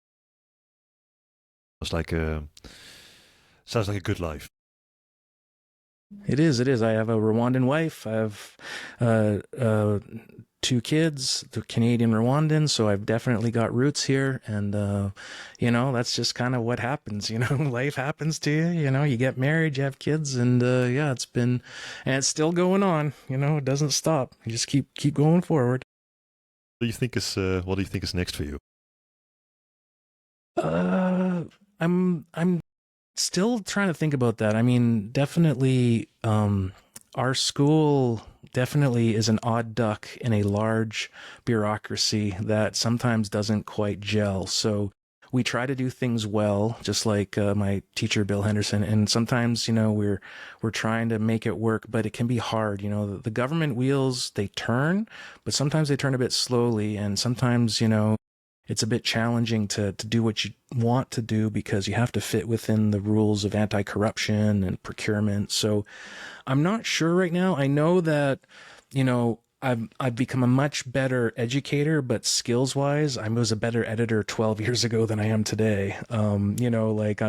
It's like sounds like a good life. It is. It is. I have a Rwandan wife. I have two kids, the Canadian Rwandan. So I've definitely got roots here. And, that's just kind of what happens. Life happens to you. You get married, you have kids. And yeah, and it's still going on. It doesn't stop. You just keep going forward. What do you think is next for you? I'm still trying to think about that. I mean, definitely, our school definitely is an odd duck in a large bureaucracy that sometimes doesn't quite gel. So we try to do things well, just like my teacher, Bill Henderson. And sometimes, we're trying to make it work, but it can be hard. The government wheels, they turn, but sometimes they turn a bit slowly. And sometimes, it's a bit challenging to do what you want to do because you have to fit within the rules of anti-corruption and procurement. So I'm not sure right now. I know that, I've become a much better educator, but skills wise, I was a better editor 12 years ago than I am today. I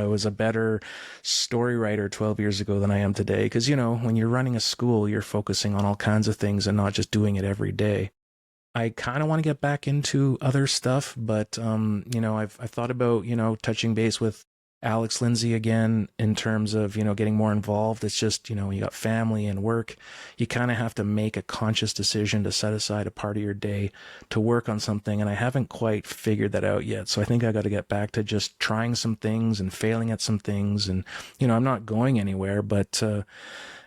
was a better story writer 12 years ago than I am today. Cause when you're running a school, you're focusing on all kinds of things and not just doing it every day. I kind of want to get back into other stuff, but I've thought about touching base with Alex Lindsay again in terms of getting more involved. It's just when you got family and work, you kind of have to make a conscious decision to set aside a part of your day to work on something, and I haven't quite figured that out yet. So I think I got to get back to just trying some things and failing at some things, and I'm not going anywhere, but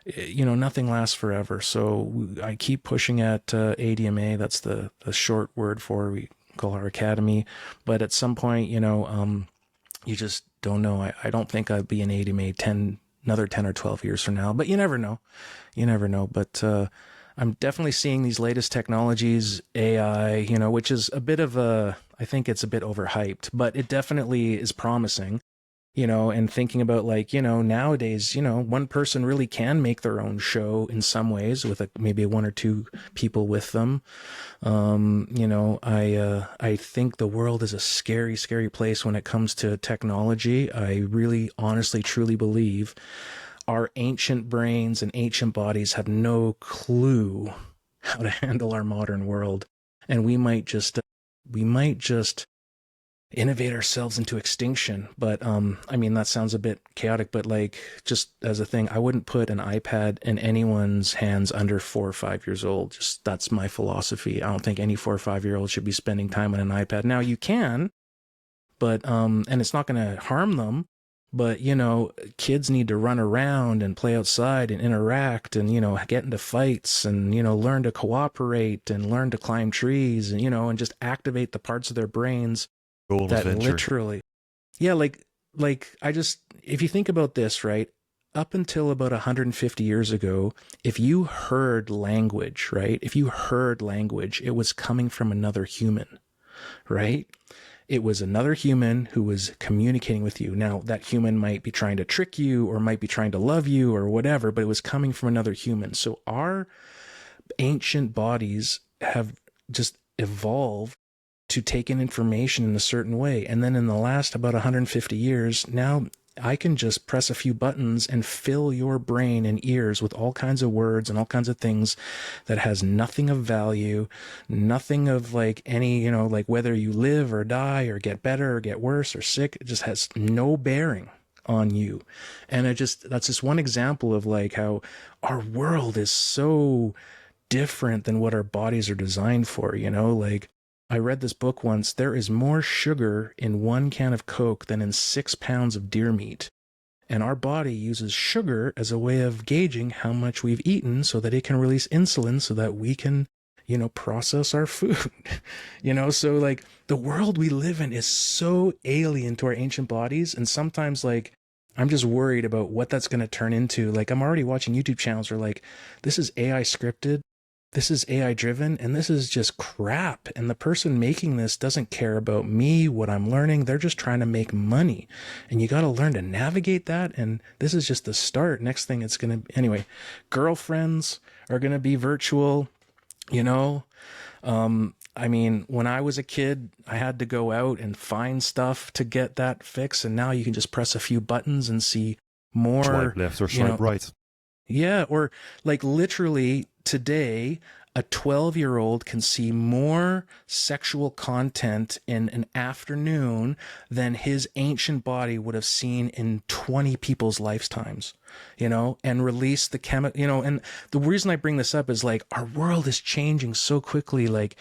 nothing lasts forever. So I keep pushing at ADMA. That's the short word for we call our academy. But at some point, you just don't know. I don't think I'd be an ADMA another 10 or 12 years from now, but you never know. But I'm definitely seeing these latest technologies, AI, which is I think it's a bit overhyped, but it definitely is promising. And thinking about nowadays, one person really can make their own show in some ways with maybe one or two people with them. I think the world is a scary, scary place when it comes to technology. I really, honestly, truly believe our ancient brains and ancient bodies have no clue how to handle our modern world. And we might just innovate ourselves into extinction. But that sounds a bit chaotic, but just as a thing, I wouldn't put an iPad in anyone's hands under 4 or 5 years old. Just that's my philosophy. I don't think any 4 or 5 year old should be spending time on an iPad. Now you can, but and it's not going to harm them, but kids need to run around and play outside and interact and get into fights and learn to cooperate and learn to climb trees and and just activate the parts of their brains that adventure. Literally, yeah, if you think about this, right, up until about 150 years ago, if you heard language, right, it was coming from another human, right? It was another human who was communicating with you. Now, that human might be trying to trick you or might be trying to love you or whatever, but it was coming from another human. So our ancient bodies have just evolved to take in information in a certain way. And then in the last about 150 years, now I can just press a few buttons and fill your brain and ears with all kinds of words and all kinds of things that has nothing of value, nothing of any, whether you live or die or get better or get worse or sick. It just has no bearing on you. And that's just one example of how our world is so different than what our bodies are designed for, I read this book once. There is more sugar in 1 can of Coke than in 6 pounds of deer meat. And our body uses sugar as a way of gauging how much we've eaten so that it can release insulin so that we can, process our food. So the world we live in is so alien to our ancient bodies. And sometimes I'm just worried about what that's going to turn into. I'm already watching YouTube channels where this is AI scripted. This is AI driven, and this is just crap. And the person making this doesn't care about me, what I'm learning. They're just trying to make money. And you got to learn to navigate that. And this is just the start. Next thing it's going to, anyway, girlfriends are going to be virtual. You know, I mean, when I was a kid, I had to go out and find stuff to get that fix. And now you can just press a few buttons and see more, Swipe left or you swipe know, right. yeah. Or like literally today, a 12-year-old can see more sexual content in an afternoon than his ancient body would have seen in 20 people's lifetimes, and release the chemical, and the reason I bring this up is like our world is changing so quickly, like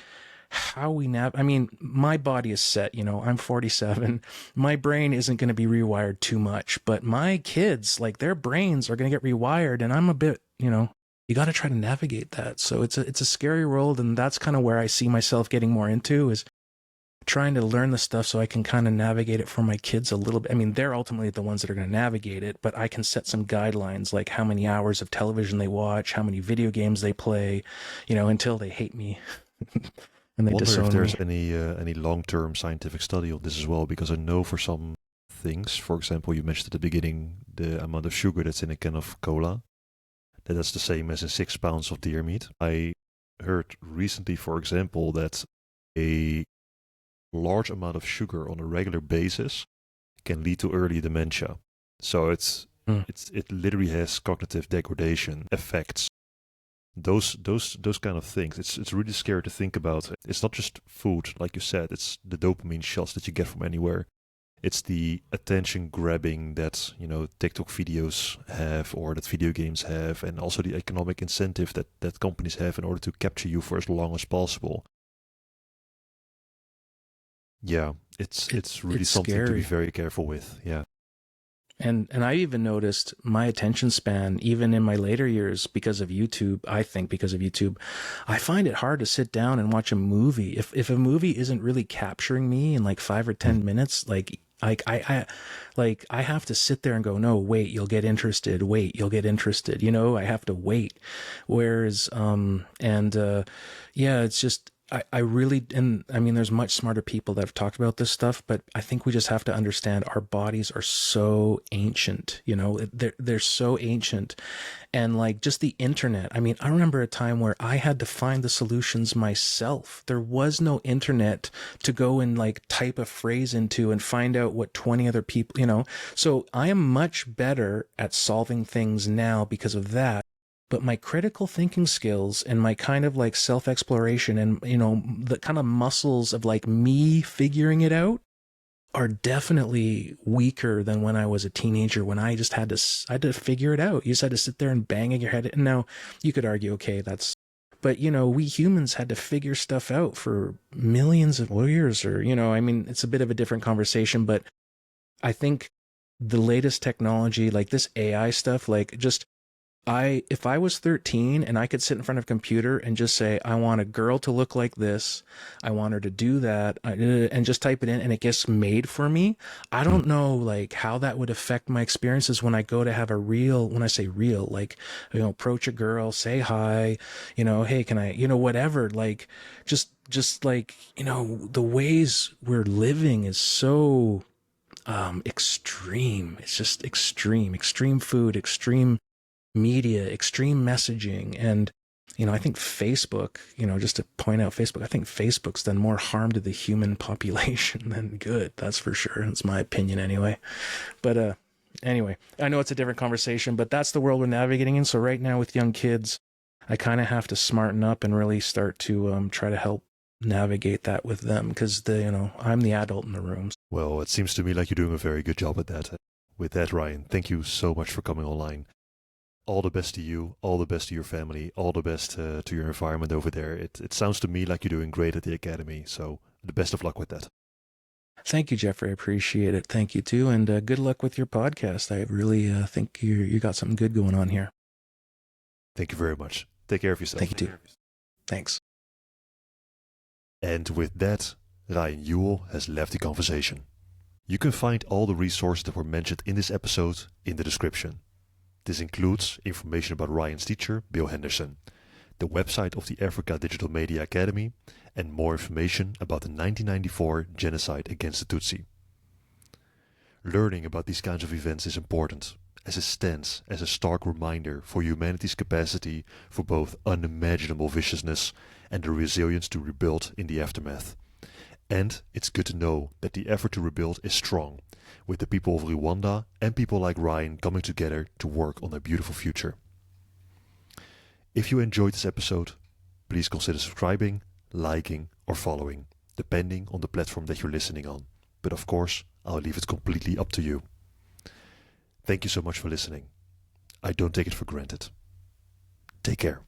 how we I mean, my body is set, I'm 47. My brain isn't going to be rewired too much, but my kids, like their brains are going to get rewired, and I'm a bit, you got to try to navigate that. So it's a scary world, and that's kind of where I see myself getting more into, is trying to learn the stuff so I can kind of navigate it for my kids a little bit. I mean, they're ultimately the ones that are going to navigate it, but I can set some guidelines, like how many hours of television they watch, how many video games they play, until they hate me and they I wonder disown if there's me. any long-term scientific study on this as well, because I know for some things, for example, you mentioned at the beginning the amount of sugar that's in a can of cola, that's the same as in 6 pounds of deer meat. I heard recently, for example, that a large amount of sugar on a regular basis can lead to early dementia. So it literally has cognitive degradation effects. Those kind of things. It's really scary to think about. It's not just food, like you said. It's the dopamine shots that you get from anywhere. It's the attention grabbing that TikTok videos have, or that video games have, and also the economic incentive that companies have in order to capture you for as long as possible. Yeah, it's really It's something to be scary. very careful with. Yeah. And I even noticed my attention span, even in my later years, because of YouTube. I think because of YouTube, I find it hard to sit down and watch a movie. If a movie isn't really capturing me in like 5 or 10 minutes, I have to sit there and go, no, wait, you'll get interested. Wait, you'll get interested. I have to wait. Whereas, yeah, it's just, I really, and I mean, there's much smarter people that have talked about this stuff, but I think we just have to understand our bodies are so ancient, they're so ancient. And like just the internet. I mean, I remember a time where I had to find the solutions myself. There was no internet to go and like type a phrase into and find out what 20 other people. So I am much better at solving things now because of that. But my critical thinking skills and my kind of like self exploration and, the kind of muscles of like me figuring it out are definitely weaker than when I was a teenager, when I just I had to figure it out. You just had to sit there and bang your head. And now you could argue, okay, but we humans had to figure stuff out for millions of years, or, I mean, it's a bit of a different conversation, but I think the latest technology, like this AI stuff, like just, if I was 13 and I could sit in front of a computer and just say, I want a girl to look like this, I want her to do that, and just type it in and it gets made for me, I don't know like how that would affect my experiences when I go to have when I say real, like, approach a girl, say hi, hey, can I, whatever, like, just like, the ways we're living is so extreme. It's just extreme food, extreme media, extreme messaging. And, I think Facebook, just to point out Facebook, I think Facebook's done more harm to the human population than good. That's for sure. That's my opinion anyway. But anyway, I know it's a different conversation, but that's the world we're navigating in. So right now with young kids, I kind of have to smarten up and really start to try to help navigate that with them, because I'm the adult in the room. Well, it seems to me like you're doing a very good job at that. With that, Ryan, thank you so much for coming online. All the best to you, all the best to your family, all the best to your environment over there. It sounds to me like you're doing great at the academy, so the best of luck with that. Thank you, Jeffrey. I appreciate it. Thank you too, and good luck with your podcast. I really think you got something good going on here. Thank you very much. Take care of yourself. Thank you too. Thanks. And with that, Ryan Yewell has left the conversation. You can find all the resources that were mentioned in this episode in the description. This includes information about Ryan's teacher, Bill Henderson, the website of the Africa Digital Media Academy, and more information about the 1994 genocide against the Tutsi. Learning about these kinds of events is important, as it stands as a stark reminder for humanity's capacity for both unimaginable viciousness and the resilience to rebuild in the aftermath. And it's good to know that the effort to rebuild is strong, with the people of Rwanda and people like Ryan coming together to work on a beautiful future. If you enjoyed this episode, please consider subscribing, liking or following, depending on the platform that you're listening on. But of course, I'll leave it completely up to you. Thank you so much for listening. I don't take it for granted. Take care.